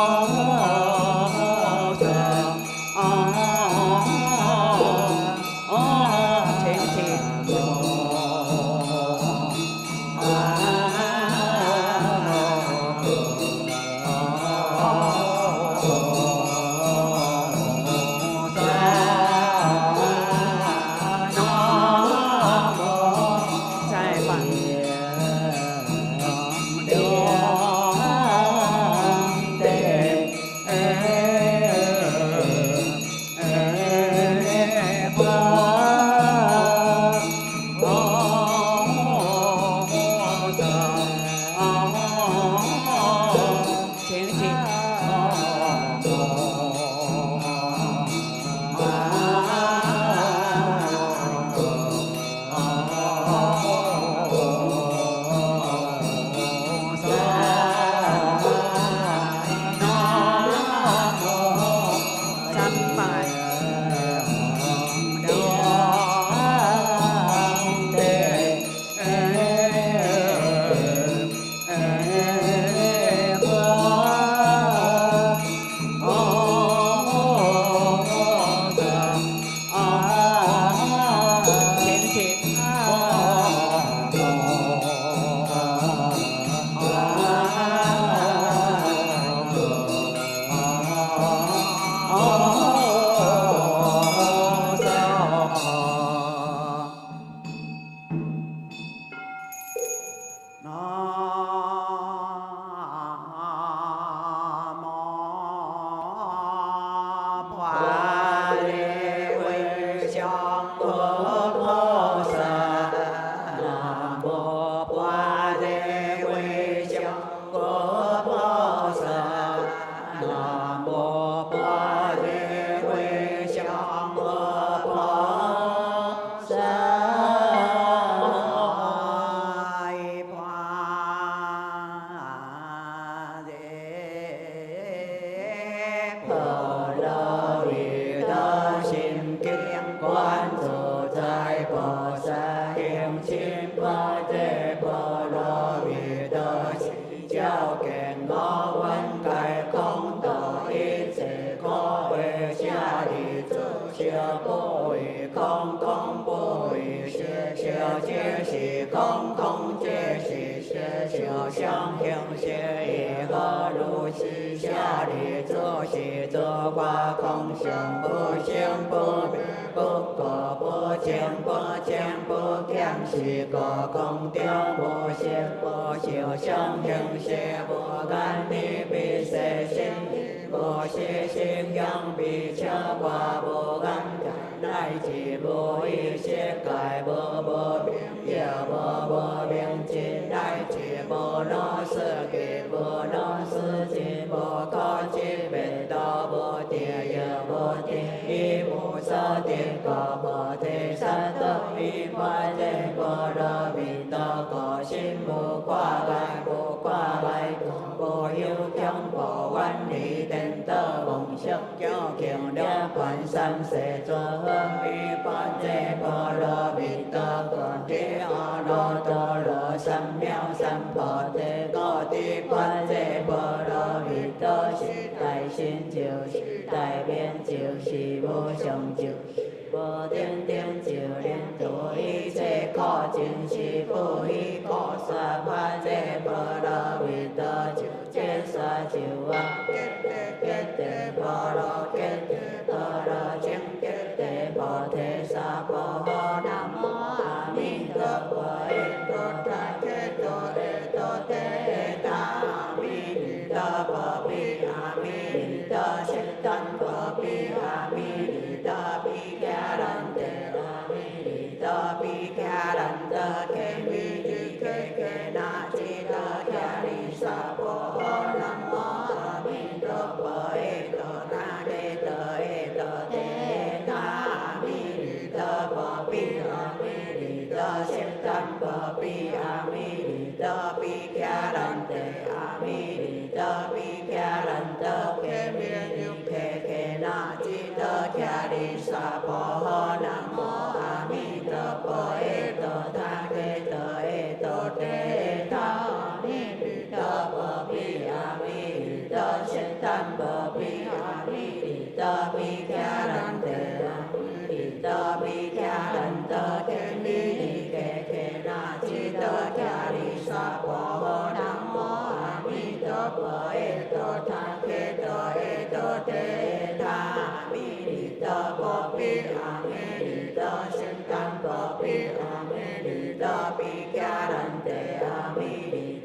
nam mô Bồ Đề Huệ Sông Phật Sa không không bồ xia xia chia xì không không chia xì xia xia xiang hiang xie yi ge lu xi xia li zhe xi zhe qua không xiang bu xiang bu bu ge bu jian bu kiang xi ge gong diao bu xiao xiang hiang xie bu gan ni bi se xin bồ xê xin yang bi cha qua bồ gan đại chỉ bồ y xê cải bồ bồ biên ya bồ bồ biên chi đại chỉ bồ nó sư kỳ bồ nó sư chỉ bồ có chi bền đo bồ địa ya bồ địa y bồ sa địa có bồ thế sa tơ y ma đề bồ đa bi ta có xin bồ qua gai bồ yêu trong bồ quan đi tên tơ bồng sắc cho kiền đa quan sam sẽ cho hơn y quan thế bồ đa bi ta còn thế a đo tơ lỡ sam miao sam bồ thế có ti quan thế bồ đa bi ta đại xin chiều đại biên chiều sĩ vô song chiều bồ tiên tiên chiều liên thủ y sẽ có chính sĩ vô y có sa pha thế bồ đa bi ta chiều chế sa chiều a kết tế bồ đa kết tế bồ đa chiếm kết tế bồ thế sa bồ ho nam mô a mi đà phật đô ta kết đô đề đô thế ta a mi đà phật bi a mi đà chết tan phật bi a mi đà bi ca đan te a mi đà bi ca đan te ke mi di ke na chi đà ca di sa bồ ho nam mô a mi đà phật đô ta đề đô thế ta a mi đà phật bi a mi đà chết tan phật bi a mi đà bi ca đan te a mi đà bi ca đan te ke mi di ke na chi đà ca di sa bồ ho nam mô a mi đà phật đô ta đề đô thế ta a mi đà phật bi a mi đà chết tan phật bi a mi đà bi ca đan te a mi đà bi ca đan te ke mi di ke na chi đà ca di sa bồ ho nam mô a mi đà phật đô ta đề đô thế ta a mi đà phật bi a mi đà chết tan phật bi a mi đà bi ca đan te a mi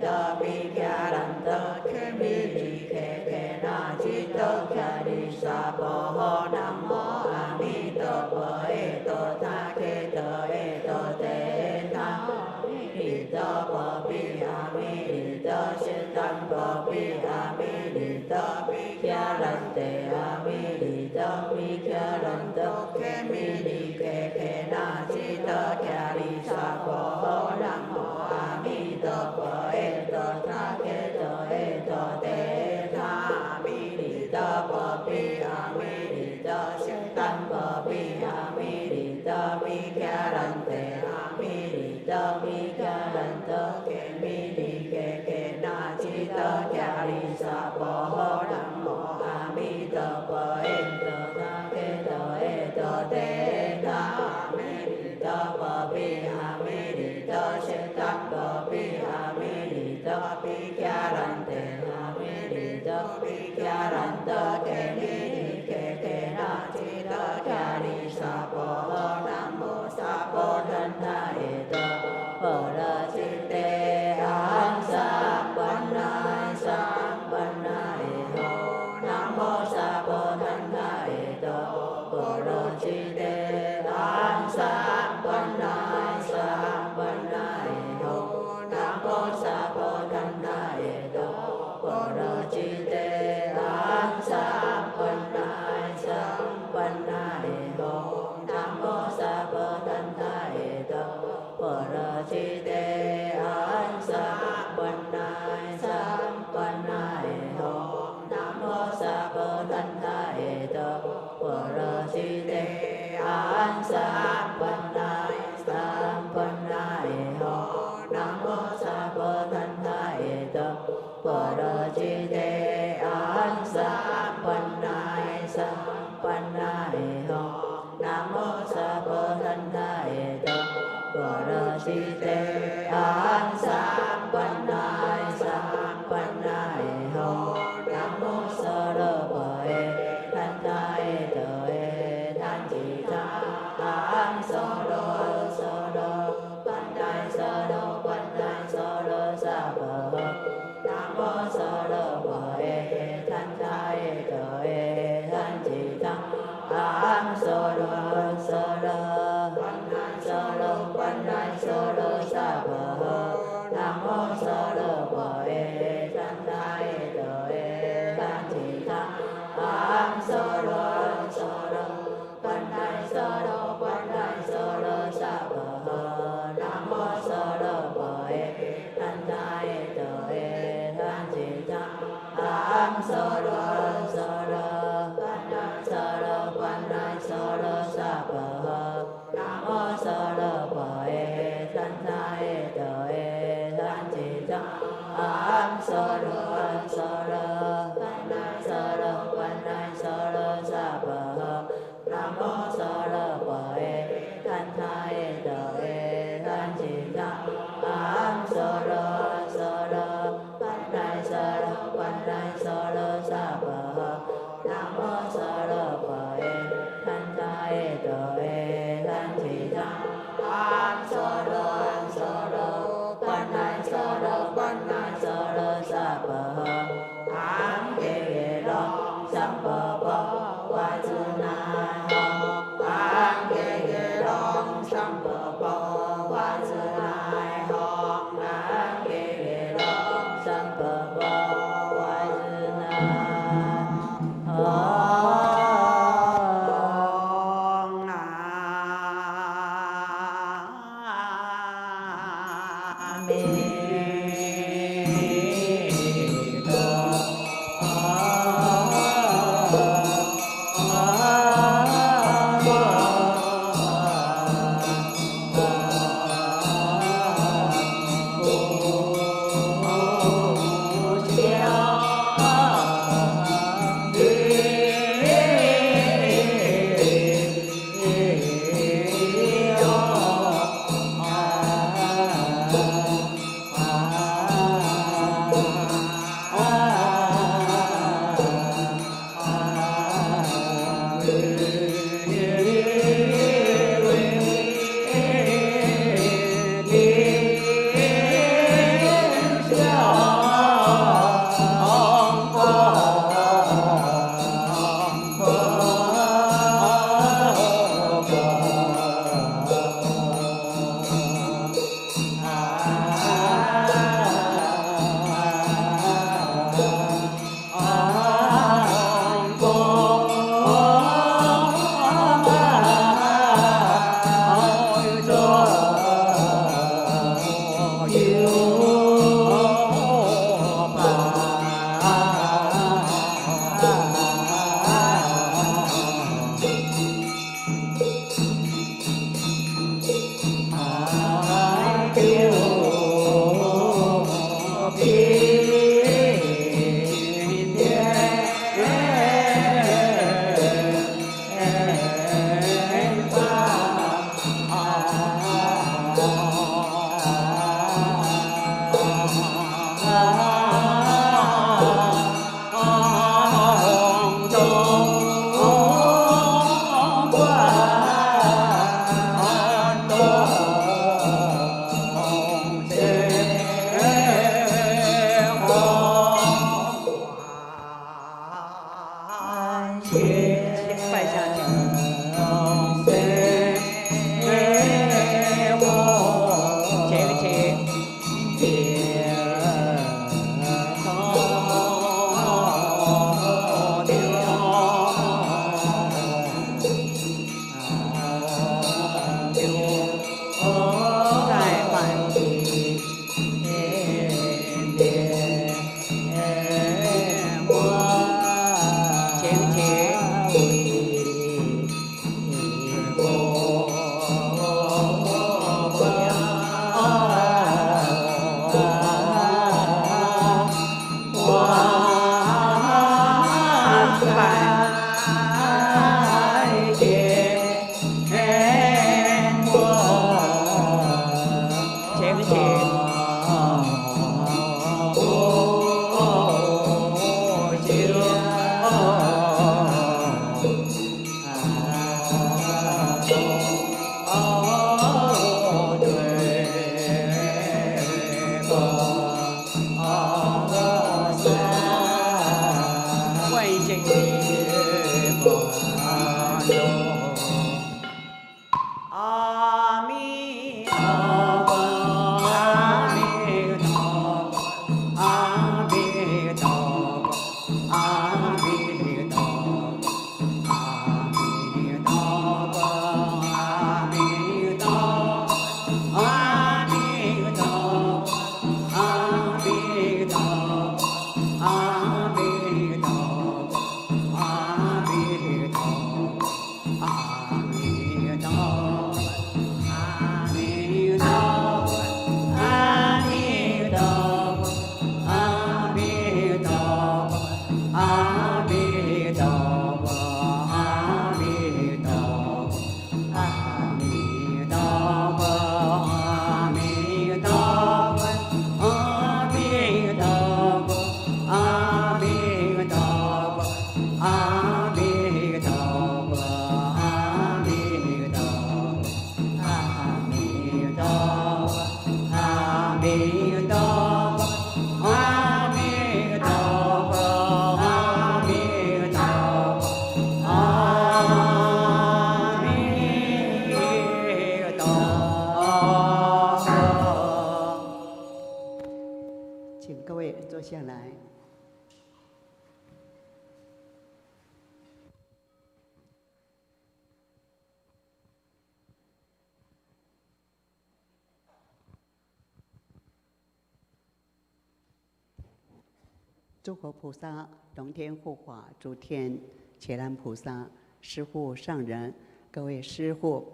đà bi ca đan te ke mi di ke na chi đà ca di sa bồ ho nam mô a mi đà phật đô ta đề đô thế ta a mi đà phật bi a mi đà chết tan phật bi a mi đà bi ca đan te a mi đà bi ca đan te ke mi di ke na chi đà ca di sa bồ ho nam mô a mi đà phật đô ta đề đô thế ta a mi đà phật bi a mi đà chết tan phật bi a mi đà bi ca đan te a mi đà bi ca đan te ke mi di ke na chi đà ca di sa bồ ho nam mô a mi đà phật đô ta đề đô thế ta a mi đà phật bi a mi đà chết tan phật bi a mi đà bi ca đan te a mi đà bi ca đan te ke mi di ke na chi đà ca di sa bồ ho nam mô sa bồ đan ta đà phật đà chi te an sa ban na ho nam mô sa bồ đan ta đà phật đà chi te an sa ban na ho nam mô sa bồ đan ta đà phật đà chi te an โสโลโสโลปันนันโสโลปันนันโสโลสัพพะนะโมโสโลภะเอตันทายโตเอตันจิตาอังโสโลโสโลปันนันโสโลปันนันโสโลสัพพะนะโมโสโลภะเอตันทายโตเอตันจิตาอังโสโลโสโลปันนันโสโลปันนันโสโลสัพพะนะโมโสโลภะเอตันทายโตเอตันจิตาอังโสโลโสโลปันนันโสโลปันนันโสโลสัพพะนะโมโสโลภะเอตันทายโตเอตันจิตาอังโสโลโสโลปันนันโสโลปันนันโสโลสัพพะนะโมโสโลภะเอตันทายโตเอตันจิตาอังโสโลโสโลปันนันโสโลปันนันโสโลสัพพะอังเกเรโลสัมปะปะวะจุนาโหอังเกเรโลสัมปะปะวะจุนาโหอังเกเรโลสัมปะปะวะจุนาโหquay trình bỏ 阿弥陀佛，阿弥陀佛，阿弥陀佛，阿弥陀佛，阿弥陀佛，阿弥陀佛，阿弥陀佛。请各位坐下来。诸佛菩萨、龙天护法、诸天伽蓝菩萨、师父上人、各位师父，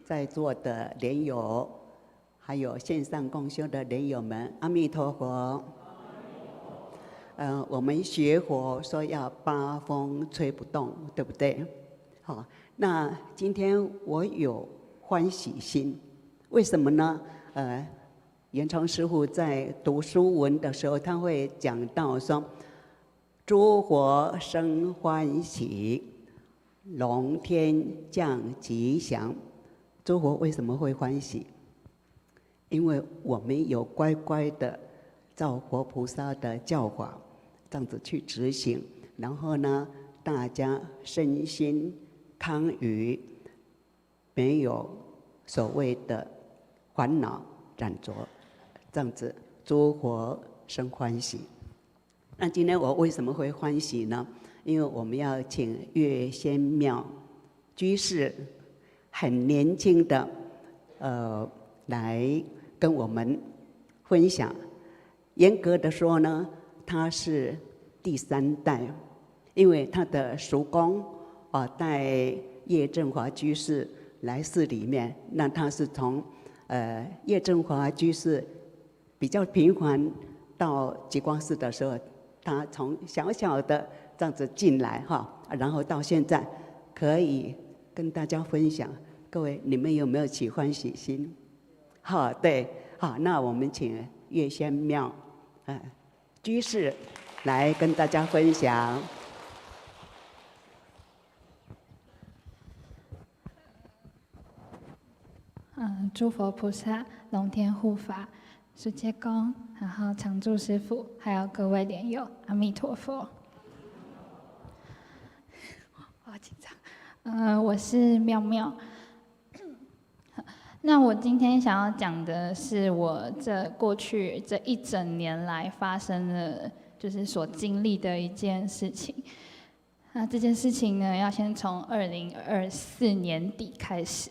在座的莲友，还有线上共修的莲友们，阿弥陀佛。我们学佛说要八风吹不动，对不对？好，那今天我有欢喜心，为什么呢？圆通师父在读书文的时候，他会讲到说：“诸佛生欢喜，龙天降吉祥。”诸佛为什么会欢喜？因为我们有乖乖的照佛菩萨的教法，这样子去执行，然后呢，大家身心康裕，没有所谓的烦恼染着。这样子，诸佛生欢喜。那今天我为什么会欢喜呢？因为我们要请月仙庙居士，很年轻的，来跟我们分享。严格的说呢，他是第3代，因为他的叔公带叶振华居士来寺里面，那他是从叶振华居士比较频繁到极光寺的时候，他从小小的这样子进来哈，然后到现在可以跟大家分享。各位，你们有没有起欢喜心？好，对，好，那我们请月仙庙居士来跟大家分享。诸佛菩萨、龙天护法、世界公，然后常住师父，还有各位莲友，阿弥陀佛。我好紧张。我是妙妙。那我今天想要讲的是我过去这1整年来发生的，就是所经历的一件事情。那这件事情呢，要先从2024年底开始。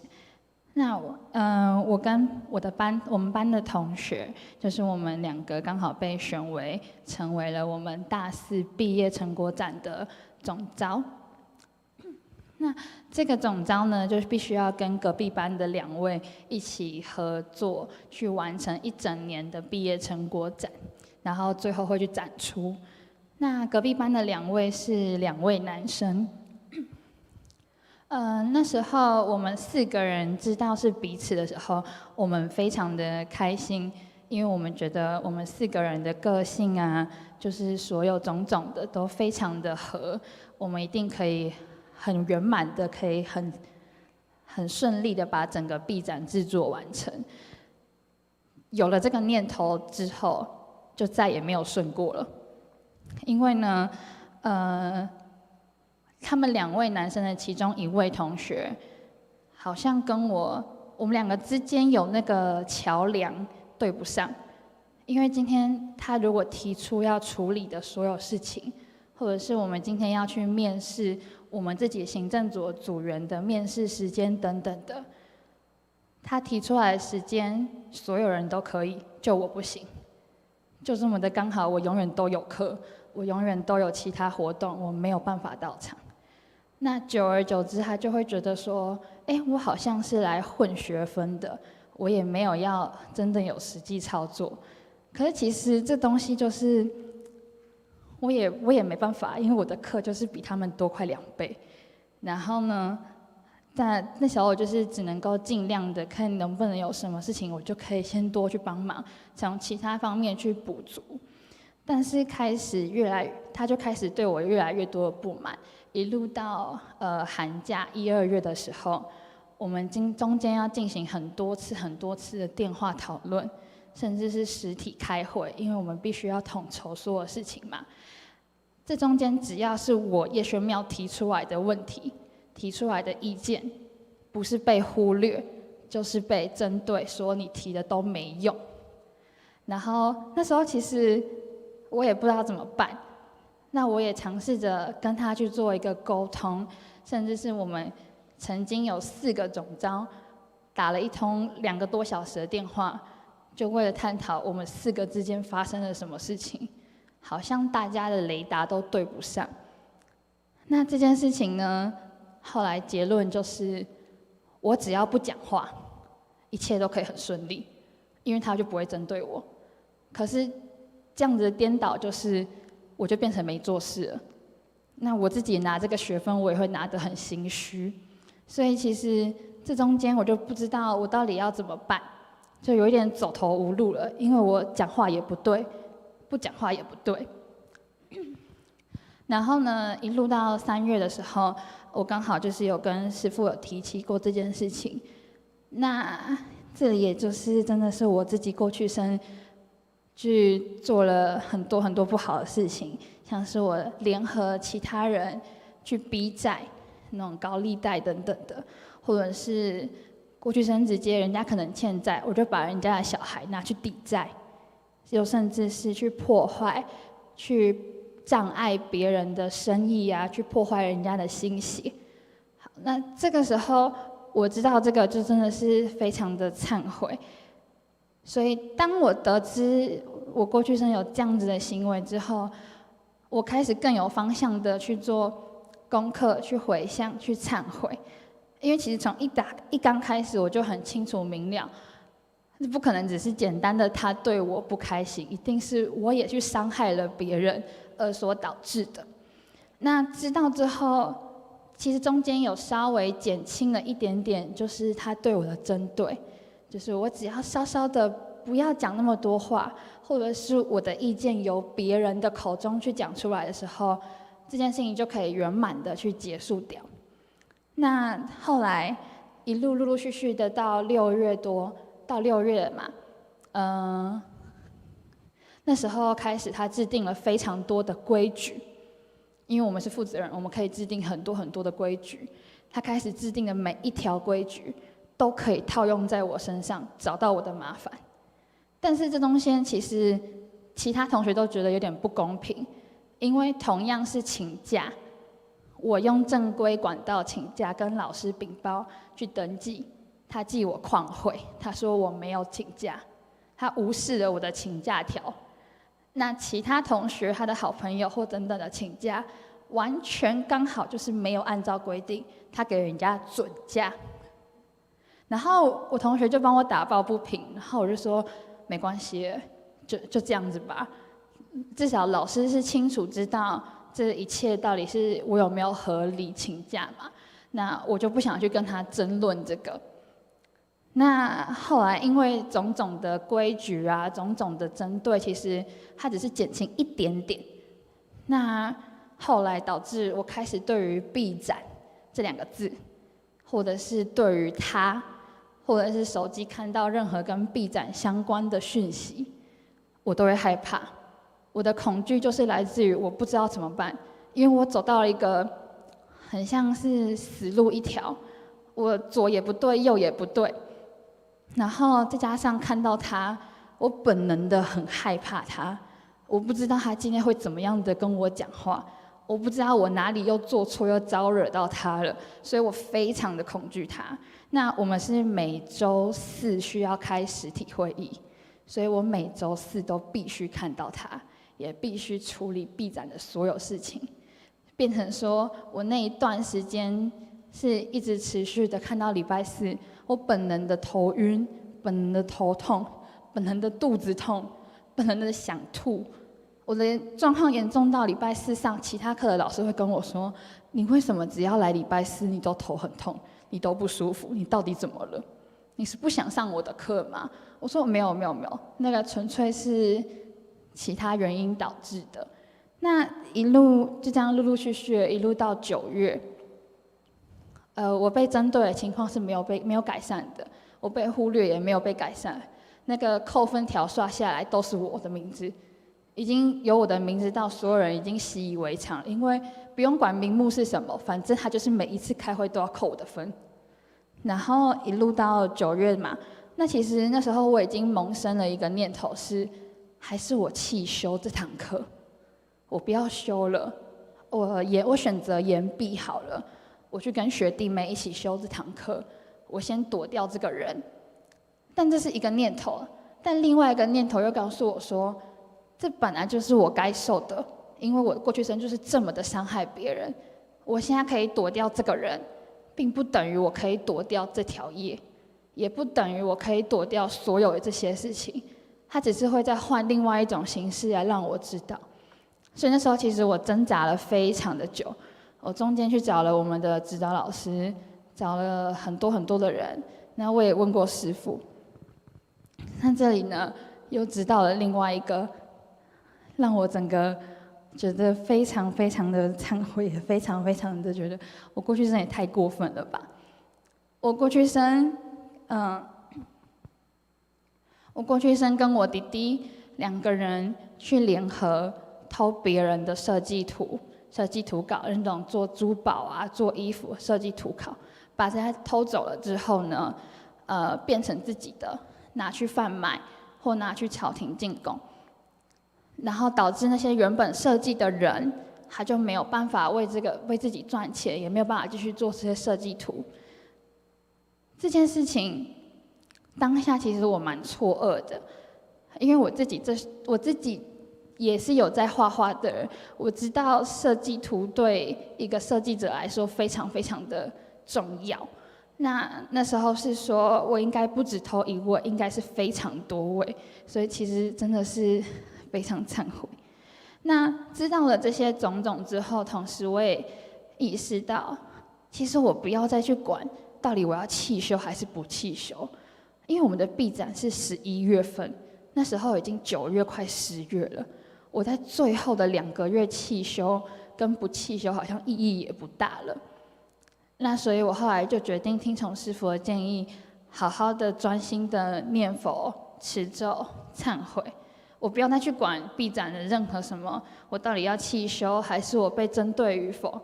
那我跟我们班的同学，就是我们2个刚好被选为成为了我们大4毕业成果展的总召。那这个总召呢，就是必须要跟隔壁班的2位一起合作，去完成1整年的毕业成果展，然后最后会去展出。那隔壁班的2位是2位男生。那时候我们4个人知道是彼此的时候，我们非常的开心，因为我们觉得我们4个人的个性啊，就是所有种种的都非常的合，我们一定可以很圆满的，可以很顺利的把整个毕展制作完成。有了这个念头之后，就再也没有顺过了，因为呢，他们2位男生的其中1位同学，好像跟我们2个之间有那个桥梁对不上。因为今天他如果提出要处理的所有事情，或者是我们今天要去面试我们自己行政组组员的面试时间等等的，他提出来的时间，所有人都可以，就我不行。就这么的刚好，我永远都有课，我永远都有其他活动，我没有办法到场。那久而久之，他就会觉得说，我好像是来混学分的，我也没有要真的有实际操作。可是其实这东西就是，我也没办法，因为我的课就是比他们多快2倍。然后呢，但那时候我就是只能够尽量的看能不能有什么事情，我就可以先多去帮忙，从其他方面去补足。但是他就开始对我越来越多的不满，一路到寒假1、2月的时候，我们中间要进行很多次的电话讨论，甚至是实体开会，因为我们必须要统筹所有事情嘛。这中间只要是我叶轩妙提出来的问题、提出来的意见，不是被忽略，就是被针对，说你提的都没用。然后那时候其实我也不知道怎么办，那我也尝试着跟他去做一个沟通，甚至是我们曾经有4个总召打了一通2个多小时的电话，就为了探讨我们4个之间发生了什么事情。好像大家的雷达都对不上。那这件事情呢，后来结论就是，我只要不讲话，一切都可以很顺利，因为他就不会针对我。可是这样子的颠倒，就是我就变成没做事了。那我自己拿这个学分，我也会拿得很心虚。所以其实这中间我就不知道我到底要怎么办，就有一点走投无路了，因为我讲话也不对。不讲话也不对。然后呢，一路到3月的时候，我刚好就是有跟师父有提起过这件事情。那这里也就是真的是我自己过去生去做了很多不好的事情，像是我联合其他人去逼债，那种高利贷等等的，或者是过去生直接人家可能欠债，我就把人家的小孩拿去抵债。又甚至是去破坏、去障碍别人的生意啊，去破坏人家的心血。好，那这个时候我知道这个就真的是非常的忏悔。所以当我得知我过去生有这样子的行为之后，我开始更有方向的去做功课、去回向、去忏悔。因为其实从一刚开始我就很清楚明了。不可能只是简单的他对我不开心，一定是我也去伤害了别人而所导致的。那知道之后，其实中间有稍微减轻了一点点，就是他对我的针对，就是我只要稍稍的不要讲那么多话，或者是我的意见由别人的口中去讲出来的时候，这件事情就可以圆满的去结束掉。那后来一路陆陆续续的到6月多。到6月嘛，那时候开始，他制定了非常多的规矩，因为我们是负责人，我们可以制定很多的规矩。他开始制定的每一条规矩，都可以套用在我身上，找到我的麻烦。但是这中间其实其他同学都觉得有点不公平，因为同样是请假，我用正规管道请假，跟老师禀报去登记。他记我旷会，他说我没有请假，他无视了我的请假条。那其他同学、他的好朋友或等等的请假，完全刚好就是没有按照规定，他给人家准假。然后我同学就帮我打抱不平，然后我就说没关系，就这样子吧，至少老师是清楚知道这一切到底是我有没有合理请假嘛。那我就不想去跟他争论这个。那后来因为种种的规矩啊，种种的针对，其实它只是减轻一点点。那后来导致我开始对于臂展这2个字，或者是对于他，或者是手机看到任何跟臂展相关的讯息，我都会害怕。我的恐惧就是来自于我不知道怎么办，因为我走到了一个很像是死路一条，我左也不对，右也不对。然后再加上看到他，我本能的很害怕他，我不知道他今天会怎么样的跟我讲话，我不知道我哪里又做错又招惹到他了，所以我非常的恐惧他。那我们是每周4需要开实体会议，所以我每周4都必须看到他，也必须处理臂展的所有事情，变成说我那一段时间是一直持续的看到礼拜4。我本能的头晕，本能的头痛，本能的肚子痛，本能的想吐。我的状况严重到礼拜4上其他课的老师会跟我说：“你为什么只要来礼拜4你都头很痛，你都不舒服？你到底怎么了？你是不想上我的课吗？”我说：“没有，那个纯粹是其他原因导致的。那一路就这样陆陆续续的，一路到9月，我被针对的情况是没有改善的，我被忽略也没有被改善。那个扣分条刷下来都是我的名字，已经有我的名字到所有人已经习以为常，因为不用管名目是什么，反正他就是每一次开会都要扣我的分。然后一路到9月嘛，那其实那时候我已经萌生了一个念头是，还是我弃修这堂课，我不要修了，我选择延毕好了，我去跟学弟妹一起修这堂课，我先躲掉这个人。但这是一个念头，但另外一个念头又告诉我说，这本来就是我该受的，因为我过去生就是这么的伤害别人，我现在可以躲掉这个人，并不等于我可以躲掉这条业，也不等于我可以躲掉所有的这些事情，它只是会再换另外一种形式来让我知道。所以那时候其实我挣扎了非常的久，我中间去找了我们的指导老师，找了很多很多的人，那我也问过师父。那这里呢，又知道了另外一个让我整个觉得非常非常的忏悔，也非常非常的觉得我过去生也太过分了吧。我过去生跟我弟弟2个人去联合偷别人的设计图稿，那种做珠宝啊、做衣服设计图稿，把它偷走了之后呢，变成自己的，拿去贩卖或拿去朝廷进贡，然后导致那些原本设计的人，他就没有办法为自己赚钱，也没有办法继续做这些设计图。这件事情当下其实我蛮错愕的，因为我自己也是有在画画的人，我知道设计图对一个设计者来说非常非常的重要。那时候是说我应该不止偷1位，应该是非常多位，所以其实真的是非常忏悔。那知道了这些种种之后，同时我也意识到，其实我不要再去管到底我要弃修还是不弃修，因为我们的毕展是11月份，那时候已经9月快10月了，我在最后的2个月弃修跟不弃修好像意义也不大了。那所以我后来就决定听从师父的建议，好好的专心的念佛、持咒、忏悔。我不要再去管毕展的任何什么，我到底要弃修还是我被针对与否。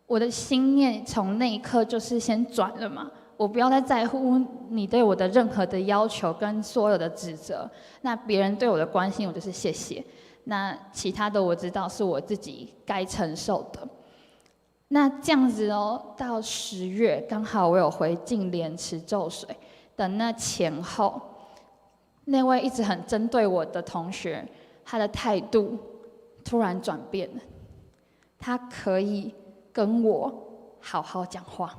我的心念从那一刻就是先转了嘛，我不要再在乎你对我的任何的要求跟所有的指责。那别人对我的关心，我就是谢谢。那其他的我知道是我自己该承受的。那这样子哦，到10月刚好我有回净莲池咒水的那前后，那位一直很针对我的同学，他的态度突然转变了，他可以跟我好好讲话。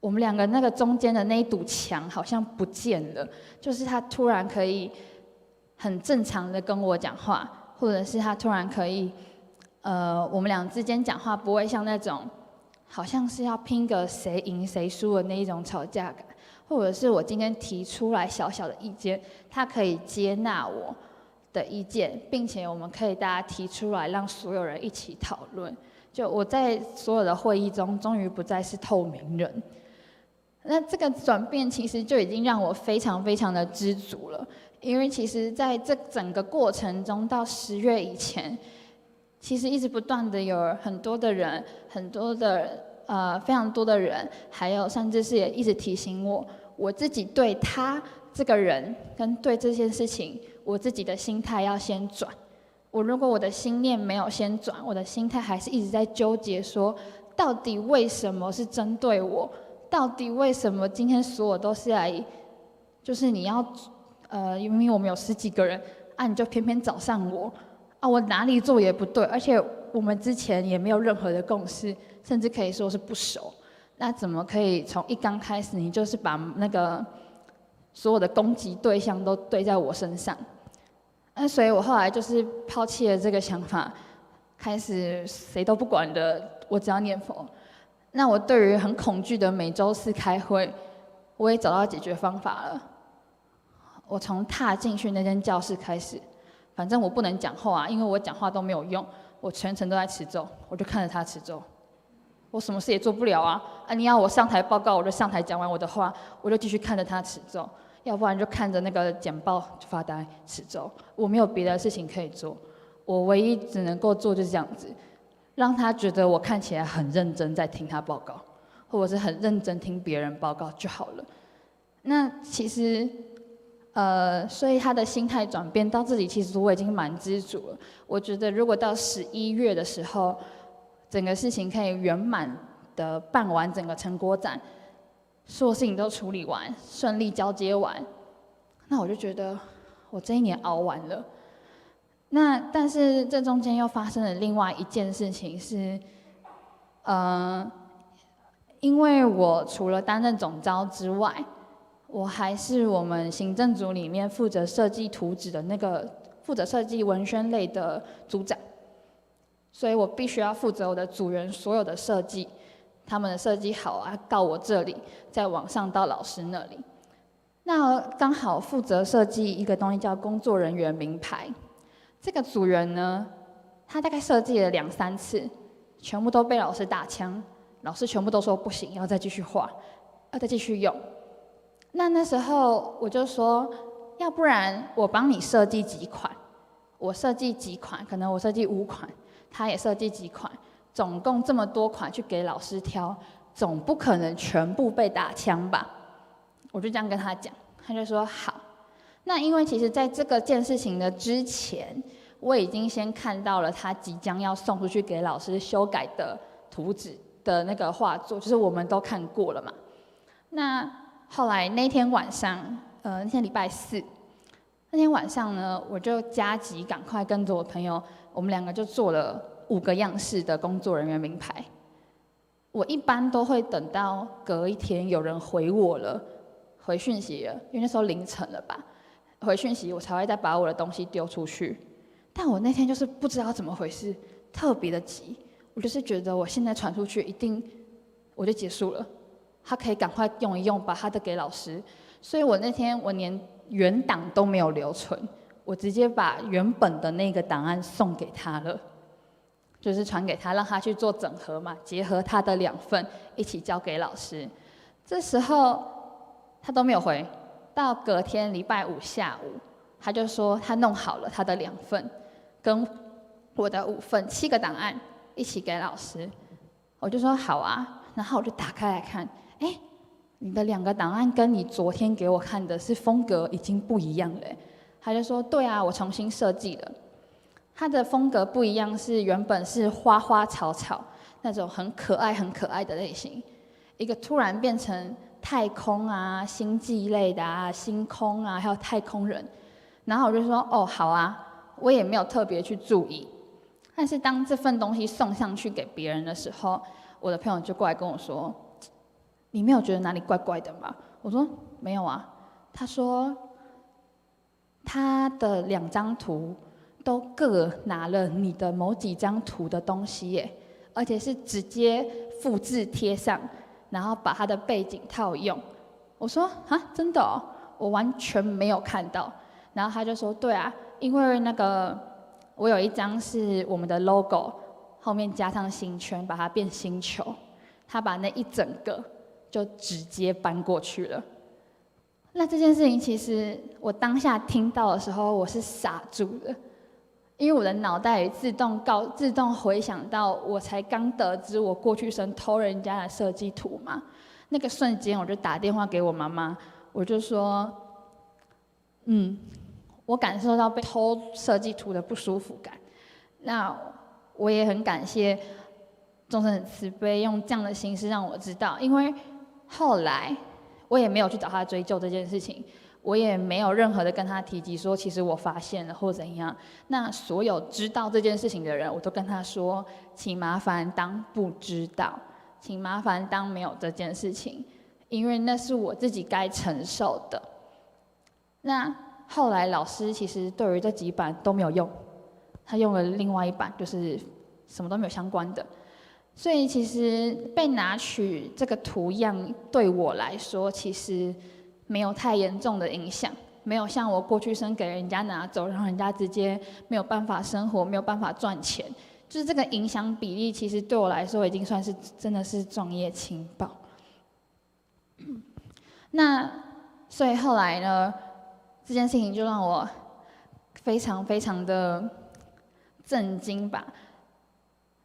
我们2个那个中间的那一堵墙好像不见了，就是他突然可以很正常的跟我讲话，或者是他突然可以我们俩之间讲话不会像那种好像是要拼个谁赢谁输的那一种吵架感，或者是我今天提出来小小的意见，他可以接纳我的意见，并且我们可以大家提出来，让所有人一起讨论。就我在所有的会议中，终于不再是透明人。那这个转变其实就已经让我非常非常的知足了，因为其实在这整个过程中，到10月以前，其实一直不断的有很多的人，非常多的人，还有甚至是也一直提醒我，我自己对他这个人跟对这件事情，我自己的心态要先转。如果我的心念没有先转，我的心态还是一直在纠结说，到底为什么是针对我？到底为什么今天所有都是来，就是你要明明我们有10几个人，你就偏偏找上我。我哪里做也不对，而且我们之前也没有任何的共识，甚至可以说是不熟。那怎么可以从一刚开始，你就是把那个所有的攻击对象都对在我身上？那所以我后来就是抛弃了这个想法，开始谁都不管的，我只要念佛。那我对于很恐惧的每周4开会，我也找到解决方法了。我从踏进去那间教室开始，反正我不能讲话啊，因为我讲话都没有用，我全程都在持咒，我就看着他持咒，我什么事也做不了啊！你要我上台报告，我就上台讲完我的话，我就继续看着他持咒，要不然就看着那个简报就发呆持咒，我没有别的事情可以做，我唯一只能够做就是这样子，让他觉得我看起来很认真在听他报告，或者是很认真听别人报告就好了。那其实。所以他的心态转变到这里，其实我已经蛮知足了。我觉得如果到11月的时候，整个事情可以圆满的办完整个成果展，所有事情都处理完，顺利交接完，那我就觉得我这一年熬完了。但是这中间又发生了另外一件事情是，因为我除了担任总召之外，我还是我们行政组里面负责设计图纸的那个负责设计文宣类的组长，所以我必须要负责我的组员所有的设计，他们的设计好啊，到我这里，再往上到老师那里。那刚好负责设计一个东西叫工作人员名牌，这个组员呢，他大概设计了2、3次，全部都被老师打枪，老师全部都说不行，要再继续画，要再继续用。那时候我就说，要不然我帮你设计几款，我设计几款，可能我设计5款，他也设计几款，总共这么多款去给老师挑，总不可能全部被打枪吧？我就这样跟他讲，他就说好。那因为其实在这个件事情的之前，我已经先看到了他即将要送出去给老师修改的图纸的那个画作，就是我们都看过了嘛。那后来那天晚上，那天礼拜4，那天晚上呢，我就加急赶快跟着我朋友，我们2个就做了5个样式的工作人员名牌。我一般都会等到隔一天有人回我了，回讯息了，因为那时候凌晨了吧，回讯息我才会再把我的东西丢出去。但我那天就是不知道怎么回事，特别的急，我就是觉得我现在传出去一定我就结束了。他可以赶快用一用，把他的给老师。所以我那天我连原档都没有留存，我直接把原本的那个档案送给他了，就是传给他，让他去做整合嘛，结合他的2份一起交给老师。这时候他都没有回，到隔天礼拜5下午，他就说他弄好了他的2份，跟我的5份7个档案一起给老师。我就说好啊，然后我就打开来看。你的2个档案跟你昨天给我看的是风格已经不一样了。他就说对啊，我重新设计了。他的风格不一样，是原本是花花草草那种很可爱很可爱的类型，一个突然变成太空啊、星际类的啊、星空啊，还有太空人。然后我就说哦好啊，我也没有特别去注意。但是当这份东西送上去给别人的时候，我的朋友就过来跟我说，你没有觉得哪里怪怪的吗？我说没有啊。他说他的2张图都各拿了你的某几张图的东西耶，而且是直接复制贴上，然后把他的背景套用。我说啊，真的哦，我完全没有看到。然后他就说对啊，因为那个我有一张是我们的 logo 后面加上星圈，把它变星球，他把那一整个就直接搬过去了。那这件事情其实我当下听到的时候，我是傻住的，因为我的脑袋里自动回想到，我才刚得知我过去生偷人家的设计图嘛。那个瞬间，我就打电话给我妈妈，我就说，我感受到被偷设计图的不舒服感。那我也很感谢众生很慈悲，用这样的形式让我知道，因为后来我也没有去找他追究这件事情，我也没有任何的跟他提及说，其实我发现了或怎样。那所有知道这件事情的人，我都跟他说，请麻烦当不知道，请麻烦当没有这件事情，因为那是我自己该承受的。那后来老师其实对于这几版都没有用，他用了另外一版，就是什么都没有相关的。所以其实被拿取这个图样对我来说，其实没有太严重的影响，没有像我过去生给人家拿走，让人家直接没有办法生活，没有办法赚钱，就是这个影响比例，其实对我来说已经算是真的是壮业情报。那所以后来呢，这件事情就让我非常非常的震惊吧。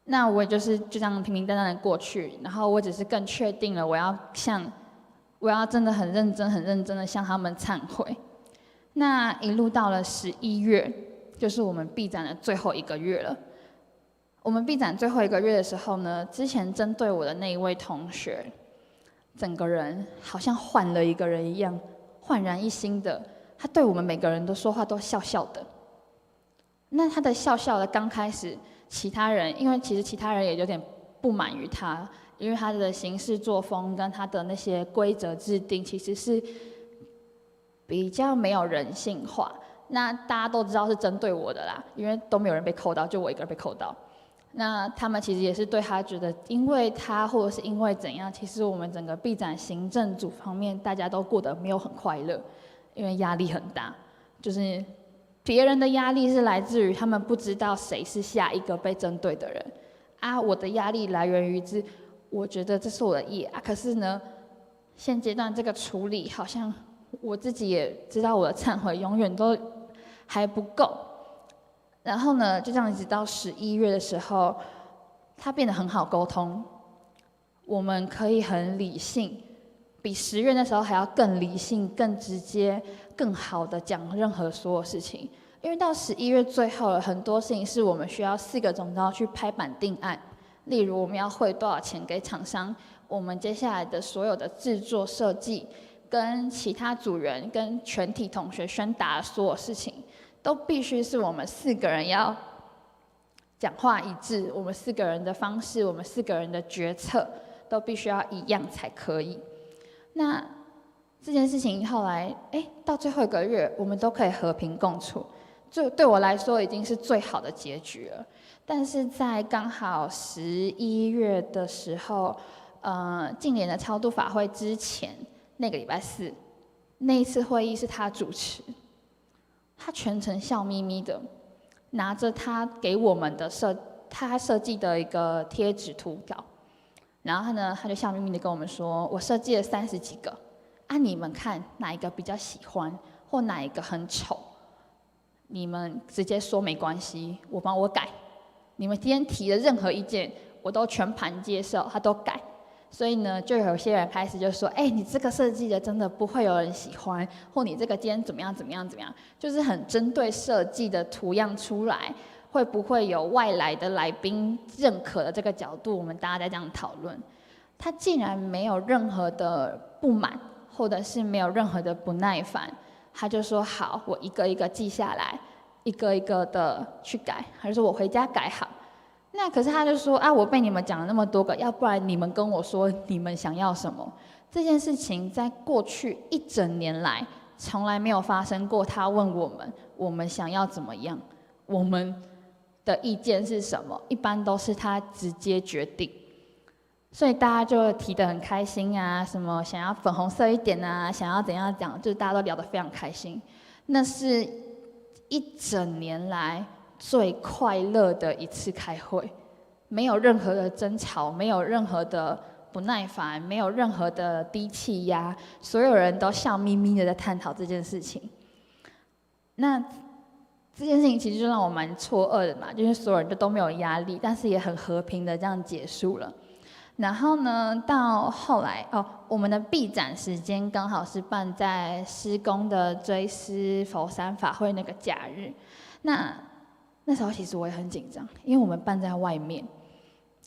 那我也就这样平平淡淡的过去，然后我只是更确定了我要真的很认真的向他们忏悔。那一路到了11月，就是我们闭展的最后1个月了。我们闭展最后1个月的时候呢，之前针对我的那一位同学，整个人好像换了一个人一样，焕然一新的。他对我们每个人都说话都笑笑的。那他的笑笑的刚开始，其他人因为其实其他人也有点不满于他，因为他的行事作风跟他的那些规则制定其实是比较没有人性化。那大家都知道是针对我的啦，因为都没有人被扣到，就我一个人被扣到。那他们其实也是对他觉得，因为他或者是因为怎样，其实我们整个闭展行政组方面大家都过得没有很快乐，因为压力很大，就是别人的压力是来自于他们不知道谁是下一个被针对的人啊，我的压力来源于我觉得这是我的业啊，可是呢，现阶段这个处理好像我自己也知道我的忏悔永远都还不够。然后呢，就这样一直到11月的时候，他变得很好沟通，我们可以很理性，比10月那时候还要更理性、更直接、更好的讲任何所有事情。因为到11月最后了，很多事情是我们需要4个总召去拍板定案，例如我们要汇多少钱给厂商，我们接下来的所有的制作设计，跟其他组员、跟全体同学宣达的所有事情。都必须是我们4个人要讲话一致，我们4个人的方式，我们4个人的决策都必须要一样才可以。那这件事情后来，到最后1个月，我们都可以和平共处，就对我来说已经是最好的结局了。但是在刚好11月的时候，近年的超度法会之前那个礼拜4，那一次会议是他主持。他全程笑眯眯的，拿着他给我们的他设计的一个贴纸图稿，然后呢，他就笑眯眯的跟我们说：“我设计了30几个，啊，你们看哪一个比较喜欢，或哪一个很丑，你们直接说没关系，我帮我改。你们今天提的任何意见，我都全盘接受，他都改。”所以呢，就有些人开始就说：“你这个设计的真的不会有人喜欢，或你这个今天怎么样怎么样怎么样，就是很针对设计的图样出来，会不会有外来的来宾认可的这个角度，我们大家在这样讨论。”他竟然没有任何的不满，或者是没有任何的不耐烦，他就说：“好，我一个一个记下来，一个一个的去改。”他就说：“我回家改好。”那可是他就说啊，我被你们讲了那么多个，要不然你们跟我说你们想要什么？这件事情在过去1整年来从来没有发生过。他问我们想要怎么样，我们的意见是什么？一般都是他直接决定，所以大家就提得很开心啊，什么想要粉红色一点啊，想要怎样讲，就是大家都聊得非常开心。那是1整年来最快乐的一次开会，没有任何的争吵，没有任何的不耐烦，没有任何的低气压，所有人都笑眯眯的在探讨这件事情。那这件事情其实就让我蛮错愕的嘛，就是所有人都没有压力，但是也很和平的这样结束了。然后呢，到后来我们的闭展时间刚好是办在施工的追思佛山法会那个假日。那时候其实我也很紧张，因为我们办在外面，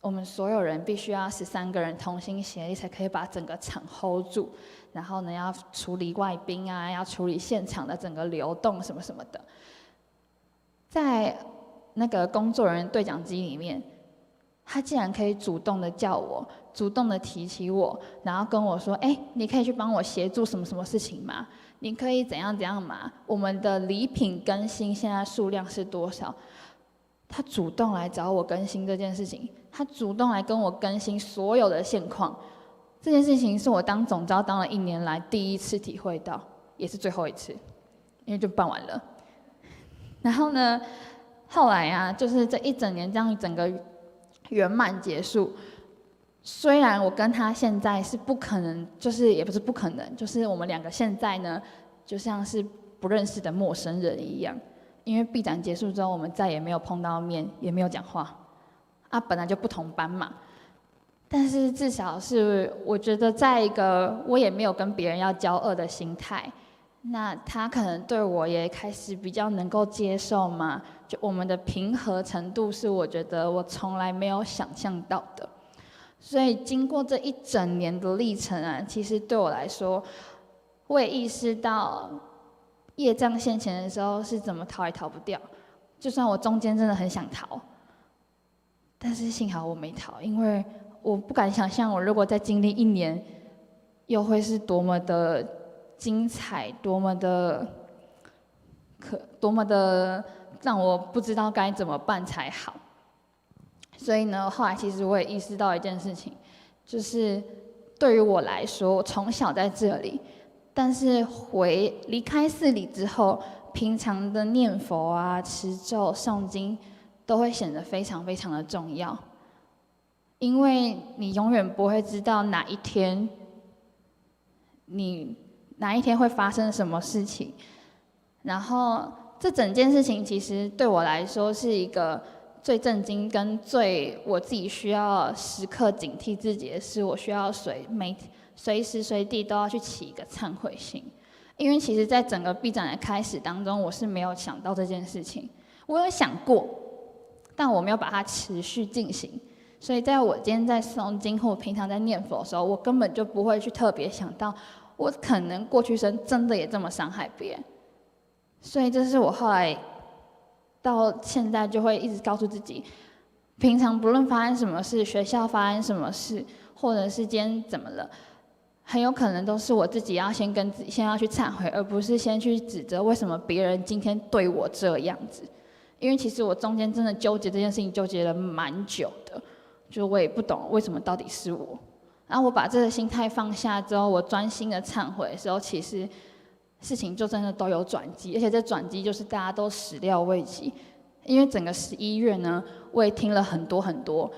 我们所有人必须要13个人同心协力才可以把整个场 hold 住。然后呢，要处理外宾啊，要处理现场的整个流动什么什么的。在那个工作人员对讲机里面，他竟然可以主动的叫我，主动的提起我，然后跟我说：“你可以去帮我协助什么什么事情吗？你可以怎样怎样吗？我们的礼品更新现在数量是多少？”他主动来找我更新这件事情，他主动来跟我更新所有的现况。这件事情是我当总召当了1年来第一次体会到，也是最后一次。因为就办完了。然后呢，后来啊，就是这一整年这样整个圆满结束。虽然我跟他现在是不可能，就是也不是不可能，就是我们两个现在呢，就像是不认识的陌生人一样。因为毕展结束之后，我们再也没有碰到面，也没有讲话。啊，本来就不同班嘛。但是至少是我觉得，在一个我也没有跟别人要交恶的心态，那他可能对我也开始比较能够接受嘛。就我们的平和程度是我觉得我从来没有想象到的。所以经过这一整年的历程啊，其实对我来说，我也意识到业障现前的时候是怎么逃也逃不掉。就算我中间真的很想逃，但是幸好我没逃，因为我不敢想象我如果再经历1年，又会是多么的精彩，多么的让我不知道该怎么办才好。所以呢，后来其实我也意识到一件事情，就是对于我来说，我从小在这里，但是离开寺里之后，平常的念佛啊、持咒、诵经，都会显得非常非常的重要。因为你永远不会知道哪一天会发生什么事情，然后这整件事情其实对我来说是一个最震惊跟最我自己需要时刻警惕自己的事，我需要随时随地都要去起一个忏悔心。因为其实在整个毕展的开始当中，我是没有想到这件事情，我有想过，但我没有把它持续进行。所以在我今天在诵经或平常在念佛的时候，我根本就不会去特别想到，我可能过去生真的也这么伤害别人。所以这是我后来到现在就会一直告诉自己，平常不论发生什么事，学校发生什么事，或者是今天怎么了，很有可能都是我自己要先要去忏悔，而不是先去指责为什么别人今天对我这样子。因为其实我中间真的纠结这件事情，纠结了蛮久的。就我也不懂为什么到底是我，然后我把这个心态放下之后，我专心的忏悔的时候，其实事情就真的都有转机，而且这转机就是大家都始料未及。因为整个11月呢，我也听了很多很多，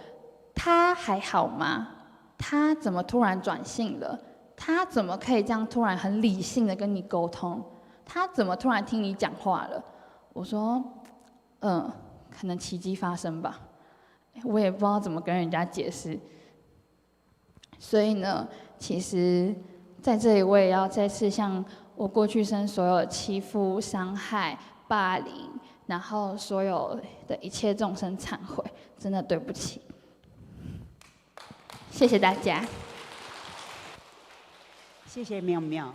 他还好吗？他怎么突然转性了？他怎么可以这样突然很理性的跟你沟通？他怎么突然听你讲话了？我说，可能奇迹发生吧。我也不知道怎么跟人家解释，所以呢，其实在这里我也要再次向我过去生所有欺负、伤害、霸凌，然后所有的一切众生忏悔，真的对不起。谢谢大家。谢谢妙妙，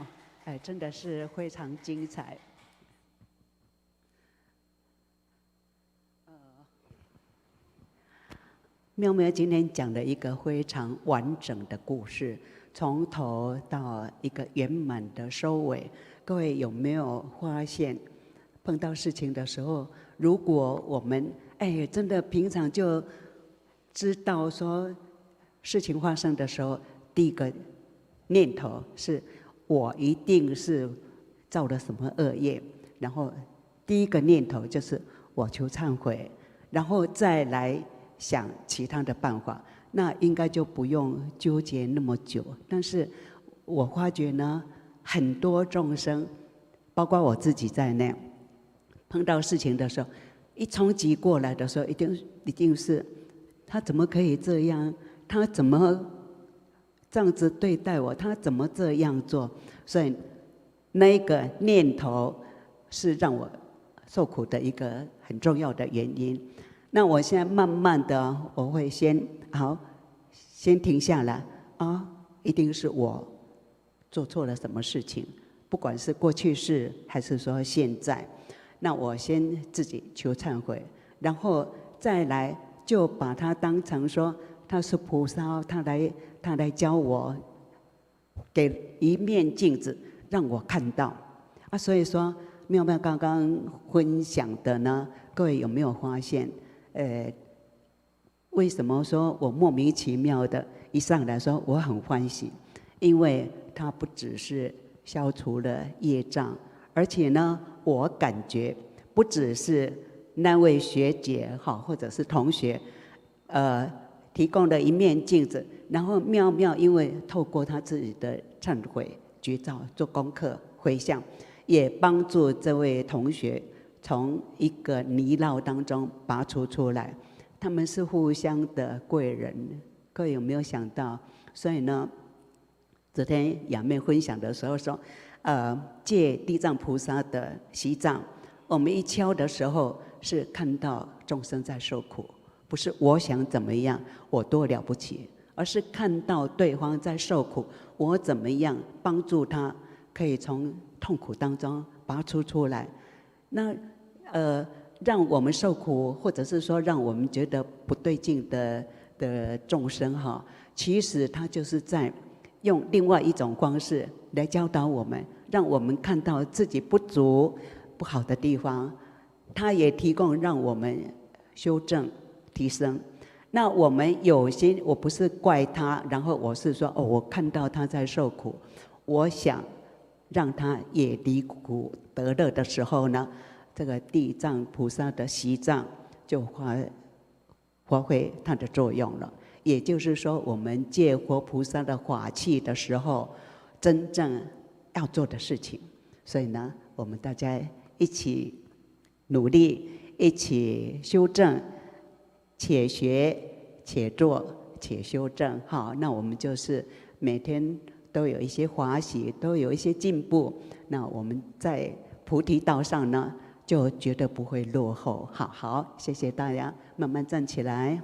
真的是非常精彩。妙妙今天讲了一个非常完整的故事，从头到一个圆满的收尾。各位有没有发现，碰到事情的时候，如果我们真的平常就知道说事情发生的时候，第一个念头是我一定是造了什么恶业，然后第一个念头就是我求忏悔，然后再来想其他的办法，那应该就不用纠结那么久。但是我发觉呢，很多众生，包括我自己在内，碰到事情的时候，一冲击过来的时候，一定是他怎么可以这样？他怎么这样子对待我？他怎么这样做？所以那个念头是让我受苦的一个很重要的原因。那我现在慢慢的，我会先停下来啊，一定是我做错了什么事情，不管是过去式还是说现在，那我先自己求忏悔，然后再来就把它当成说他是菩萨，他来教我，给一面镜子让我看到啊。所以说妙妙刚刚分享的呢，各位有没有发现？为什么说我莫名其妙的一上来说我很欢喜？因为它不只是消除了业障，而且呢，我感觉不只是那位学姐哈，或者是同学，提供了一面镜子，然后妙妙因为透过他自己的忏悔、觉照、做功课、回向，也帮助这位同学从一个泥淖当中拔出来。他们是互相的贵人，各位有没有想到？所以呢，昨天雅妹分享的时候说，借地藏菩萨的席藏，我们一敲的时候是看到众生在受苦，不是我想怎么样，我多了不起，而是看到对方在受苦，我怎么样帮助他，可以从痛苦当中拔出来。那让我们受苦，或者是说让我们觉得不对劲的众生哈，其实他就是在用另外一种方式来教导我们，让我们看到自己不足、不好的地方，他也提供让我们修正、提升。那我们有心，我不是怪他，然后我是说，我看到他在受苦，我想让他也离苦得乐的时候呢，这个地藏菩萨的席藏就发挥它的作用了。也就是说，我们借佛菩萨的法器的时候，真正要做的事情。所以呢，我们大家一起努力，一起修正，且学且做且修正。好，那我们就是每天都有一些欢喜，都有一些进步。那我们在菩提道上呢，就绝对不会落后。好，谢谢大家，慢慢站起来。